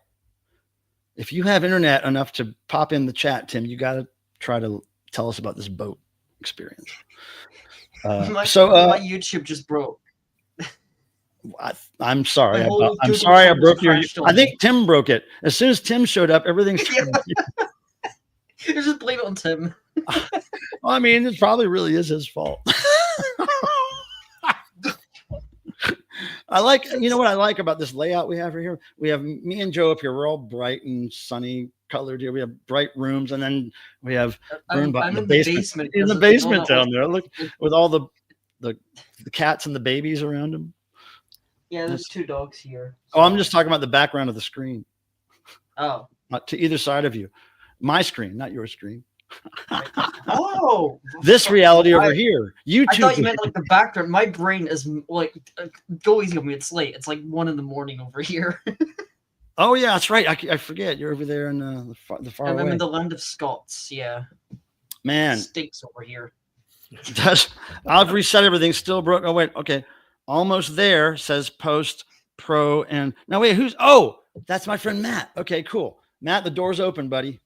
[SPEAKER 5] If you have internet enough to pop in the chat, Tim, you got to try to tell us about this boat experience.
[SPEAKER 7] My YouTube just broke.
[SPEAKER 5] I'm sorry. I'm sorry I broke your. I think Tim broke it. As soon as Tim showed up, everything's.
[SPEAKER 7] You just blame it on Tim.
[SPEAKER 5] Well, I mean, it probably really is his fault. What I like about this layout we have here? We have me and Joe up here. We're all bright and sunny colored here. We have bright rooms, and then we have
[SPEAKER 7] I'm in the basement.
[SPEAKER 5] In the basement down there. Look, with all the cats and the babies around him.
[SPEAKER 7] Yeah, there's 2 dogs here.
[SPEAKER 5] Oh, I'm just talking about the background of the screen.
[SPEAKER 7] Oh.
[SPEAKER 5] To either side of you. My screen, not your screen.
[SPEAKER 7] Oh.
[SPEAKER 5] This reality over here. YouTube.
[SPEAKER 7] I thought you meant like the background. My brain is like, go easy on me. It's late. It's like 1 a.m. over here.
[SPEAKER 5] Oh, yeah, that's right. I forget. You're over there in the far away.
[SPEAKER 7] I'm in the land of Scots. Yeah.
[SPEAKER 5] Man.
[SPEAKER 7] It stinks over here.
[SPEAKER 5] I've reset everything. Still broke. Oh, wait. Okay. Almost there, says post pro. And now wait, that's my friend Matt. Okay, cool. Matt, the door's open, buddy.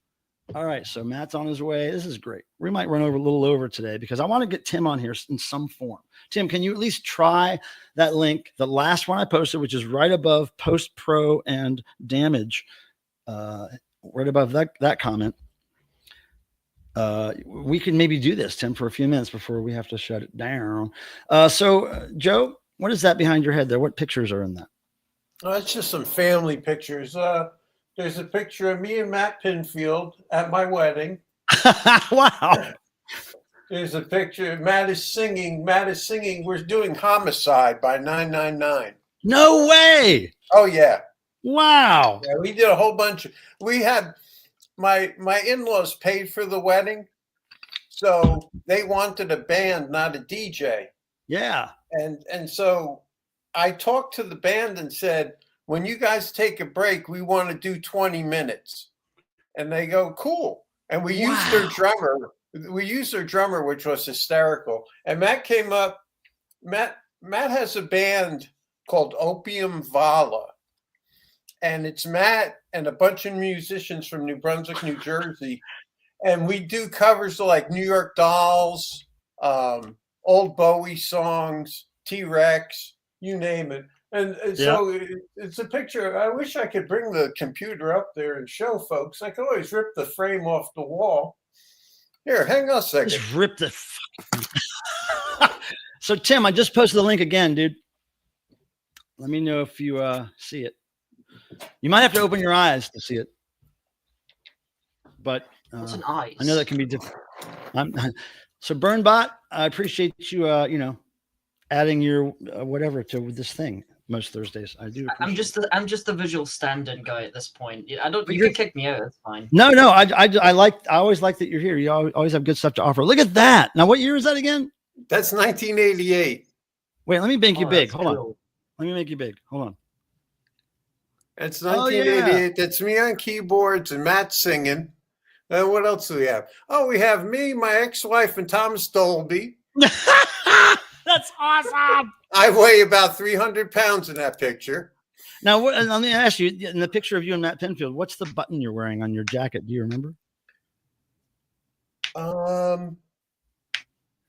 [SPEAKER 5] All right, so Matt's on his way. This is great. We might run a little over today because I want to get Tim on here in some form. Tim, can you at least try that link, the last one I posted, which is right above post pro and damage, right above that comment. We can maybe do this, Tim, for a few minutes before we have to shut it down. So Joe, what is that behind your head there? What pictures are in that?
[SPEAKER 6] Oh, it's just some family pictures. There's a picture of me and Matt Pinfield at my wedding.
[SPEAKER 5] Wow.
[SPEAKER 6] There's a picture. Matt is singing. We're doing Homicide by 999.
[SPEAKER 5] No way.
[SPEAKER 6] Oh, yeah.
[SPEAKER 5] Wow.
[SPEAKER 6] Yeah, we did a whole bunch. We had my in-laws paid for the wedding. So they wanted a band, not a DJ.
[SPEAKER 5] Yeah.
[SPEAKER 6] And so I talked to the band and said, when you guys take a break, we want to do 20 minutes. And they go, cool. And we used their drummer. We used their drummer, which was hysterical. And Matt came up. Matt has a band called Opium Vala. And it's Matt and a bunch of musicians from New Brunswick, New Jersey. And we do covers of like New York Dolls, old Bowie songs, T-Rex, you name it. And so it's a picture. I wish I could bring the computer up there and show folks. I could always rip the frame off the wall. Here, hang on a second.
[SPEAKER 5] Just rip the. So, Tim, I just posted the link again, dude. Let me know if you see it. You might have to open your eyes to see it. But
[SPEAKER 7] what's an eyes?
[SPEAKER 5] I know that can be different. So, Burnbot, I appreciate you, adding your whatever to this thing. Most Thursdays, I do.
[SPEAKER 7] I'm just the visual stand-in guy at this point. I don't. You can kick me out. That's fine.
[SPEAKER 5] No. I always like that you're here. You always have good stuff to offer. Look at that. Now, what year is that again?
[SPEAKER 6] That's 1988.
[SPEAKER 5] Wait, let me make you big. Hold on. Let me make you big. Hold on.
[SPEAKER 6] It's 1988. That's me on keyboards and Matt singing. And what else do we have? Oh, we have me, my ex-wife, and Thomas Dolby.
[SPEAKER 5] That's awesome.
[SPEAKER 6] I weigh about 300 pounds in that picture.
[SPEAKER 5] Now, let me ask you, in the picture of you and Matt Pinfield, what's the button you're wearing on your jacket? Do you remember?
[SPEAKER 6] I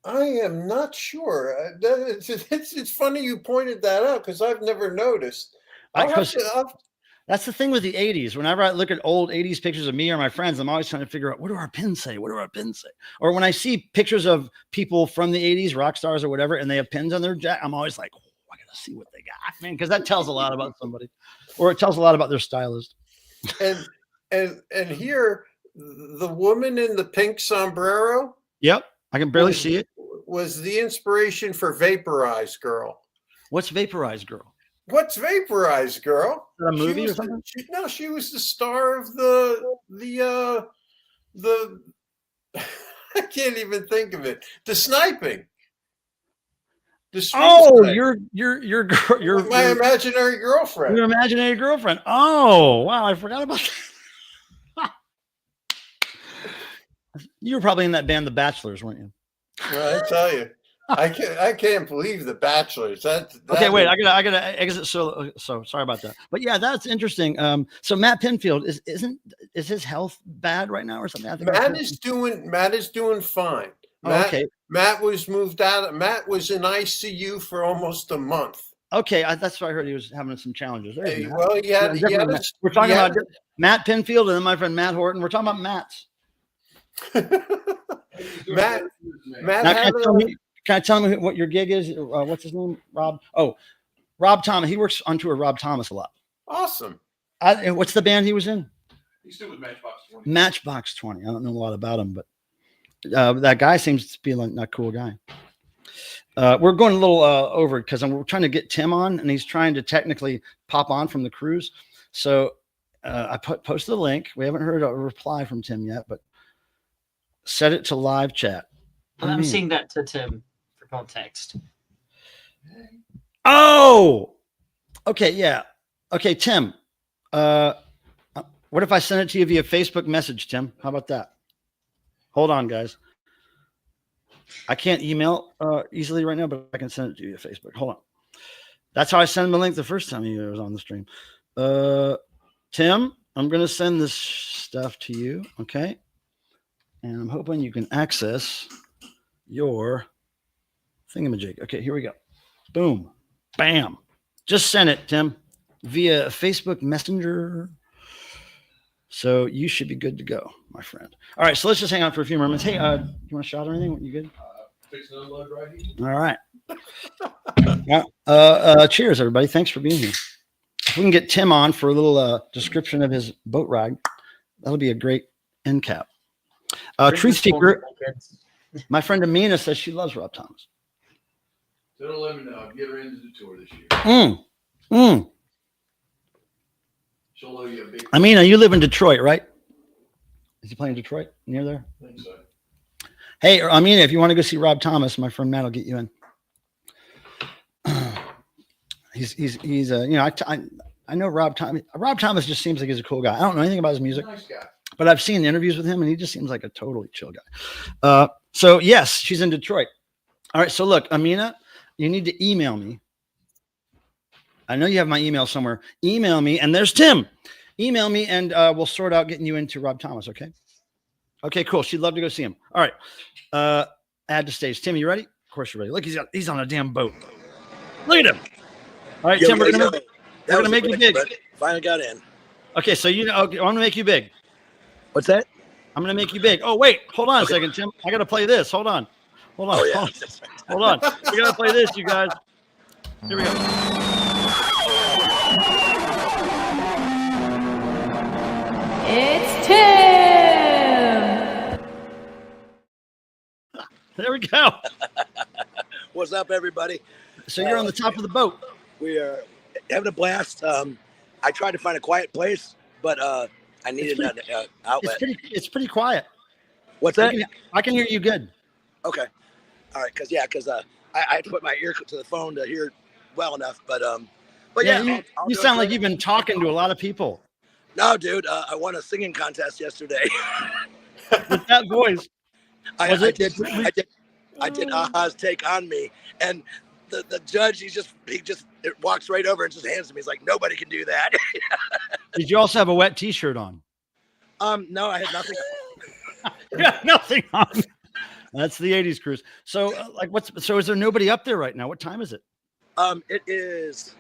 [SPEAKER 6] am not sure. It's funny you pointed that out because I've never noticed.
[SPEAKER 5] That's the thing with the 80s. Whenever I look at old 80s pictures of me or my friends, I'm always trying to figure out, what do our pins say? What do our pins say? Or when I see pictures of people from the 80s, rock stars or whatever, and they have pins on their jacket, I'm always like, oh, I got to see what they got, man, because that tells a lot about somebody, or it tells a lot about their stylist.
[SPEAKER 6] And here, the woman in the pink sombrero.
[SPEAKER 5] Yep, I can barely see it.
[SPEAKER 6] Was the inspiration for Vaporized Girl.
[SPEAKER 5] What's Vaporized Girl?
[SPEAKER 6] What's Vaporized Girl?
[SPEAKER 5] A movie or something?
[SPEAKER 6] She was the star of the I can't even think of it. The sniping.
[SPEAKER 5] You're
[SPEAKER 6] my imaginary girlfriend.
[SPEAKER 5] Your imaginary girlfriend. Oh, wow, I forgot about that. You were probably in that band, The Bachelors, weren't you?
[SPEAKER 6] Well, I tell you, I can't believe The Bachelors.
[SPEAKER 5] Okay, wait, I gotta exit. So sorry about that. But yeah, that's interesting. So Matt Pinfield is his health bad right now or something? I think
[SPEAKER 6] Matt is doing fine.
[SPEAKER 5] Okay.
[SPEAKER 6] Matt was moved out. Matt was in ICU for almost a month.
[SPEAKER 5] Okay, that's what I heard. He was having some challenges.
[SPEAKER 6] Well,
[SPEAKER 5] we're talking about Matt Pinfield and then my friend Matt Horton. We're talking about Matt's.
[SPEAKER 6] Matt
[SPEAKER 5] can I tell him what your gig is? What's his name? Rob. Oh, Rob Thomas. He works on tour with Rob Thomas a lot.
[SPEAKER 6] Awesome.
[SPEAKER 5] What's the band he was in?
[SPEAKER 8] He's still with Matchbox 20.
[SPEAKER 5] Matchbox 20. I don't know a lot about him, but that guy seems to be like a cool guy. We're going a little over because we're trying to get Tim on, and he's trying to technically pop on from the cruise. So I posted the link. We haven't heard a reply from Tim yet, but set it to live chat.
[SPEAKER 7] I'm seeing that to Tim for context.
[SPEAKER 5] Oh, okay, yeah, okay, Tim. What if I send it to you via Facebook message, Tim? How about that? Hold on, guys. I can't email easily right now, but I can send it to you via Facebook. Hold on. That's how I sent him the link the first time he was on the stream. Tim, I'm going to send this stuff to you, okay? And I'm hoping you can access your thingamajig. Okay, here we go. Boom. Bam. Just send it, Tim, via Facebook Messenger. So you should be good to go, my friend. All right, so let's just hang on for a few moments. Hey, you want a shot or anything? You good?
[SPEAKER 8] Fix and unload right here.
[SPEAKER 5] All right. Cheers, everybody. Thanks for being here. If we can get Tim on for a little description of his boat ride, that'll be a great end cap. Truth Seeker, my friend Amina says she loves Rob Thomas.
[SPEAKER 8] So don't let me know. Get her into the tour this year. She'll owe you a big.
[SPEAKER 5] Amina, you live in Detroit, right? Is he playing Detroit near there?
[SPEAKER 8] I think so.
[SPEAKER 5] Hey, Amina, if you want to go see Rob Thomas, my friend Matt will get you in. He's I know Rob Thomas. Rob Thomas just seems like he's a cool guy. I don't know anything about his music.
[SPEAKER 8] Nice guy.
[SPEAKER 5] But I've seen interviews with him, and he just seems like a totally chill guy. So, yes, she's in Detroit. All right, so look, Amina, you need to email me. I know you have my email somewhere. Email me, and there's Tim. Email me, and we'll sort out getting you into Rob Thomas, okay? Okay, cool. She'd love to go see him. All right, add to stage. Tim, you ready? Of course you're ready. Look, he's on a damn boat. Look at him. All right, Tim, we're gonna make you big.
[SPEAKER 9] Finally got in.
[SPEAKER 5] Okay, so okay, I'm gonna make you big.
[SPEAKER 9] What's that?
[SPEAKER 5] I'm going to make you big. Oh, wait. Hold on a second, Tim. I got to play this. Hold on.
[SPEAKER 9] Oh, yeah.
[SPEAKER 5] Hold on. We got to play this, you guys. Here we go.
[SPEAKER 4] It's Tim.
[SPEAKER 5] There we go.
[SPEAKER 9] What's up, everybody?
[SPEAKER 5] So you're on the top of the boat.
[SPEAKER 9] We are having a blast. I tried to find a quiet place, but I needed an outlet.
[SPEAKER 5] It's pretty quiet.
[SPEAKER 9] What's that?
[SPEAKER 5] I can hear you good.
[SPEAKER 9] Okay. All right. Because I had to put my ear to the phone to hear well enough. But yeah.
[SPEAKER 5] You sound like you've been talking to a lot of people.
[SPEAKER 9] No, dude. I won a singing contest yesterday.
[SPEAKER 5] with that voice.
[SPEAKER 9] I did
[SPEAKER 5] Oh.
[SPEAKER 9] Aha's Take on Me, and the judge he just walks right over and just hands it to me. He's like, nobody can do that.
[SPEAKER 5] Did you also have a wet T-shirt on?
[SPEAKER 9] No, I had nothing.
[SPEAKER 5] Yeah, nothing on. That's the '80s cruise. So, so is there nobody up there right now? What time is it?
[SPEAKER 9] It is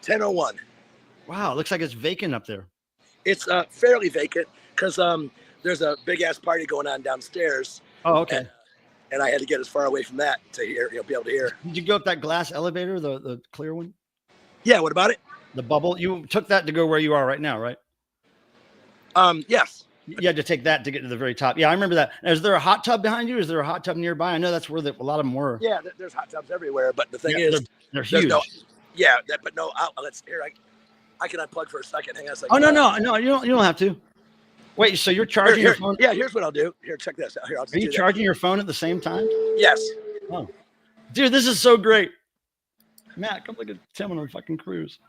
[SPEAKER 9] 10:01.
[SPEAKER 5] Wow, it looks like it's vacant up there.
[SPEAKER 9] It's fairly vacant because there's a big ass party going on downstairs.
[SPEAKER 5] Oh, okay.
[SPEAKER 9] And I had to get as far away from that to hear, be able to hear.
[SPEAKER 5] Did you go up that glass elevator, the clear one?
[SPEAKER 9] Yeah. What about it?
[SPEAKER 5] The bubble. You took that to go where you are right now, right?
[SPEAKER 9] Yes.
[SPEAKER 5] You had to take that to get to the very top. Yeah, I remember that. Is there a hot tub behind you? Is there a hot tub nearby? I know that's where a lot of them were.
[SPEAKER 9] Yeah, there's hot tubs everywhere, but the thing
[SPEAKER 5] Yeah,
[SPEAKER 9] is,
[SPEAKER 5] they're huge.
[SPEAKER 9] But no outlets here. I can unplug for a second. Hang on a second.
[SPEAKER 5] Oh no, you don't have to. Wait, so you're charging your phone?
[SPEAKER 9] Yeah, here's what I'll do. Here, check this out. Here,
[SPEAKER 5] Are you charging your phone at the same time?
[SPEAKER 9] Yes.
[SPEAKER 5] Oh, dude, this is so great. Matt, come look at Tim on a fucking cruise.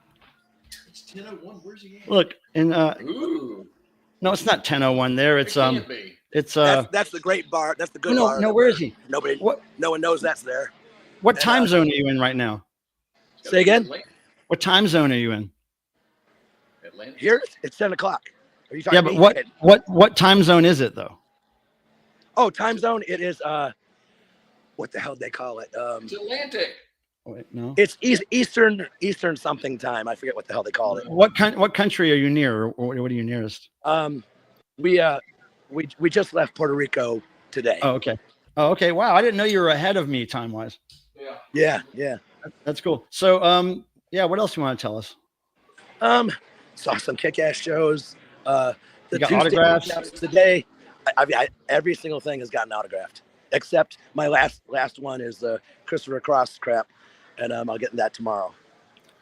[SPEAKER 8] It's 10:01. Where's he at?
[SPEAKER 5] Look, and
[SPEAKER 8] Ooh.
[SPEAKER 5] no, it's not 10:01 there. It's
[SPEAKER 8] Can't be.
[SPEAKER 5] it's
[SPEAKER 9] That's the great bar. That's the good bar.
[SPEAKER 5] No, where is he?
[SPEAKER 9] Nobody.
[SPEAKER 5] What?
[SPEAKER 9] No one knows that's there.
[SPEAKER 5] What time zone are you in right now?
[SPEAKER 9] Say again.
[SPEAKER 5] What time zone are you in?
[SPEAKER 8] Atlanta.
[SPEAKER 9] Here it's 10 o'clock. Are you talking?
[SPEAKER 5] Yeah, but what time zone is it though?
[SPEAKER 9] Oh, time zone. It is what the hell do they call it?
[SPEAKER 8] It's Atlantic.
[SPEAKER 5] Oh, wait, no.
[SPEAKER 9] It's Eastern something time. I forget what the hell they call it.
[SPEAKER 5] What country are you near? Or what are you nearest?
[SPEAKER 9] We just left Puerto Rico today.
[SPEAKER 5] Oh, okay. Oh, okay. Wow, I didn't know you were ahead of me time wise.
[SPEAKER 8] Yeah.
[SPEAKER 9] Yeah.
[SPEAKER 5] That's cool. So, yeah, what else do you want to tell us?
[SPEAKER 9] Saw some kick-ass shows. The
[SPEAKER 5] You got
[SPEAKER 9] Tuesday
[SPEAKER 5] autographs?
[SPEAKER 9] today. Every single thing has gotten autographed, except my last one is the Christopher Cross crap, and I'll get that tomorrow.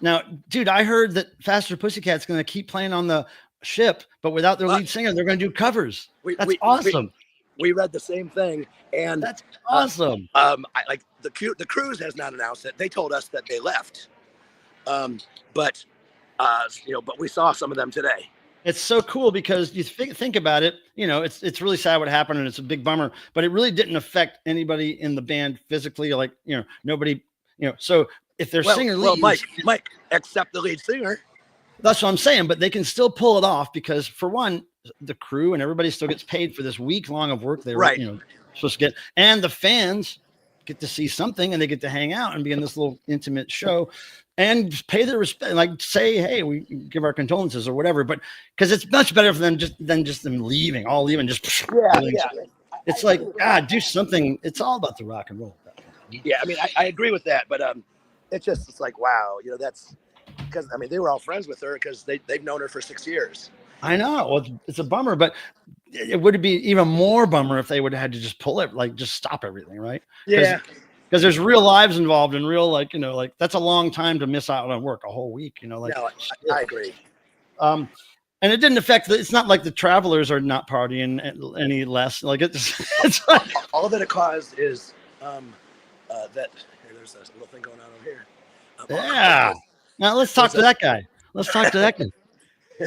[SPEAKER 5] Now, dude, I heard that Faster Pussycat's going to keep playing on the ship, but without their lead singer, they're going to do covers. That's awesome.
[SPEAKER 9] We read the same thing, and
[SPEAKER 5] That's awesome.
[SPEAKER 9] the cruise has not announced it. They told us that they left, but we saw some of them today.
[SPEAKER 5] It's so cool because you think about it, it's really sad what happened and it's a big bummer, but it really didn't affect anybody in the band physically. Like, nobody, so if their singer leaves,
[SPEAKER 9] Mike, except the lead singer.
[SPEAKER 5] That's what I'm saying, but they can still pull it off because for one, the crew and everybody still gets paid for this week long of work they were, supposed to get, and the fans get to see something and they get to hang out and be in this little intimate show and pay their respect, like say, hey, we give our condolences or whatever, but because it's much better for them than just them leaving. It's like, God, do something. It's all about the rock and roll.
[SPEAKER 9] Yeah, I mean, I agree with that, but it's like, wow, that's because they were all friends with her because they've known her for 6 years.
[SPEAKER 5] I know. Well, it's a bummer, but it would be even more bummer if they would have had to just pull it, like just stop everything, right?
[SPEAKER 9] Yeah.
[SPEAKER 5] Because there's real lives involved and real, that's a long time to miss out on work, a whole week,
[SPEAKER 9] No, I agree.
[SPEAKER 5] And it didn't affect it's not like the travelers are not partying any less. Like it's like,
[SPEAKER 9] all that it caused is that there's a little thing going on over here.
[SPEAKER 5] Yeah. Now let's talk to that guy. Let's talk to that guy. I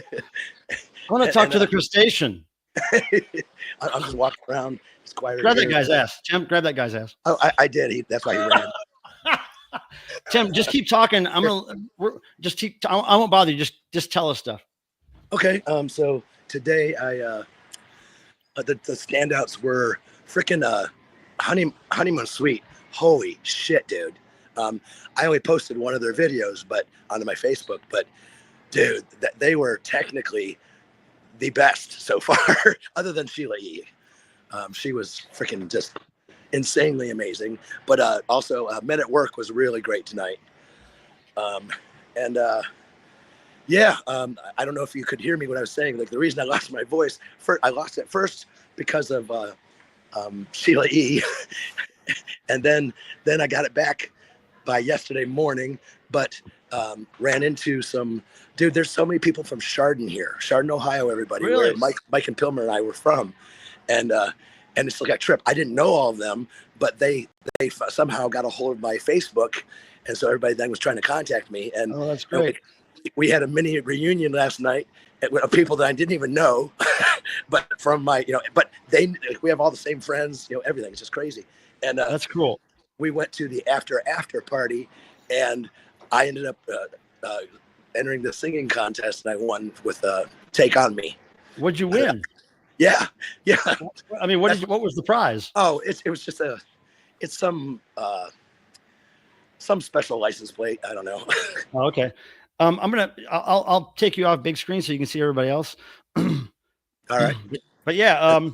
[SPEAKER 5] want to talk to the crustacean.
[SPEAKER 9] I'm just walking around. It's quiet.
[SPEAKER 5] Grab that guy's ass. Tim, grab that guy's ass.
[SPEAKER 9] Oh, I did. That's why he ran.
[SPEAKER 5] Tim, just keep talking. I won't bother you. Just tell us stuff.
[SPEAKER 9] Okay. So today the standouts were freaking honeymoon suite. Holy shit, dude. I only posted one of their videos, but onto my Facebook. But dude, they were technically the best so far, other than Sheila E. She was freaking just insanely amazing. But also, Men at Work was really great tonight. I don't know if you could hear me when I was saying, like, the reason I lost my voice, I lost it first because of Sheila E. And then I got it back by yesterday morning, but ran into some dude. There's so many people from Chardon here, Chardon, Ohio. Everybody,
[SPEAKER 5] really?
[SPEAKER 9] Where Mike and Pilmer and I were from, and it's like a trip. I didn't know all of them, but they somehow got a hold of my Facebook, and so everybody then was trying to contact me. And
[SPEAKER 5] oh, that's great.
[SPEAKER 9] we had a mini reunion last night with people that I didn't even know, but from my, but we have all the same friends, everything. It's just crazy. And
[SPEAKER 5] that's cool.
[SPEAKER 9] We went to the after party, and I ended up entering the singing contest, and I won with "Take on Me." What'd
[SPEAKER 5] you win?
[SPEAKER 9] Yeah.
[SPEAKER 5] I mean, what was the prize?
[SPEAKER 9] Oh, it was just some special license plate. I don't know.
[SPEAKER 5] Oh, okay. I'll take you off big screen so you can see everybody else.
[SPEAKER 9] All right.
[SPEAKER 5] But yeah,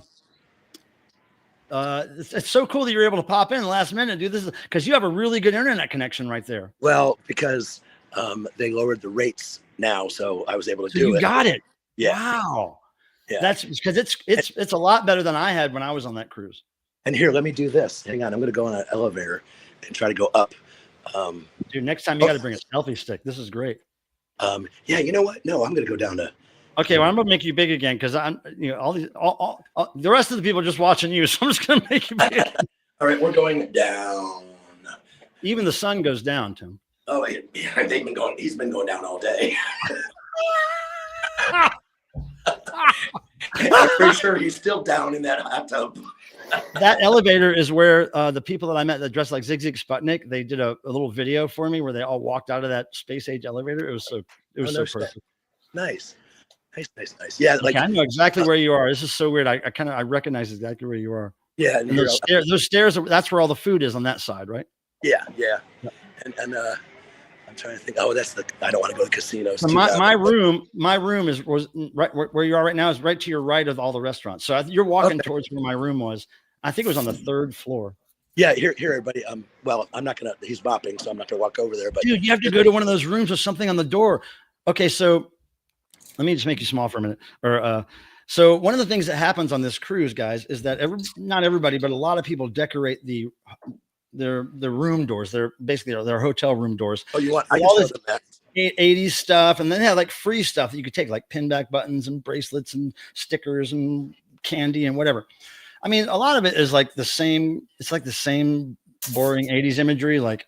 [SPEAKER 5] it's so cool that you're able to pop in last minute and do this because you have a really good internet connection right there.
[SPEAKER 9] Well, because they lowered the rates now, so I was able to do it.
[SPEAKER 5] You got it.
[SPEAKER 9] Yeah.
[SPEAKER 5] Wow.
[SPEAKER 9] Yeah.
[SPEAKER 5] That's because it's a lot better than I had when I was on that cruise.
[SPEAKER 9] And here, let me do this. Hang on, I'm going to go on an elevator and try to go up.
[SPEAKER 5] Dude, next time you got to bring a selfie stick. This is great.
[SPEAKER 9] Yeah, you know what? No, I'm going to go down to.
[SPEAKER 5] Okay, well, I'm gonna make you big again because I'm, all the rest of the people are just watching you, so I'm just gonna make you big.
[SPEAKER 9] All right, we're going down.
[SPEAKER 5] Even the sun goes down, Tim.
[SPEAKER 9] Oh, yeah, he's been going down all day. I'm pretty sure he's still down in that hot tub.
[SPEAKER 5] That elevator is where the people that I met that dressed like Zig Sputnik, they did a little video for me where they all walked out of that space age elevator. It was so perfect. Nice. Yeah, like I know exactly where you are. This is so weird. I recognize exactly where you are.
[SPEAKER 9] Yeah,
[SPEAKER 5] and those stairs. That's where all the food is on that side, right?
[SPEAKER 9] Yeah. And I'm trying to think. Oh, I don't want to go to casinos.
[SPEAKER 5] So my room was right where you are right now is right to your right of all the restaurants. So you're walking towards where my room was. I think it was on the 3rd floor.
[SPEAKER 9] Yeah, here, everybody. Well, I'm not gonna. He's mopping, so I'm not gonna walk over there. But
[SPEAKER 5] dude, you have to go to one of those rooms with something on the door. Okay, so let me just make you small for a minute. So one of the things that happens on this cruise, guys, is that not everybody, but a lot of people decorate their room doors. They're basically their hotel room doors.
[SPEAKER 9] Oh, you want all this
[SPEAKER 5] 80s stuff, and then they have like free stuff that you could take, like pinback buttons and bracelets and stickers and candy and whatever. I mean, a lot of it is like the same. It's like the same boring 80s imagery. Like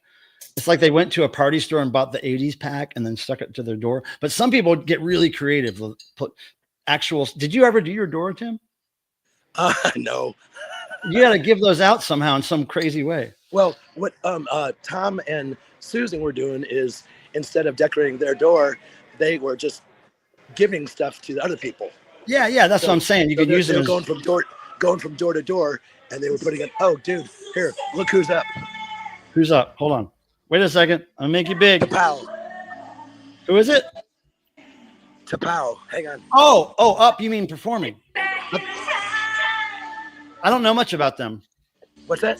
[SPEAKER 5] it's like they went to a party store and bought the 80s pack and then stuck it to their door. But some people get really creative. Put actual. Did you ever do your door, Tim?
[SPEAKER 9] No.
[SPEAKER 5] You got to give those out somehow in some crazy way.
[SPEAKER 9] Well, what Tom and Susan were doing is instead of decorating their door, they were just giving stuff to the other people.
[SPEAKER 5] Yeah, that's what I'm saying. You could use it.
[SPEAKER 9] Going from door to door, and they were putting it. Oh, dude, here, look who's up.
[SPEAKER 5] Who's up? Hold on. Wait a second. I'll make you big.
[SPEAKER 9] Tapow.
[SPEAKER 5] Who is it?
[SPEAKER 9] Tapow. Hang on.
[SPEAKER 5] Oh, up. You mean performing? I don't know much about them.
[SPEAKER 9] What's that?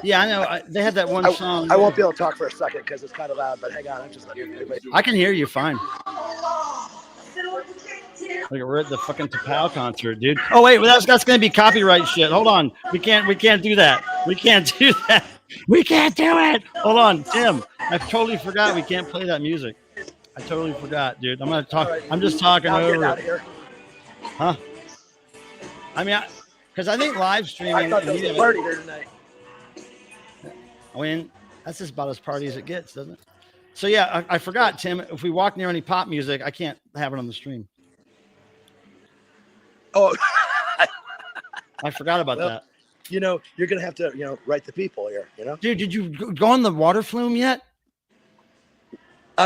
[SPEAKER 5] Yeah, I know. They had that one song.
[SPEAKER 9] I won't be able to talk for a second because it's kind of loud, but hang on. I'm just letting everybody.
[SPEAKER 5] I can hear you fine. Like we're at the fucking Tapow concert, dude. Oh wait, well, that's gonna be copyright shit. Hold on. We can't do that. We can't do that. We can't do it. Hold on, Tim. I totally forgot we can't play that music. I totally forgot, dude. I'm gonna talk. Right. I'm just talking over.
[SPEAKER 9] Out of here.
[SPEAKER 5] Huh? I mean, because I think live streaming.
[SPEAKER 9] I thought there was a party there tonight.
[SPEAKER 5] I mean, that's just about as party as it gets, doesn't it? So yeah, I forgot, Tim. If we walk near any pop music, I can't have it on the stream.
[SPEAKER 9] Oh,
[SPEAKER 5] I forgot about that.
[SPEAKER 9] You're gonna have to, write the people here.
[SPEAKER 5] Dude, did you go on the water flume yet?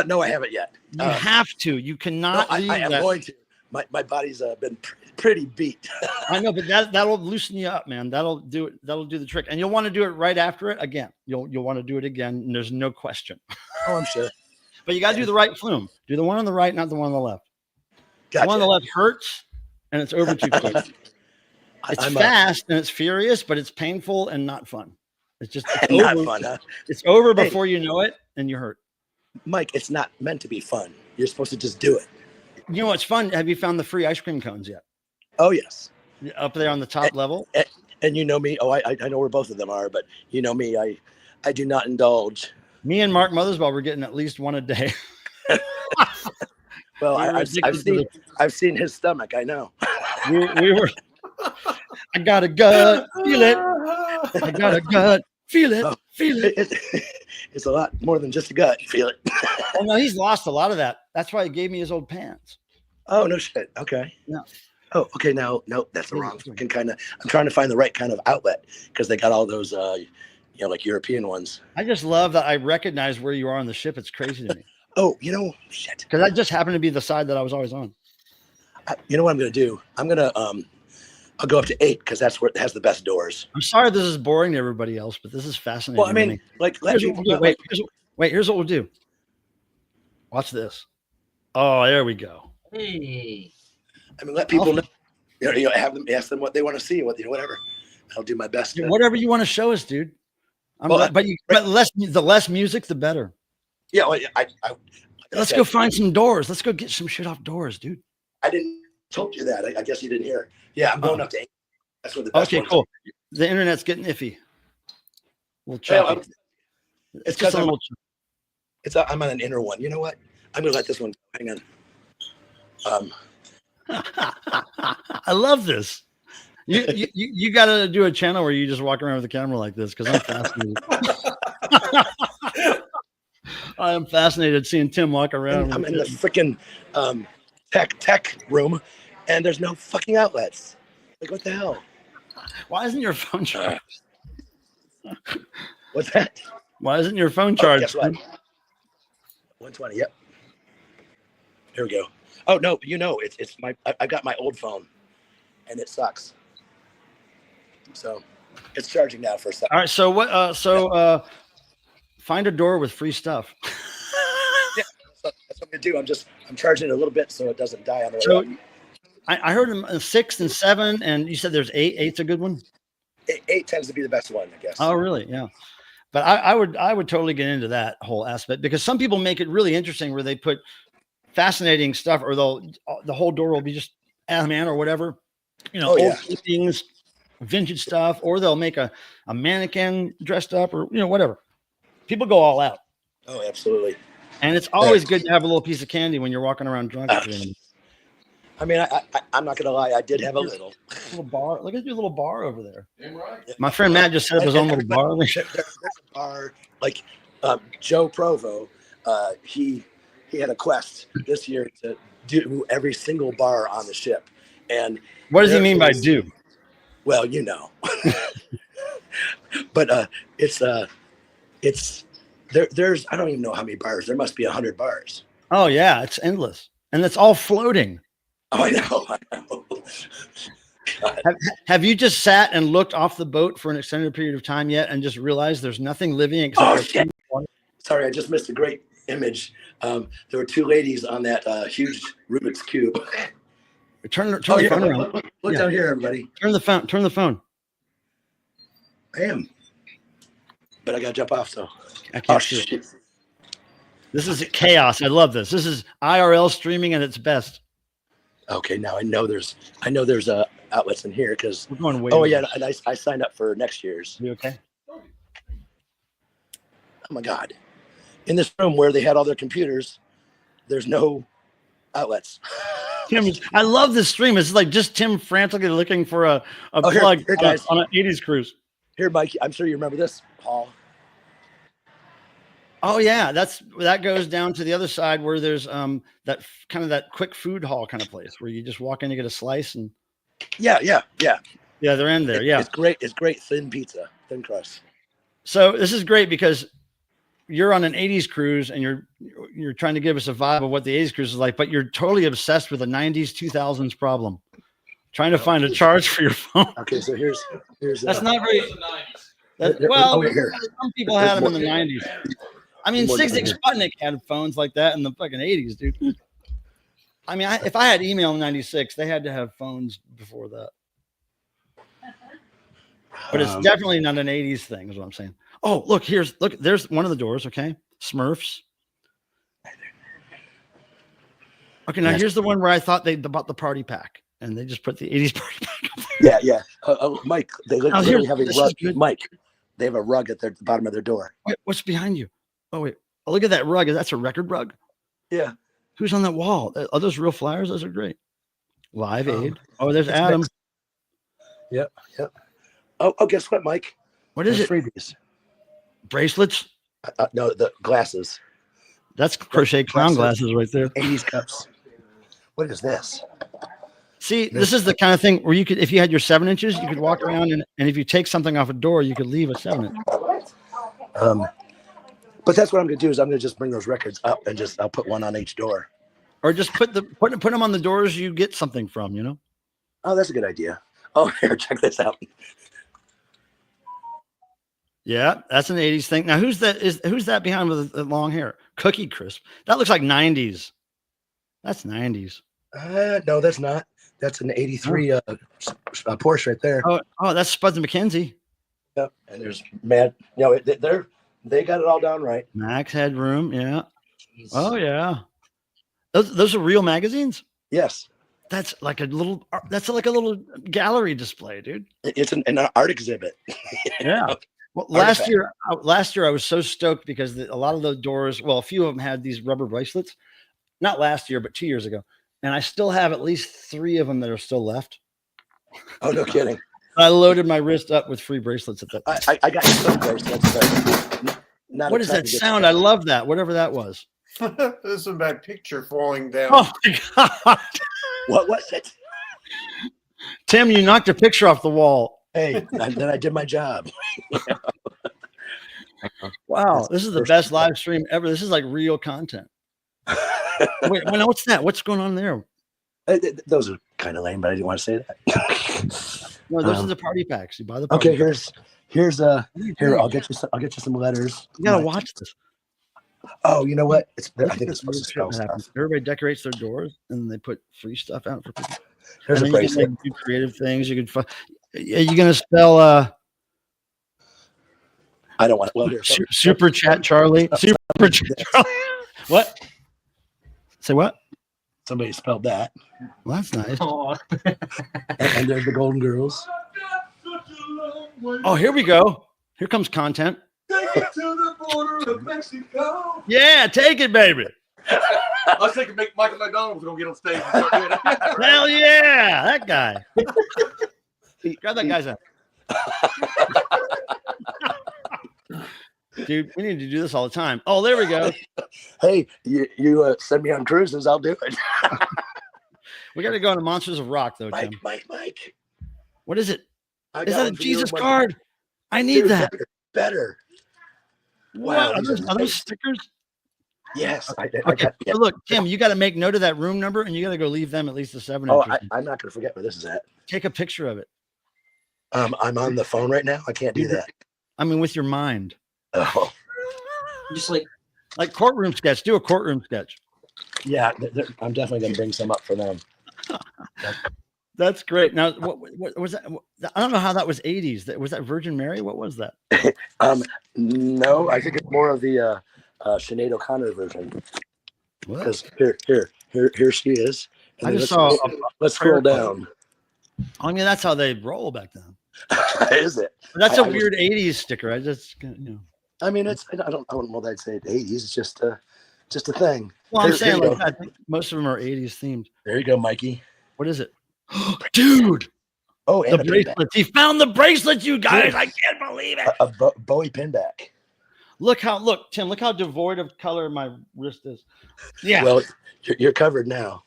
[SPEAKER 9] No, I haven't yet.
[SPEAKER 5] You have to. You cannot.
[SPEAKER 9] No, I am going to. My body's been pretty beat.
[SPEAKER 5] I know, but that'll loosen you up, man. That'll do it. That'll do the trick. And you'll want to do it right after it again. You'll want to do it again, and there's no question.
[SPEAKER 9] Oh, I'm sure.
[SPEAKER 5] But you got to do the right flume. Do the one on the right, not the one on the left.
[SPEAKER 9] Gotcha.
[SPEAKER 5] The one on the left hurts, and it's over too quick. It's fast and it's furious, but it's painful and not fun. It's just
[SPEAKER 9] not fun. Huh?
[SPEAKER 5] It's over before you know it, and you hurt.
[SPEAKER 9] Mike, it's not meant to be fun. You're supposed to just do it.
[SPEAKER 5] You know what's fun? Have you found the free ice cream cones yet?
[SPEAKER 9] Oh yes,
[SPEAKER 5] up there on the top level.
[SPEAKER 9] And you know me. Oh, I know where both of them are, but you know me. I do not indulge.
[SPEAKER 5] Me and Mark Mothersbaugh were getting at least one a day.
[SPEAKER 9] Well, I've seen his stomach. I know.
[SPEAKER 5] We were. I got a gut, feel it. I got a gut, feel it, feel it.
[SPEAKER 9] It's a lot more than just a gut, feel it.
[SPEAKER 5] Oh no, he's lost a lot of that. That's why he gave me his old pants.
[SPEAKER 9] Oh no shit. Okay.
[SPEAKER 5] Yeah.
[SPEAKER 9] Oh, okay. Now, no, that's the wrong fucking kind of. I'm trying to find the right kind of outlet because they got all those, like European ones.
[SPEAKER 5] I just love that I recognize where you are on the ship. It's crazy to me.
[SPEAKER 9] Oh, shit.
[SPEAKER 5] Because that just happened to be the side that I was always on.
[SPEAKER 9] You know what I'm gonna do? I'm gonna I'll go up to 8 because that's where it has the best doors.
[SPEAKER 5] I'm sorry this is boring to everybody else, but this is fascinating.
[SPEAKER 9] Well, I mean, like,
[SPEAKER 5] here's what we'll do. Here's what we'll do. Watch this. Oh, there we go.
[SPEAKER 7] Hey.
[SPEAKER 9] I mean, let people know. Have them ask them what they want to see. Whatever. I'll do my best.
[SPEAKER 5] Whatever you want to show us, dude. But the less music, the better.
[SPEAKER 9] Yeah. Well,
[SPEAKER 5] Let's go find some doors. Let's go get some shit off doors, dude.
[SPEAKER 9] I didn't told you that. I guess you didn't hear. Yeah, I'm going up to 8. That's what the best.
[SPEAKER 5] Okay, cool. The internet's getting iffy. We'll check.
[SPEAKER 9] It's because I'm on an inner one. You know what? I'm gonna let this one hang on.
[SPEAKER 5] I love this. You got to do a channel where you just walk around with the camera like this because I'm fascinated. I am fascinated seeing Tim walk around.
[SPEAKER 9] I'm in the freaking tech room, and there's no fucking outlets. Like, what the hell?
[SPEAKER 5] Why isn't your phone charged?
[SPEAKER 9] What's that?
[SPEAKER 5] Why isn't your phone charged?
[SPEAKER 9] Guess what? 120. Yep. Here we go. Oh no, it's my. I got my old phone, and it sucks. So it's charging now for a second.
[SPEAKER 5] All right. So what? Find a door with free stuff.
[SPEAKER 9] Yeah, that's what I'm gonna do. I'm charging it a little bit so it doesn't die on the way up.
[SPEAKER 5] I heard them 6 and 7, and you said there's 8. 8's a good one.
[SPEAKER 9] 8 tends to be the best one, I guess.
[SPEAKER 5] Oh, really? Yeah. But I would totally get into that whole aspect because some people make it really interesting where they put fascinating stuff, or the whole door will be just adamant or whatever, old things, vintage stuff, or they'll make a mannequin dressed up, or whatever. People go all out.
[SPEAKER 9] Oh, absolutely.
[SPEAKER 5] And it's always good to have a little piece of candy when you're walking around drunk.
[SPEAKER 9] I mean, I'm not gonna lie. I did have a little
[SPEAKER 5] bar. Look at your little bar over there.
[SPEAKER 8] Damn right.
[SPEAKER 5] My friend Matt just set up his own little bar.
[SPEAKER 9] There's a bar like Joe Provo. He had a quest this year to do every single bar on the ship. And
[SPEAKER 5] what does he mean by do?
[SPEAKER 9] Well, but there's I don't even know how many bars. There must be 100 bars.
[SPEAKER 5] Oh yeah, it's endless, and it's all floating.
[SPEAKER 9] Oh, I know.
[SPEAKER 5] Have you just sat and looked off the boat for an extended period of time yet, and just realized there's nothing living except?
[SPEAKER 9] Shit. Sorry, I just missed a great image. There were 2 ladies on that huge Rubik's cube.
[SPEAKER 5] Turn the phone around.
[SPEAKER 9] Look down here, everybody.
[SPEAKER 5] Turn the phone.
[SPEAKER 9] I am, but I gotta jump off. So
[SPEAKER 5] I can't see it. This is chaos. I love this. This is IRL streaming at its best.
[SPEAKER 9] Okay, now I know there's outlets in here because.
[SPEAKER 5] We're going way.
[SPEAKER 9] Oh yeah, and I signed up for next year's.
[SPEAKER 5] You okay?
[SPEAKER 9] Oh my God! In this room where they had all their computers, there's no outlets.
[SPEAKER 5] I love this stream. It's like just Tim frantically looking for a plug
[SPEAKER 9] here, guys.
[SPEAKER 5] On an 80s cruise.
[SPEAKER 9] Here, Mike. I'm sure you remember this, Paul.
[SPEAKER 5] Oh yeah, that goes down to the other side where there's that quick food hall kind of place where you just walk in, you get a slice, and
[SPEAKER 9] yeah,
[SPEAKER 5] they're in there. Yeah,
[SPEAKER 9] it's great. It's great thin pizza, thin crust.
[SPEAKER 5] So this is great because you're on an 80s cruise and you're trying to give us a vibe of what the 80s cruise is like, but you're totally obsessed with a 90s 2000s problem, trying to find a charge for your phone.
[SPEAKER 9] Okay, so here's
[SPEAKER 5] that's not very. Some people had them in the 90s. I mean, Zig Sputnik had phones like that in the fucking 80s, dude. I mean, if I had email in 96, they had to have phones before that. But it's definitely not an 80s thing, is what I'm saying. Oh, look, there's one of the doors, okay? Smurfs. Okay, now here's the one where I thought they bought the party pack, and they just put the 80s party pack up there.
[SPEAKER 9] Yeah. Mike, they literally have a rug. Mike, they have a rug at the bottom of their door.
[SPEAKER 5] Wait, what's behind you? Oh, wait. Oh, look at that rug. That's a record rug?
[SPEAKER 9] Yeah.
[SPEAKER 5] Who's on that wall? Are those real flyers? Those are great. Live Aid. Oh, there's Adam.
[SPEAKER 9] Mixed. Yep. Oh, guess what, Mike?
[SPEAKER 5] What is it?
[SPEAKER 9] Freebies.
[SPEAKER 5] Bracelets?
[SPEAKER 9] No, the glasses.
[SPEAKER 5] That's crochet clown glasses right there.
[SPEAKER 9] 80s cups. What is this?
[SPEAKER 5] See, this is the kind of thing where you could, if you had your 7 inches, you could walk around and if you take something off a door, you could leave a 7 inch.
[SPEAKER 9] But that's what I'm gonna do is I'm gonna just bring those records up and I'll put one on each door.
[SPEAKER 5] Or just put them on the doors you get something from, you know?
[SPEAKER 9] Oh, that's a good idea. Oh, here, check this out.
[SPEAKER 5] Yeah, that's an 80s thing. Now, who's that behind with the long hair? Cookie Crisp. That looks like 90s. That's 90s.
[SPEAKER 9] No, that's not. That's an 83 Porsche right there.
[SPEAKER 5] Oh, that's Spuds and McKenzie.
[SPEAKER 9] Yep. And there's Mad. You know, they got it all down right.
[SPEAKER 5] Max Headroom. Yeah.
[SPEAKER 7] Jeez.
[SPEAKER 5] Oh, yeah. Those are real magazines?
[SPEAKER 9] Yes.
[SPEAKER 5] That's like a little gallery display, dude.
[SPEAKER 9] It's an art exhibit.
[SPEAKER 5] Yeah. Well, last year I was so stoked because a lot of the doors, well, a few of them had these rubber bracelets. Not last year, but 2 years ago. And I still have at least 3 of them that are still left.
[SPEAKER 9] Oh, no kidding.
[SPEAKER 5] I loaded my wrist up with free bracelets at that time.
[SPEAKER 9] I got some bracelets.
[SPEAKER 5] What is that sound? I love that. Whatever that was.
[SPEAKER 6] This is my picture falling down.
[SPEAKER 5] Oh my God.
[SPEAKER 9] What was it?
[SPEAKER 5] Tim, you knocked a picture off the wall.
[SPEAKER 9] Hey, then I did my job.
[SPEAKER 5] Wow, this is the best live stream ever. This is like real content. Wait, what's that? What's going on there?
[SPEAKER 9] Those are kind of lame, but I didn't want to say that.
[SPEAKER 5] No, those are the party packs. You buy the
[SPEAKER 9] okay.
[SPEAKER 5] party packs.
[SPEAKER 9] Here's I'll get you some letters.
[SPEAKER 5] You gotta watch this.
[SPEAKER 9] Oh, you know what? I think it's supposed to spell stuff.
[SPEAKER 5] Everybody decorates their doors and they put free stuff out for people.
[SPEAKER 9] Here's a bracelet.
[SPEAKER 5] You can do creative things. You can. Are you gonna spell?
[SPEAKER 9] I don't want it. Well, here,
[SPEAKER 5] super chat, Charlie. Super chat, Charlie. What? Say what?
[SPEAKER 9] Somebody spelled that.
[SPEAKER 5] Well, that's nice.
[SPEAKER 9] And there's the Golden Girls.
[SPEAKER 5] Oh, here we go. Here comes content.
[SPEAKER 8] Take it to the border of Mexico.
[SPEAKER 5] Yeah, take it, baby.
[SPEAKER 8] I was thinking Michael McDonald was going to get on stage and start doing it.
[SPEAKER 5] Hell yeah, that guy. Grab that guy's out. Dude, we need to do this all the time. Oh, there we go.
[SPEAKER 9] Hey, you send me on cruises, I'll do it.
[SPEAKER 5] We got to go on to Monsters of Rock, though, Tim.
[SPEAKER 9] Mike.
[SPEAKER 5] What is it?
[SPEAKER 9] I
[SPEAKER 5] Is
[SPEAKER 9] got
[SPEAKER 5] that a
[SPEAKER 9] one for you,
[SPEAKER 5] Jesus
[SPEAKER 9] one-
[SPEAKER 5] card? I need
[SPEAKER 9] Dude,
[SPEAKER 5] that.
[SPEAKER 9] Better.
[SPEAKER 5] Wow,
[SPEAKER 9] Wow,
[SPEAKER 5] are those stickers?
[SPEAKER 9] Yes. I
[SPEAKER 5] Okay.
[SPEAKER 9] got, yeah.
[SPEAKER 5] So look, Tim, you got to make note of that room number, and you got to go leave them at least a 7
[SPEAKER 9] Oh,
[SPEAKER 5] inches.
[SPEAKER 9] I'm not going to forget where this is at.
[SPEAKER 5] Take a picture of it.
[SPEAKER 9] I'm on the phone right now. I can't do that.
[SPEAKER 5] I mean, with your mind.
[SPEAKER 9] Oh,
[SPEAKER 7] Just like
[SPEAKER 5] Like courtroom sketch. Do a courtroom sketch.
[SPEAKER 9] yeah. I'm definitely going to bring some up for them.
[SPEAKER 5] That's great. Now, what was that? I don't know how that was 80s. Was that Virgin Mary? What was that?
[SPEAKER 9] No, I think it's more of the Sinead O'Connor version.
[SPEAKER 5] What?
[SPEAKER 9] Because here she is. And
[SPEAKER 5] I
[SPEAKER 9] then
[SPEAKER 5] just saw.
[SPEAKER 9] let's scroll down.
[SPEAKER 5] I mean, that's how they roll back then.
[SPEAKER 9] Is it?
[SPEAKER 5] But that's a
[SPEAKER 9] I
[SPEAKER 5] weird 80s sticker. I just,
[SPEAKER 9] I mean, I don't know that I'd say 80s. It's just a thing.
[SPEAKER 5] Well, I'm
[SPEAKER 9] Here
[SPEAKER 5] saying
[SPEAKER 9] you
[SPEAKER 5] like
[SPEAKER 9] go.
[SPEAKER 5] I think most of them are 80s themed.
[SPEAKER 9] There you go, Mikey.
[SPEAKER 5] What is it? Dude,
[SPEAKER 9] Oh, and
[SPEAKER 5] the
[SPEAKER 9] a pin back.
[SPEAKER 5] bracelets. He found the bracelets, you guys. I can't believe it.
[SPEAKER 9] A Bowie pin back.
[SPEAKER 5] Look, Tim, look how devoid of color my wrist is. Yeah.
[SPEAKER 9] Well, you're covered now.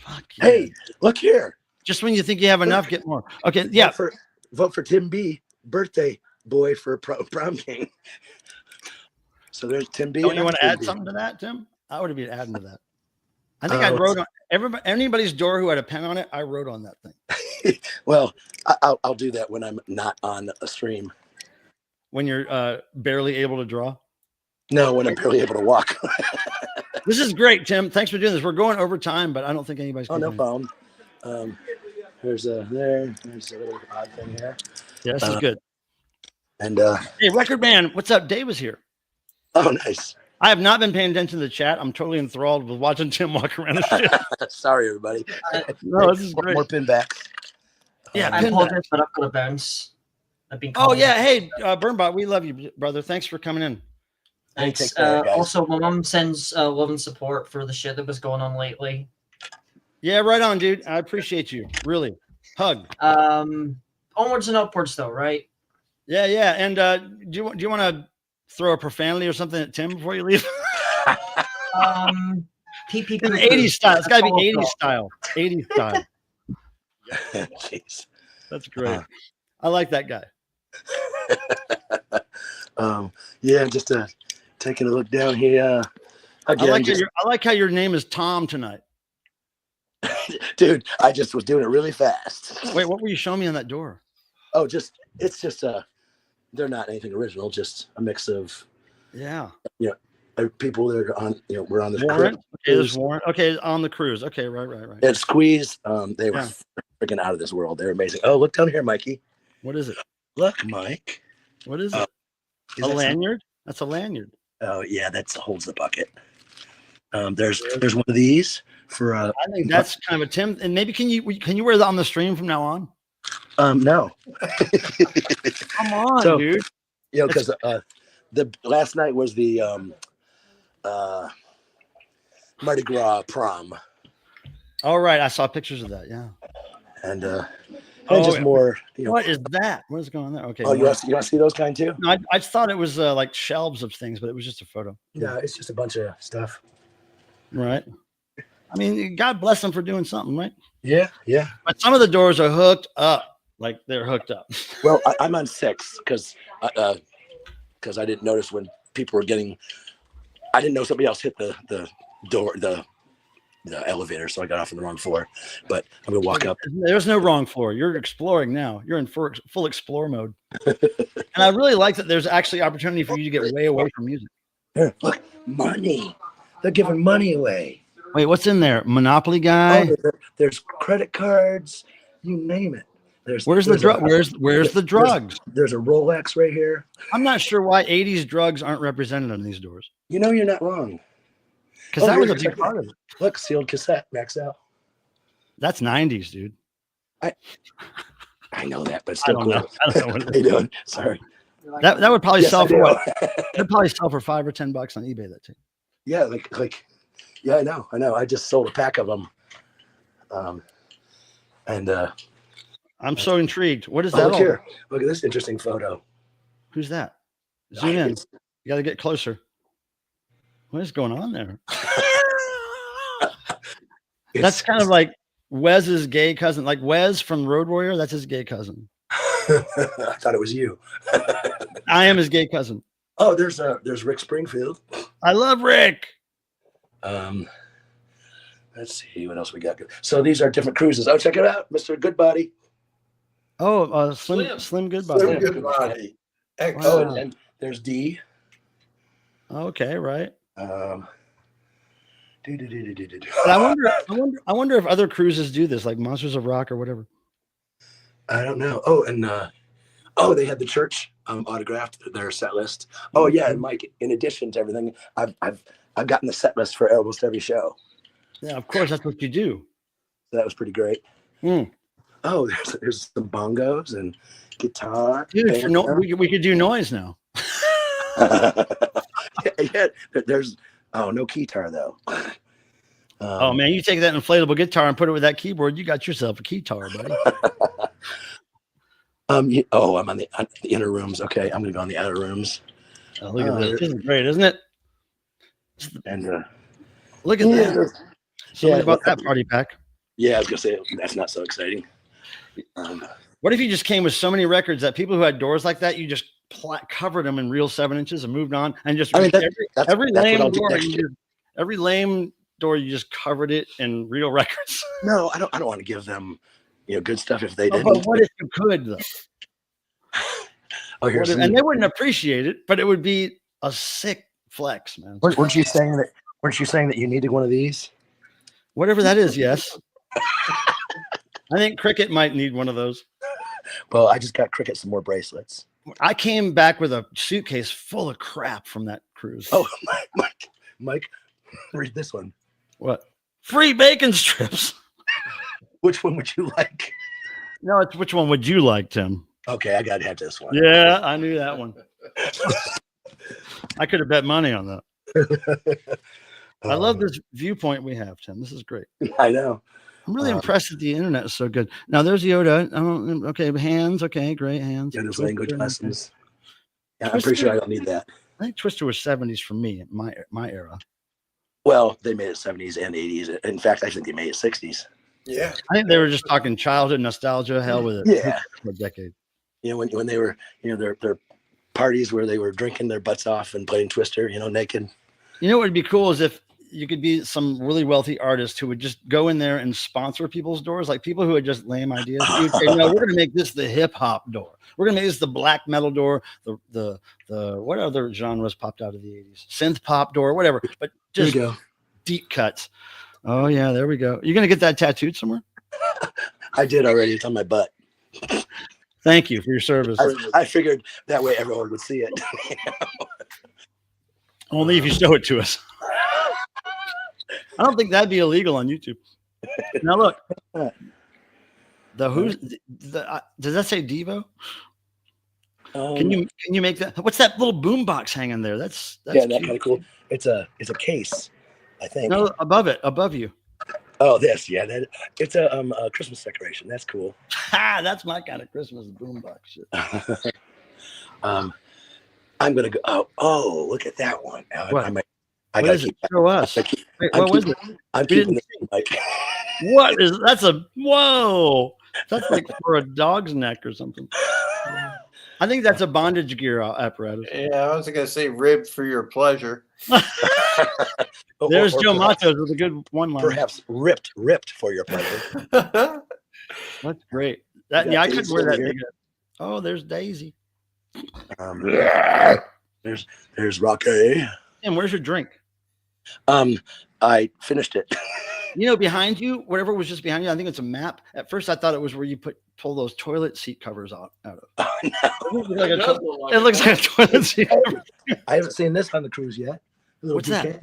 [SPEAKER 5] Fuck yeah.
[SPEAKER 9] Hey, look here.
[SPEAKER 5] Just when you think you have enough, get more. Okay. Yeah.
[SPEAKER 9] Vote for Tim B, birthday boy for prom king. So there's Tim B.
[SPEAKER 5] Don't
[SPEAKER 9] and
[SPEAKER 5] you want to
[SPEAKER 9] Tim
[SPEAKER 5] add
[SPEAKER 9] B.
[SPEAKER 5] something to that, Tim? I would be adding to that. I think I wrote on anybody's door who had a pen on it. I wrote on that thing.
[SPEAKER 9] Well, I'll do that when I'm not on a stream.
[SPEAKER 5] When you're barely able to draw.
[SPEAKER 9] No, when I'm barely able to walk.
[SPEAKER 5] This is great, Tim. Thanks for doing this. We're going over time, but I don't think anybody's.
[SPEAKER 9] Oh, no
[SPEAKER 5] complaining.
[SPEAKER 9] problem. There's a little odd thing here.
[SPEAKER 5] Yeah, this is good.
[SPEAKER 9] And
[SPEAKER 5] Hey, Record Man, what's up? Dave is here.
[SPEAKER 9] oh, nice.
[SPEAKER 5] I have not been paying attention to the chat. I'm totally enthralled with watching Tim walk around the shit.
[SPEAKER 9] Sorry, everybody.
[SPEAKER 5] No, this is great.
[SPEAKER 9] More pin backs.
[SPEAKER 5] Yeah,
[SPEAKER 7] I
[SPEAKER 5] pin
[SPEAKER 7] apologize,
[SPEAKER 5] back.
[SPEAKER 7] but I've got to bounce. I've been
[SPEAKER 5] Oh
[SPEAKER 7] called.
[SPEAKER 5] yeah, hey, Burnbot, we love you, brother. Thanks for coming in.
[SPEAKER 7] Thanks.
[SPEAKER 9] Take care, guys.
[SPEAKER 7] Also, my mom sends love and support for the shit that was going on lately.
[SPEAKER 5] Yeah, right on, dude. I appreciate you. Really. Hug.
[SPEAKER 7] Onwards and upwards, though, right?
[SPEAKER 5] Yeah, yeah. And do you want to throw a profanity or something at Tim before you leave?
[SPEAKER 7] TP
[SPEAKER 5] In the 80s style. It's got to be 80s style. 80s style.
[SPEAKER 9] Jeez.
[SPEAKER 5] That's great. I like that guy.
[SPEAKER 9] Yeah, just taking a look down here. Again,
[SPEAKER 5] I like how your name is Tom tonight.
[SPEAKER 9] Dude, I just was doing it really fast.
[SPEAKER 5] Wait, what were you showing me on that door?
[SPEAKER 9] Oh, it's just they're not anything original, just a mix of people that are on, we're on the
[SPEAKER 5] Warrant. Okay, there's Warrant. Okay, on the cruise. Okay, right.
[SPEAKER 9] And Squeeze, they were freaking out of this world. They're amazing. Oh, look down here, Mikey.
[SPEAKER 5] What is it?
[SPEAKER 9] Look, Mike.
[SPEAKER 5] What is it? A lanyard? That's a lanyard.
[SPEAKER 9] Oh yeah, that holds the bucket. There's one of these for.
[SPEAKER 5] I think that's kind of a Tim. And maybe can you wear that on the stream from now on?
[SPEAKER 9] No.
[SPEAKER 5] Come on, dude.
[SPEAKER 9] Because the last night was the Mardi Gras prom.
[SPEAKER 5] All right, I saw pictures of that. Yeah.
[SPEAKER 9] And just more.
[SPEAKER 5] What is that? What is going on there? Okay.
[SPEAKER 9] Oh, you want to see those kind too?
[SPEAKER 5] No, I thought it was like shelves of things, but it was just a photo.
[SPEAKER 9] Yeah, it's just a bunch of stuff.
[SPEAKER 5] Right. I mean, God bless them for doing something, right?
[SPEAKER 9] Yeah.
[SPEAKER 5] But some of the doors are hooked up, like they're hooked up.
[SPEAKER 9] Well, I'm on 6 because I didn't notice when people were getting. I didn't know somebody else hit the door, the elevator, so I got off on the wrong floor. But I'm gonna walk up.
[SPEAKER 5] There's no wrong floor. You're exploring now. You're in full explore mode. And I really like that there's actually opportunity for you to get way away from music.
[SPEAKER 9] Here, look, money. They're giving money away.
[SPEAKER 5] Wait, what's in there? Monopoly guy?
[SPEAKER 9] Oh, there's credit cards. You name it.
[SPEAKER 5] Where's the drug? Where's the drugs?
[SPEAKER 9] There's a Rolex right here.
[SPEAKER 5] I'm not sure why 80s drugs aren't represented on these doors.
[SPEAKER 9] You're not wrong.
[SPEAKER 5] Because that was a big part of it.
[SPEAKER 9] Look, sealed cassette, max out.
[SPEAKER 5] That's 90s, dude.
[SPEAKER 9] I know that, but it's still cool.
[SPEAKER 5] I don't know what
[SPEAKER 9] How you doing? Sorry.
[SPEAKER 5] That would probably sell for what? It'd probably sell for $5 or $10 on eBay. That too.
[SPEAKER 9] Yeah, yeah, I know. I just sold a pack of them.
[SPEAKER 5] I'm so intrigued. What is
[SPEAKER 9] Oh,
[SPEAKER 5] that?
[SPEAKER 9] look here. Look at this interesting photo.
[SPEAKER 5] Who's that? Zoom in. You got to get closer. What is going on there? That's kind of like Wes's gay cousin, like Wes from Road Warrior. That's his gay cousin.
[SPEAKER 9] I thought it was you.
[SPEAKER 5] I am his gay cousin.
[SPEAKER 9] Oh, there's Rick Springfield.
[SPEAKER 5] I love Rick.
[SPEAKER 9] Let's see what else we got. So these are different cruises. Oh, check it out, Mr. Goodbody.
[SPEAKER 5] Oh, Slim Goodbody.
[SPEAKER 6] Slim Goodbody.
[SPEAKER 9] Excellent. Oh, and there's D.
[SPEAKER 5] Okay, right.
[SPEAKER 9] But
[SPEAKER 5] I wonder if other cruises do this, like Monsters of Rock or whatever.
[SPEAKER 9] I don't know. Oh, and they had the church autographed their set list. Oh yeah, and Mike, in addition to everything, I've gotten the set list for almost every show.
[SPEAKER 5] Yeah, of course, that's what you do.
[SPEAKER 9] So that was pretty great. Oh, there's some bongos and guitar.
[SPEAKER 5] Dude, we could do noise now.
[SPEAKER 9] Yeah, there's no guitar though.
[SPEAKER 5] Oh man, you take that inflatable guitar and put it with that keyboard, you got yourself a guitar, buddy.
[SPEAKER 9] I'm on the inner rooms. Okay, I'm gonna go on the outer rooms.
[SPEAKER 5] Oh, look at this. This is great, isn't it?
[SPEAKER 9] And
[SPEAKER 5] look at that. Something about that party pack.
[SPEAKER 9] Yeah, I was gonna say that's not so exciting.
[SPEAKER 5] What if you just came with so many records that people who had doors like that, you just covered them in real 7-inches and moved on, and just every lame door you just covered it in real records.
[SPEAKER 9] No, I don't want to give them good stuff if they didn't.
[SPEAKER 5] But what if you could though?
[SPEAKER 9] And
[SPEAKER 5] they wouldn't appreciate it, but it would be a sick flex, man.
[SPEAKER 9] Weren't you saying that you needed one of these?
[SPEAKER 5] Whatever that is, yes. I think Cricket might need one of those.
[SPEAKER 9] Well, I just got Cricket some more bracelets.
[SPEAKER 5] I came back with a suitcase full of crap from that cruise.
[SPEAKER 9] Oh, Mike, read this one.
[SPEAKER 5] What? Free bacon strips.
[SPEAKER 9] Which one would you like?
[SPEAKER 5] No, it's which one would you like, Tim?
[SPEAKER 9] Okay, I gotta have this one.
[SPEAKER 5] Yeah, I knew that one. I could have bet money on that. I love this viewpoint we have, Tim. This is great.
[SPEAKER 9] I know.
[SPEAKER 5] I'm really impressed that the internet is so good. Now there's Yoda. Okay, hands. Okay, great hands.
[SPEAKER 9] Yoda's language lessons. Yeah, I'm pretty sure I don't need that.
[SPEAKER 5] I think Twister was 70s for me, my era.
[SPEAKER 9] Well, they made it 70s and 80s. In fact, I think they made it 60s.
[SPEAKER 6] Yeah.
[SPEAKER 5] I think they were just talking childhood nostalgia. Hell with it.
[SPEAKER 9] Yeah.
[SPEAKER 5] For a decade.
[SPEAKER 9] You know, when they were, you know, their parties where they were drinking their butts off and playing Twister, you know, naked.
[SPEAKER 5] You know what would be cool is if you could be some really wealthy artist who would just go in there and sponsor people's doors, like people who had just lame ideas. You would say, no, we're going to make this the hip hop door. We're going to make this the black metal door. The what other genres popped out of the 80s? Synth pop door, whatever. But just deep cuts. Oh yeah, there we go. You're going to get that tattooed somewhere?
[SPEAKER 9] I did already. It's on my butt.
[SPEAKER 5] Thank you for your service.
[SPEAKER 9] I figured that way everyone would see it.
[SPEAKER 5] Only if you show it to us. I don't think that'd be illegal on YouTube. Now look, does that say Devo? Can you make that? What's that little boom box hanging there? That's
[SPEAKER 9] yeah, that's kind of cool. It's a case, I think.
[SPEAKER 5] No, above you.
[SPEAKER 9] Oh, this, yeah, it's a Christmas decoration. That's cool.
[SPEAKER 5] Ha! That's my kind of Christmas boombox shit.
[SPEAKER 9] I'm gonna go. Oh, look at that one.
[SPEAKER 5] What?
[SPEAKER 9] I
[SPEAKER 5] what is it? Show us. What was it?
[SPEAKER 9] I'm keeping this mic.
[SPEAKER 5] What is? That's a whoa. That's like for a dog's neck or something. I think that's a bondage gear apparatus.
[SPEAKER 6] Yeah, I was gonna say rib for your pleasure.
[SPEAKER 5] There's Joe Matos with a good one line.
[SPEAKER 9] Perhaps ripped for your pleasure.
[SPEAKER 5] That's great. I could wear that thing. Oh, there's Daisy.
[SPEAKER 9] There's Rocky.
[SPEAKER 5] And where's your drink?
[SPEAKER 9] I finished it.
[SPEAKER 5] You know, behind you, whatever was just behind you, I think it's a map. At first, I thought it was where you pull those toilet seat covers out of.
[SPEAKER 9] Oh, no.
[SPEAKER 5] It looks like a toilet seat cover.
[SPEAKER 9] I haven't seen this on the cruise yet.
[SPEAKER 5] What's that?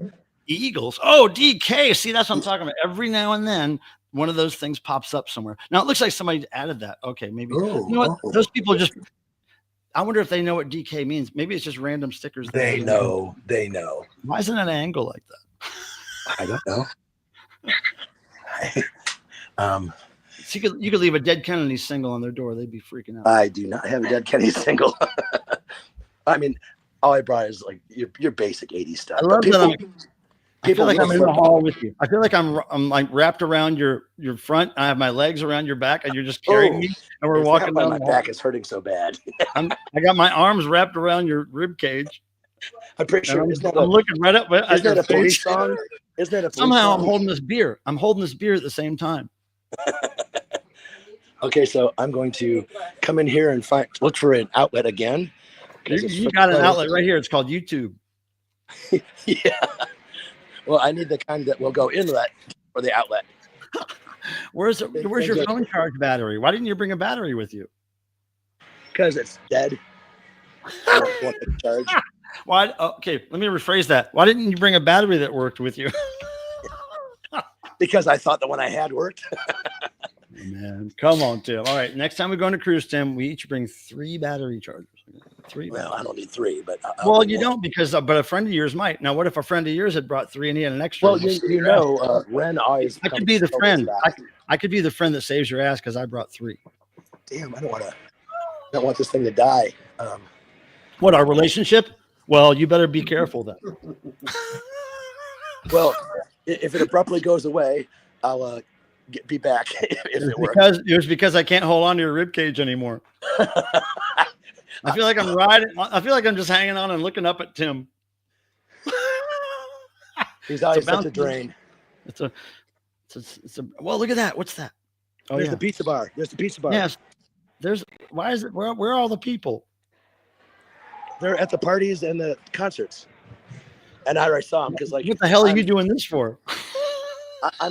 [SPEAKER 5] Eagles. Oh, DK. See, that's what I'm talking about. Every now and then, one of those things pops up somewhere. Now, it looks like somebody added that. Okay, maybe. You know what? Those people just... I wonder if they know what DK means. Maybe it's just random stickers.
[SPEAKER 9] They know.
[SPEAKER 5] Why isn't it an angle like that?
[SPEAKER 9] I don't know.
[SPEAKER 5] So you could leave a Dead Kennedy single on their door. They'd be freaking out.
[SPEAKER 9] I do not have a Dead Kennedy single. I mean, all I brought is like your basic 80s stuff.
[SPEAKER 5] I love that. I feel like I'm in the hall with you. I feel like I'm like wrapped around your front. I have my legs around your back, and you're just carrying me, and we're walking down.
[SPEAKER 9] My back is hurting so bad.
[SPEAKER 5] I got my arms wrapped around your rib cage.
[SPEAKER 9] I'm pretty sure.
[SPEAKER 5] I'm looking right up.
[SPEAKER 9] Is that a police song? Is that a police
[SPEAKER 5] Somehow
[SPEAKER 9] song?
[SPEAKER 5] I'm holding this beer. I'm holding this beer at the same time.
[SPEAKER 9] Okay, so I'm going to come in here and look for an outlet again.
[SPEAKER 5] You got an outlet right here. It's called YouTube.
[SPEAKER 9] Yeah. Well, I need the kind that will go in that for the outlet.
[SPEAKER 5] Where's your phone charge battery? Why didn't you bring a battery with you?
[SPEAKER 9] Because it's dead. I don't want to charge.
[SPEAKER 5] Why? Okay, let me rephrase that. Why didn't you bring a battery that worked with you?
[SPEAKER 9] Because I thought the one I had worked.
[SPEAKER 5] Man, come on, Tim. All right, next time we go on a cruise, Tim, we each bring 3 battery chargers. 3.
[SPEAKER 9] Well, I don't need 3, but
[SPEAKER 5] you don't but a friend of yours might. Now, what if a friend of yours had brought 3 and he had an extra?
[SPEAKER 9] Well, you know, Ren always.
[SPEAKER 5] I could be the friend. I could be the friend that saves your ass because I brought 3.
[SPEAKER 9] Damn, I don't want this thing to die.
[SPEAKER 5] What, our relationship? Well, you better be careful then.
[SPEAKER 9] Well, if it abruptly goes away, I'll be back if it works.
[SPEAKER 5] It was because I can't hold on to your rib cage anymore. I feel like I'm riding. I feel like I'm just hanging on and looking up at Tim.
[SPEAKER 9] He's always such a drain.
[SPEAKER 5] It's a. Well, look at that. What's that? Oh,
[SPEAKER 9] there's the pizza bar. There's the pizza bar.
[SPEAKER 5] Yes. Why is it? Where are all the people?
[SPEAKER 9] They're at the parties and the concerts. And I already saw them because, like,
[SPEAKER 5] what the hell are you doing this for?
[SPEAKER 9] I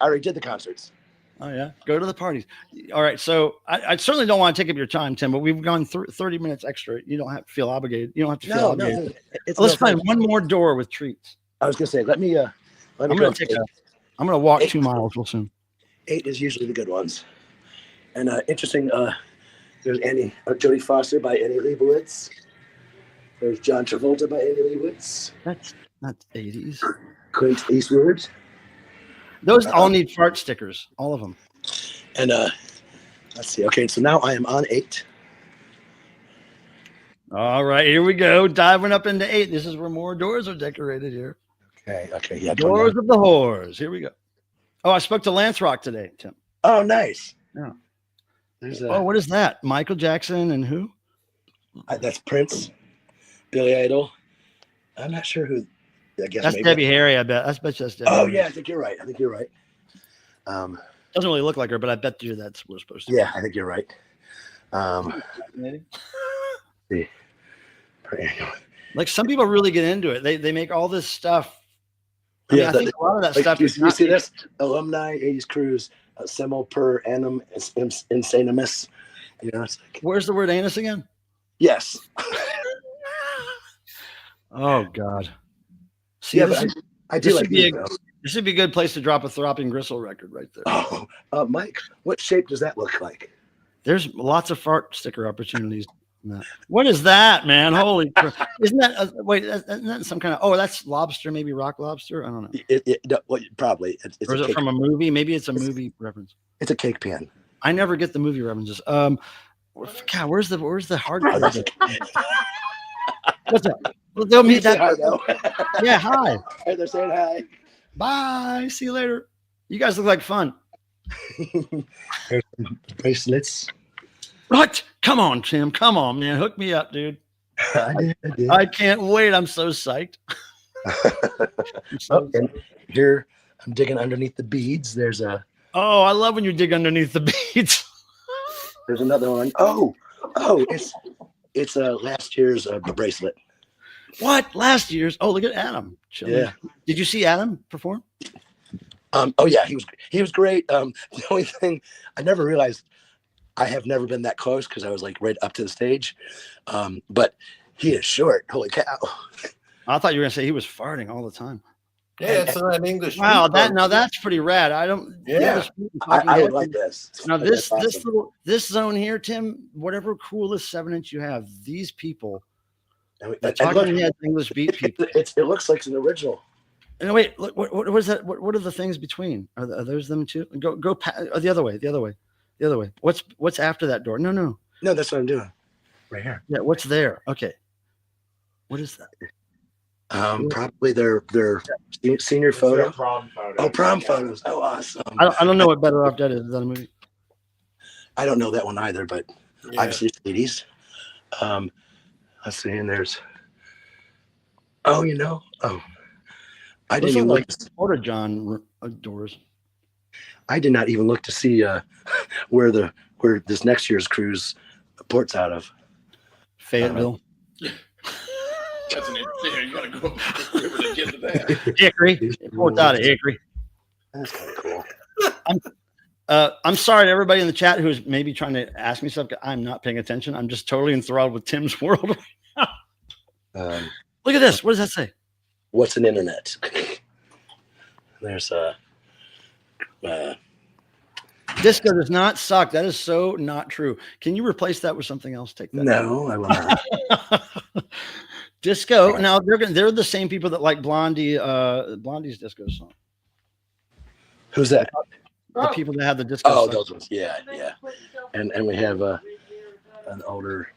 [SPEAKER 9] already did the concerts.
[SPEAKER 5] Oh yeah, go to the parties. All right, so I certainly don't want to take up your time, Tim, but we've gone 30 minutes extra. You don't have to feel obligated. You don't have to feel obligated. Let's find one more door with treats.
[SPEAKER 9] I was gonna say, let me go.
[SPEAKER 5] I'm gonna walk 2 miles real soon.
[SPEAKER 9] 8 is usually the good ones. And interesting. There's Jodie Foster by Annie Leibovitz. There's John Travolta by Annie Leibovitz.
[SPEAKER 5] That's not 80s.
[SPEAKER 9] Clint Eastwood.
[SPEAKER 5] Those all need fart stickers, all of them.
[SPEAKER 9] And let's see. Okay, so now I am on 8.
[SPEAKER 5] All right, here we go. Diving up into 8. This is where more doors are decorated here.
[SPEAKER 9] Okay, yeah.
[SPEAKER 5] Doors of the Whores. Here we go. Oh, I spoke to Lance Rock today, Tim.
[SPEAKER 9] Oh, nice.
[SPEAKER 5] Yeah.
[SPEAKER 9] There's
[SPEAKER 5] Oh, what is that? Michael Jackson and who?
[SPEAKER 9] That's Prince, Billy Idol. I'm not sure who. I guess
[SPEAKER 5] That's
[SPEAKER 9] maybe
[SPEAKER 5] Debbie Harry, I bet. I bet that's Debbie
[SPEAKER 9] Oh
[SPEAKER 5] Harry.
[SPEAKER 9] yeah, I think you're right.
[SPEAKER 5] Doesn't really look like her, but I bet you that's what it's supposed to be.
[SPEAKER 9] Yeah, I think you're right. See.
[SPEAKER 5] Like some people really get into it. They make all this stuff. I mean, I think a lot of that
[SPEAKER 9] like,
[SPEAKER 5] stuff
[SPEAKER 9] you
[SPEAKER 5] is not
[SPEAKER 9] see this alumni 80s cruise semo per annum insanimus. You know, it's like,
[SPEAKER 5] where's the word anus again?
[SPEAKER 9] yes.
[SPEAKER 5] Oh God. See,
[SPEAKER 9] Yeah,
[SPEAKER 5] this,
[SPEAKER 9] but I do like these, though.
[SPEAKER 5] this would be a good place to drop a throbbing gristle record right there.
[SPEAKER 9] Oh, Mike, what shape does that look like?
[SPEAKER 5] There's lots of fart sticker opportunities. What is that, man? Holy crap. Isn't that wait, isn't that some kind of that's lobster, maybe rock lobster? I don't know.
[SPEAKER 9] Probably it's
[SPEAKER 5] or is it from a movie? Maybe it's a movie reference.
[SPEAKER 9] It's a cake pan.
[SPEAKER 5] I never get the movie references. God, where's the hard part? What's up? Well, they'll meet that. Yeah, hi.
[SPEAKER 9] Hey, they're saying hi.
[SPEAKER 5] Bye. See you later. You guys look like fun.
[SPEAKER 9] Here's some bracelets.
[SPEAKER 5] What? Come on, Tim. Come on, man. Hook me up, dude.
[SPEAKER 9] I did.
[SPEAKER 5] I can't wait. I'm so psyched.
[SPEAKER 9] And here I'm digging underneath the beads. There's a.
[SPEAKER 5] Oh, I love when you dig underneath the beads.
[SPEAKER 9] There's another one. Oh, it's last year's bracelet.
[SPEAKER 5] What? Last year's? Oh, look at Adam.
[SPEAKER 9] Yeah.
[SPEAKER 5] Did you see Adam perform?
[SPEAKER 9] Oh yeah, he was great. The only thing I never realized, I have never been that close because I was like right up to the stage. But he is short. Holy cow!
[SPEAKER 5] I thought you were gonna say he was farting all the time.
[SPEAKER 6] Yeah, it's not English.
[SPEAKER 5] Wow, that's pretty rad. I don't.
[SPEAKER 6] Yeah,
[SPEAKER 9] I would like this.
[SPEAKER 5] Now
[SPEAKER 9] That's
[SPEAKER 5] this zone here, Tim. Whatever coolest 7-inch you have, these people.
[SPEAKER 9] awesome.
[SPEAKER 5] Talking heads, English beat people.
[SPEAKER 9] It looks like an original.
[SPEAKER 5] And wait, look, what is that? What are the things between? Are those them too? Go the other way. What's after that door? No,
[SPEAKER 9] that's what I'm doing. Right here.
[SPEAKER 5] Yeah, what's there? Okay, what is that?
[SPEAKER 9] Probably their senior photo.
[SPEAKER 8] Prom photo.
[SPEAKER 9] Oh, prom photos. Oh, awesome.
[SPEAKER 5] I don't know what Better Off Dead is. Is that a movie?
[SPEAKER 9] I don't know that one either, but
[SPEAKER 6] Yeah.
[SPEAKER 9] obviously it's 80s. Let's see, and there's. Oh, I didn't even look.
[SPEAKER 5] Porta John doors.
[SPEAKER 9] I did not even look to see where this next year's cruise ports out of.
[SPEAKER 5] Fayetteville.
[SPEAKER 8] That's an interesting. You gotta go up the river to get to that.
[SPEAKER 5] Hickory. It ports out of Hickory.
[SPEAKER 9] That's kind of cool.
[SPEAKER 5] I'm sorry to everybody in the chat who's maybe trying to ask me something. I'm not paying attention. I'm just totally enthralled with Tim's world. Look at this. What does that say?
[SPEAKER 9] What's an internet? There's
[SPEAKER 5] Disco does not suck. That is so not true. Can you replace that with something else? Take that.
[SPEAKER 9] no, I will not.
[SPEAKER 5] Disco. Now they're the same people that like Blondie's disco song.
[SPEAKER 9] Who's that?
[SPEAKER 5] The people that have the disco.
[SPEAKER 9] Oh,
[SPEAKER 5] song.
[SPEAKER 9] those ones. Yeah. And we have an older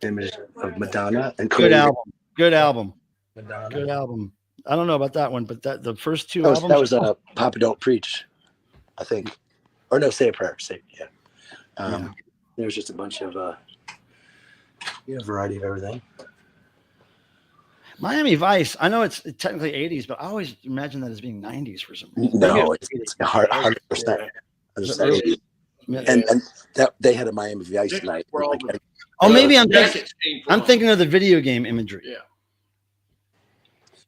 [SPEAKER 9] image of Madonna and
[SPEAKER 5] Good album. Good album.
[SPEAKER 9] Madonna.
[SPEAKER 5] Good album. I don't know about that one, but the first two
[SPEAKER 9] That
[SPEAKER 5] albums.
[SPEAKER 9] was Papa Don't Preach, I think, or no, Say a Prayer. There's just a bunch of a variety of everything.
[SPEAKER 5] Miami Vice. I know it's technically 80s, but I always imagine that as being 90s for some reason.
[SPEAKER 9] No, it's 100%. And that they had a Miami Vice night.
[SPEAKER 5] Maybe I'm
[SPEAKER 8] Jackets came from-
[SPEAKER 5] thinking of the video game imagery.
[SPEAKER 8] Yeah.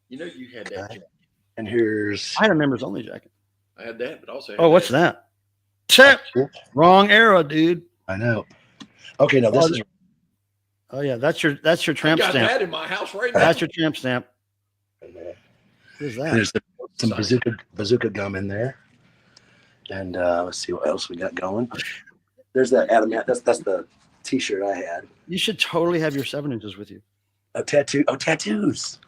[SPEAKER 8] You know you had that. jacket.
[SPEAKER 9] And here's
[SPEAKER 5] I had a members only jacket.
[SPEAKER 8] I had that, but also.
[SPEAKER 5] Oh, what's that? Tip. Wrong era, dude.
[SPEAKER 9] I know. Okay, no, this is.
[SPEAKER 5] Oh yeah, that's your
[SPEAKER 8] I
[SPEAKER 5] tramp
[SPEAKER 8] got
[SPEAKER 5] stamp.
[SPEAKER 8] that in my house right now.
[SPEAKER 5] That's your tramp stamp. What is that?
[SPEAKER 9] There's some bazooka gum in there, and let's see what else we got going. There's that Adam. That's the T-shirt I had.
[SPEAKER 5] You should totally have your 7 inches with you.
[SPEAKER 9] A tattoo. Oh, tattoos.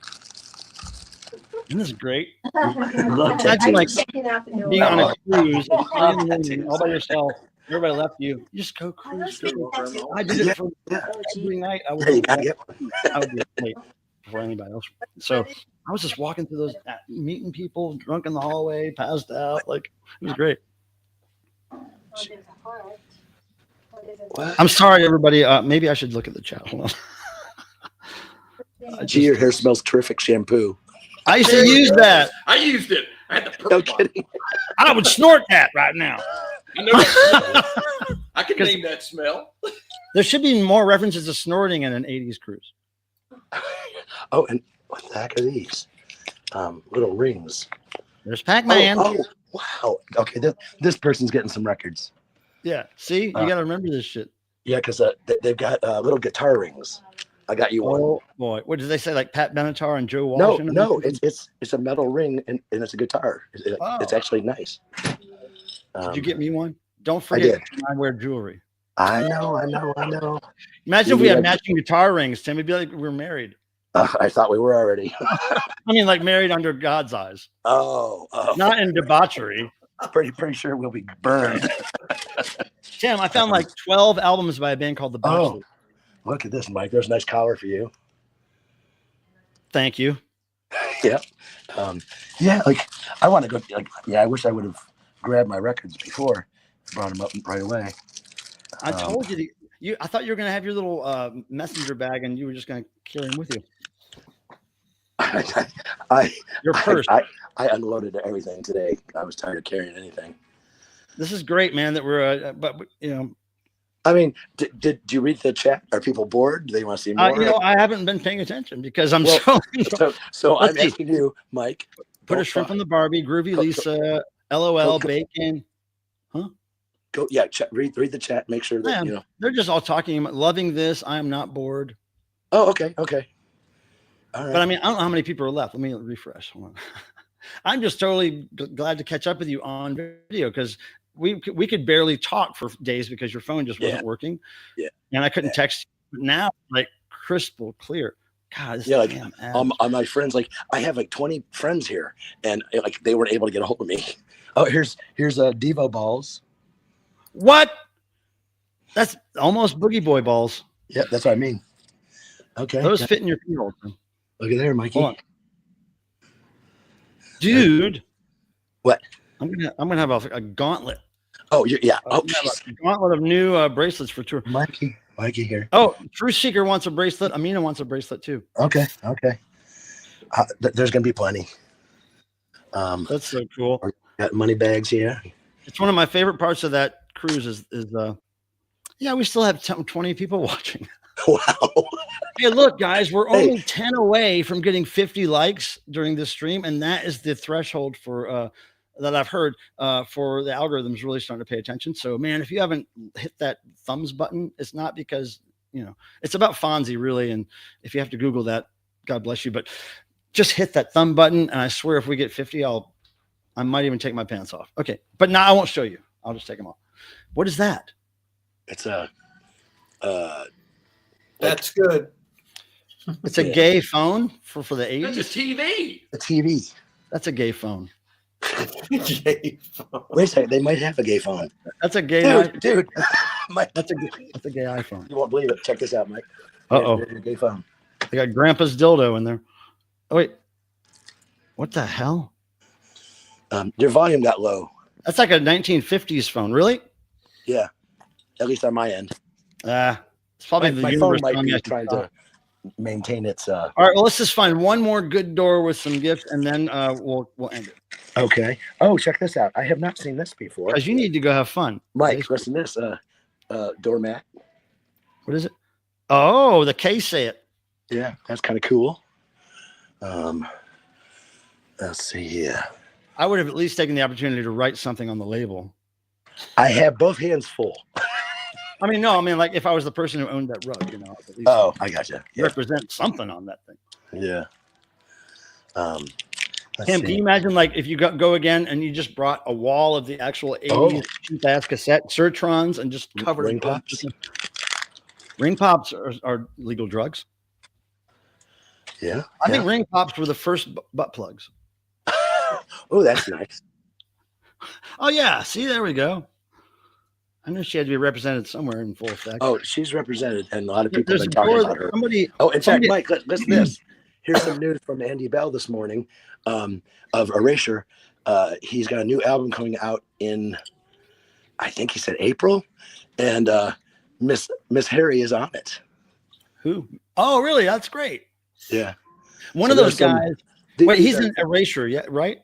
[SPEAKER 5] Isn't this great?
[SPEAKER 9] Love
[SPEAKER 5] Imagine like
[SPEAKER 9] tattoos.
[SPEAKER 5] being on a cruise all by yourself. Everybody left you. You just go cruise. I did it for every night. I
[SPEAKER 9] Yeah, you gotta get one.
[SPEAKER 5] would be late before anybody else. So I was just walking through those, meeting people, drunk in the hallway, passed out. Like, it was great.
[SPEAKER 9] What?
[SPEAKER 5] I'm sorry, everybody. Maybe I should look at the chat. Hold on.
[SPEAKER 9] Gee, your hair smells terrific. Shampoo.
[SPEAKER 5] I used to use that.
[SPEAKER 8] I used it. I had the
[SPEAKER 9] No
[SPEAKER 8] purple.
[SPEAKER 9] kidding.
[SPEAKER 5] I would snort that right now.
[SPEAKER 8] I know that smell. I can name that smell.
[SPEAKER 5] There should be more references to snorting in an 80s cruise.
[SPEAKER 9] Oh, and what the heck are these? Little rings.
[SPEAKER 5] There's Pac-Man.
[SPEAKER 9] Oh, wow. Okay, this person's getting some records.
[SPEAKER 5] Yeah. See, you got to remember this shit.
[SPEAKER 9] Yeah, because they've got little guitar rings. I got you one.
[SPEAKER 5] Oh boy, what did they say? Like Pat Benatar and Joe
[SPEAKER 9] No,
[SPEAKER 5] Walsh?
[SPEAKER 9] no, it's a metal ring and it's a guitar. It's actually nice.
[SPEAKER 5] Did you get me one? Don't forget, I wear jewelry.
[SPEAKER 9] I know.
[SPEAKER 5] Imagine if we had matching guitar rings, Tim. It'd be like we're married.
[SPEAKER 9] I thought we were already.
[SPEAKER 5] I mean, like married under God's eyes.
[SPEAKER 9] Oh.
[SPEAKER 5] Not in debauchery.
[SPEAKER 9] Pretty sure we'll be burned.
[SPEAKER 5] Tim, I found like 12 albums by a band called The Bachelor.
[SPEAKER 9] Look at this, Mike. There's a nice collar for you.
[SPEAKER 5] Thank you.
[SPEAKER 9] Yeah. Yeah, like I want to go. Like, yeah, I wish I would have grabbed my records before, brought them up right away.
[SPEAKER 5] I told you, I thought you were going to have your little messenger bag and you were just going to carry them with you. Your purse.
[SPEAKER 9] I unloaded everything today. I was tired of carrying anything.
[SPEAKER 5] This is great, man. That we're, but you know.
[SPEAKER 9] I mean, did you read the chat? Are people bored? Do they want to see more?
[SPEAKER 5] You know, I haven't been paying attention because I'm
[SPEAKER 9] so I'm asking you, Mike.
[SPEAKER 5] Put a shrimp on the Barbie, Groovy Lisa, LOL, bacon. Huh?
[SPEAKER 9] Go, yeah. Read the chat. Make sure that you know.
[SPEAKER 5] They're just all talking about loving this. I am not bored.
[SPEAKER 9] Oh, okay. All right.
[SPEAKER 5] But I mean, I don't know how many people are left. Let me refresh. Hold on. I'm just totally glad to catch up with you on video because we could barely talk for days because your phone just wasn't working. Yeah. And I couldn't text you. But now, like crystal clear. God, this
[SPEAKER 9] like on my friends, like I have like 20 friends here, and like they weren't able to get a hold of me. Oh, here's Devo balls.
[SPEAKER 5] What? That's almost Boogie Boy balls.
[SPEAKER 9] Yeah, that's what I mean. Okay.
[SPEAKER 5] Those fit in your field.
[SPEAKER 9] Look at there, Mikey.
[SPEAKER 5] Hold on. Dude.
[SPEAKER 9] What?
[SPEAKER 5] I'm gonna have a gauntlet.
[SPEAKER 9] Oh, yeah. Oh,
[SPEAKER 5] a gauntlet of new bracelets for tour.
[SPEAKER 9] Mikey here.
[SPEAKER 5] Oh, Truth Seeker wants a bracelet. Amina wants a bracelet too.
[SPEAKER 9] Okay. There's gonna be plenty.
[SPEAKER 5] That's so cool.
[SPEAKER 9] Got money bags here.
[SPEAKER 5] It's one of my favorite parts of that cruise is we still have 20 people watching.
[SPEAKER 9] Wow.
[SPEAKER 5] Hey, look, guys, we're only 10 away from getting 50 likes during this stream, and that is the threshold for that I've heard for the algorithms really starting to pay attention. So, man, if you haven't hit that thumbs button, it's not because it's about Fonzie, really. And if you have to Google that, God bless you. But just hit that thumb button, and I swear, if we get 50, I might even take my pants off. Okay, but now I won't show you. I'll just take them off. What is that?
[SPEAKER 9] It's a.
[SPEAKER 6] That's good.
[SPEAKER 5] It's a gay phone for the 80s.
[SPEAKER 8] That's a TV.
[SPEAKER 9] A TV.
[SPEAKER 5] That's a gay phone.
[SPEAKER 6] Gay phone.
[SPEAKER 9] Wait a second. They might have a gay phone.
[SPEAKER 5] That's a gay
[SPEAKER 9] dude. Mike,
[SPEAKER 5] that's a gay iPhone.
[SPEAKER 9] You won't believe it. Check this out, Mike.
[SPEAKER 5] Uh-oh.
[SPEAKER 9] Gay phone.
[SPEAKER 5] They got Grandpa's dildo in there. Oh wait. What the hell?
[SPEAKER 9] Your volume got low.
[SPEAKER 5] That's like a 1950s phone. Really?
[SPEAKER 9] Yeah. At least on my end.
[SPEAKER 5] It's probably the
[SPEAKER 9] my
[SPEAKER 5] universe
[SPEAKER 9] phone might be trying to maintain its.
[SPEAKER 5] All right. Well, let's just find one more good door with some gifts, and then we'll end it.
[SPEAKER 9] Okay. Oh, check this out. I have not seen this before.
[SPEAKER 5] Because you need to go have fun.
[SPEAKER 9] Mike, listen to this. Doormat.
[SPEAKER 5] What is it? Oh, the case set.
[SPEAKER 9] Yeah, that's kind of cool. Let's see here.
[SPEAKER 5] I would have at least taken the opportunity to write something on the label.
[SPEAKER 9] I have both hands full.
[SPEAKER 5] I mean, like if I was the person who owned that rug, at least
[SPEAKER 9] I gotcha.
[SPEAKER 5] Represent something on that thing.
[SPEAKER 9] Yeah.
[SPEAKER 5] Tim, can you imagine like if you go again and you just brought a wall of the actual 80s cheap ass cassette Sertrons and just covered
[SPEAKER 9] ring pops?
[SPEAKER 5] Ring pops are legal drugs.
[SPEAKER 9] Yeah.
[SPEAKER 5] I think ring pops were the first butt plugs.
[SPEAKER 9] Oh, that's nice.
[SPEAKER 5] Oh yeah. See, there we go. I knew she had to be represented somewhere in full effect.
[SPEAKER 9] Oh, she's represented, and a lot of people have been talking about her. In fact, Mike, listen to this. here's some news from Andy Bell this morning of Erasure. He's got a new album coming out in, I think he said April, and Miss Harry is on it.
[SPEAKER 5] Who? Oh, really? That's great.
[SPEAKER 9] Yeah.
[SPEAKER 5] One
[SPEAKER 9] So
[SPEAKER 5] of those
[SPEAKER 9] there's some-
[SPEAKER 5] guys.
[SPEAKER 9] these
[SPEAKER 5] Wait, he's
[SPEAKER 9] are-
[SPEAKER 5] an Erasure, yeah, right?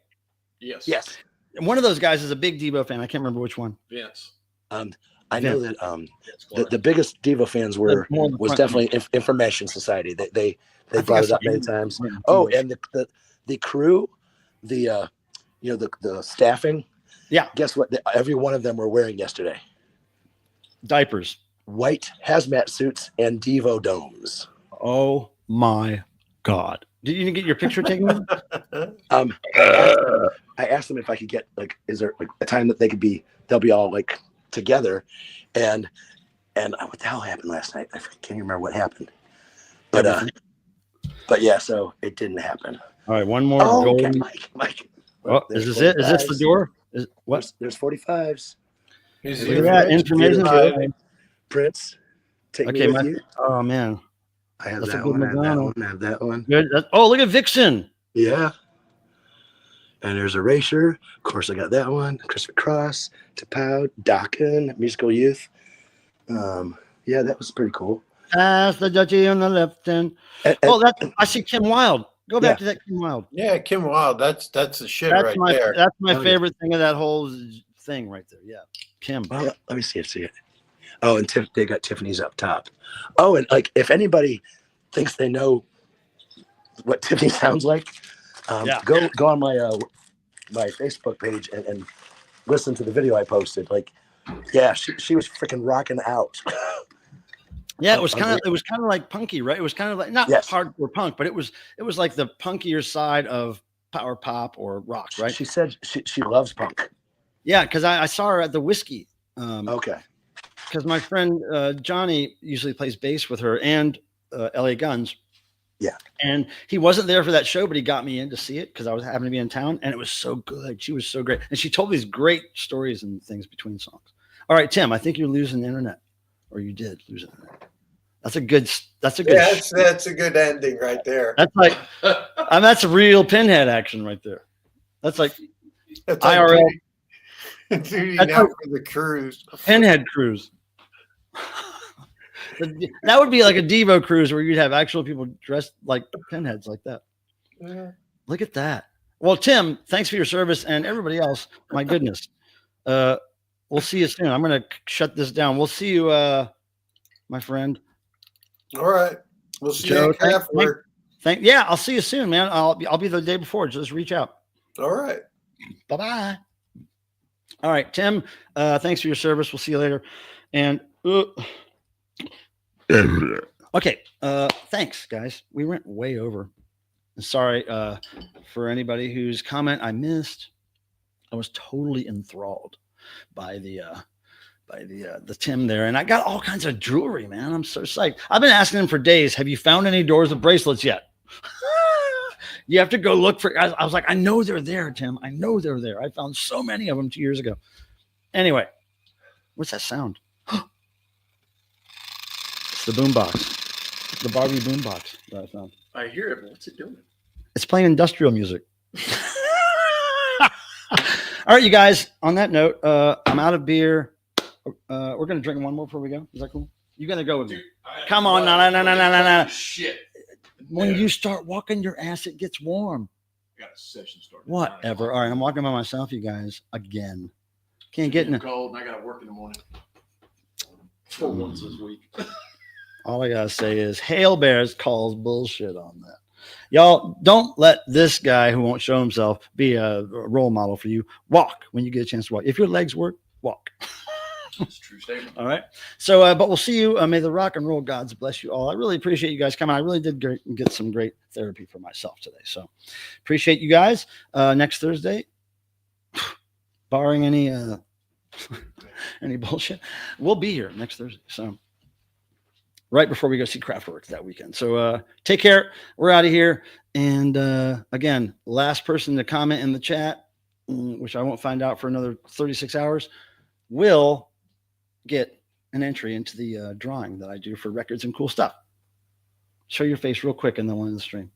[SPEAKER 8] Yes.
[SPEAKER 9] Yes.
[SPEAKER 5] One of those guys is a big Devo fan. I can't remember which one.
[SPEAKER 8] Vince.
[SPEAKER 9] I know that the biggest Devo fans was definitely Information Society. They brought it up many times. Oh, and the crew, the staffing.
[SPEAKER 5] Yeah.
[SPEAKER 9] Guess what? Every one of them were wearing yesterday.
[SPEAKER 5] Diapers.
[SPEAKER 9] White hazmat suits and Devo domes.
[SPEAKER 5] Oh my God. Did you get your picture taken?
[SPEAKER 9] I asked them if I could get is there a time that they'll be all together, and what the hell happened last night? I can't even remember what happened, but yeah, so it didn't happen.
[SPEAKER 5] All right, one more.
[SPEAKER 9] Oh,
[SPEAKER 5] golden.
[SPEAKER 9] okay, Mike.
[SPEAKER 5] Oh, is this it? Is this the door? What?
[SPEAKER 9] There's 45s.
[SPEAKER 6] Is
[SPEAKER 5] Look at that information.
[SPEAKER 9] Prince, take
[SPEAKER 5] Okay,
[SPEAKER 9] me with you.
[SPEAKER 5] Oh man,
[SPEAKER 9] I have
[SPEAKER 5] that's a
[SPEAKER 9] that
[SPEAKER 5] good
[SPEAKER 9] one. I have that
[SPEAKER 5] Madonna.
[SPEAKER 9] one. I have that one.
[SPEAKER 5] Good. Oh, look at Vixen.
[SPEAKER 9] Yeah. And there's Erasure. Of course, I got that one. Christopher Cross, Tapow, Dokken, Musical Youth. Yeah, that was pretty cool.
[SPEAKER 5] Pass the duchy on the left hand. I see Kim Wilde. Go back to that Kim Wilde.
[SPEAKER 6] Yeah, Kim Wilde. That's the shit
[SPEAKER 5] That's
[SPEAKER 6] right
[SPEAKER 5] my
[SPEAKER 6] there.
[SPEAKER 5] that's my
[SPEAKER 9] Oh,
[SPEAKER 5] favorite thing of that whole thing right there. Yeah, Kim.
[SPEAKER 9] Well, let me see it. Oh, and they got Tiffany's up top. Oh, and if anybody thinks they know what Tiffany sounds like, go on my Facebook page and listen to the video I posted. Yeah, she was freaking rocking out.
[SPEAKER 5] Yeah, it was kind of like punky, right? It was kind of like not hardcore punk, but it was like the punkier side of power pop or rock, right?
[SPEAKER 9] She said she loves punk.
[SPEAKER 5] Yeah, because I saw her at the Whiskey.
[SPEAKER 9] Okay.
[SPEAKER 5] Because my friend Johnny usually plays bass with her and LA Guns.
[SPEAKER 9] Yeah.
[SPEAKER 5] And he wasn't there for that show, but he got me in to see it because I was happened to be in town, and it was so good. She was so great, and she told these great stories and things between songs. All right, Tim, I think you're losing the internet, or you did lose the internet. That's a good. That's a good
[SPEAKER 6] ending right there.
[SPEAKER 5] That's like, that's real Pinhead action right there. That's like IRL.
[SPEAKER 6] Duty now for the cruise.
[SPEAKER 5] Pinhead cruise. That would be like a Devo cruise where you'd have actual people dressed like pinheads like that.
[SPEAKER 6] Yeah.
[SPEAKER 5] Look at that. Well, Tim, thanks for your service, and everybody else. My goodness. We'll see you soon. I'm going to shut this down. We'll see you, my friend.
[SPEAKER 6] All right. We'll see
[SPEAKER 5] Joe,
[SPEAKER 6] you after.
[SPEAKER 5] Yeah, I'll see you soon, man. I'll be the day before. Just reach out.
[SPEAKER 6] All right.
[SPEAKER 5] Bye-bye. All right, Tim, thanks for your service. We'll see you later. And okay, thanks, guys. We went way over. Sorry for anybody whose comment I missed. I was totally enthralled by the Tim there, and I got all kinds of jewelry, man. I'm so psyched. I've been asking him for days. Have you found any doors with bracelets yet? You have to go look for. I was like, I know they're there, Tim. I know they're there. I found so many of them 2 years ago. Anyway, what's that sound? It's the boombox, the Barbie boombox that I found.
[SPEAKER 8] I hear it, but what's it doing?
[SPEAKER 5] It's playing industrial music. All right, you guys. On that note, I'm out of beer. We're gonna drink one more before we go. Is that cool? You're gonna go with me. Come on, no.
[SPEAKER 8] Shit.
[SPEAKER 5] When you start walking your ass, it gets warm.
[SPEAKER 8] Got a session started.
[SPEAKER 5] Whatever. All right, I'm walking by myself, you guys. Again, can't get in.
[SPEAKER 8] Cold, and I got to work in the morning. For once this week.
[SPEAKER 5] All I gotta say is Hail Bears calls bullshit on that. Y'all don't let this guy who won't show himself be a role model for you. Walk when you get a chance to walk. If your legs work, walk.
[SPEAKER 8] That's a true statement.
[SPEAKER 5] All right. So, but we'll see you. May the rock and roll gods bless you all. I really appreciate you guys coming. I really did get some great therapy for myself today. So appreciate you guys. Next Thursday, barring any any bullshit, we'll be here next Thursday. So right before we go see Kraftwerk that weekend. So take care. We're out of here. And again, last person to comment in the chat, which I won't find out for another 36 hours, will get an entry into the drawing that I do for records and cool stuff. Show your face real quick and then one in the stream.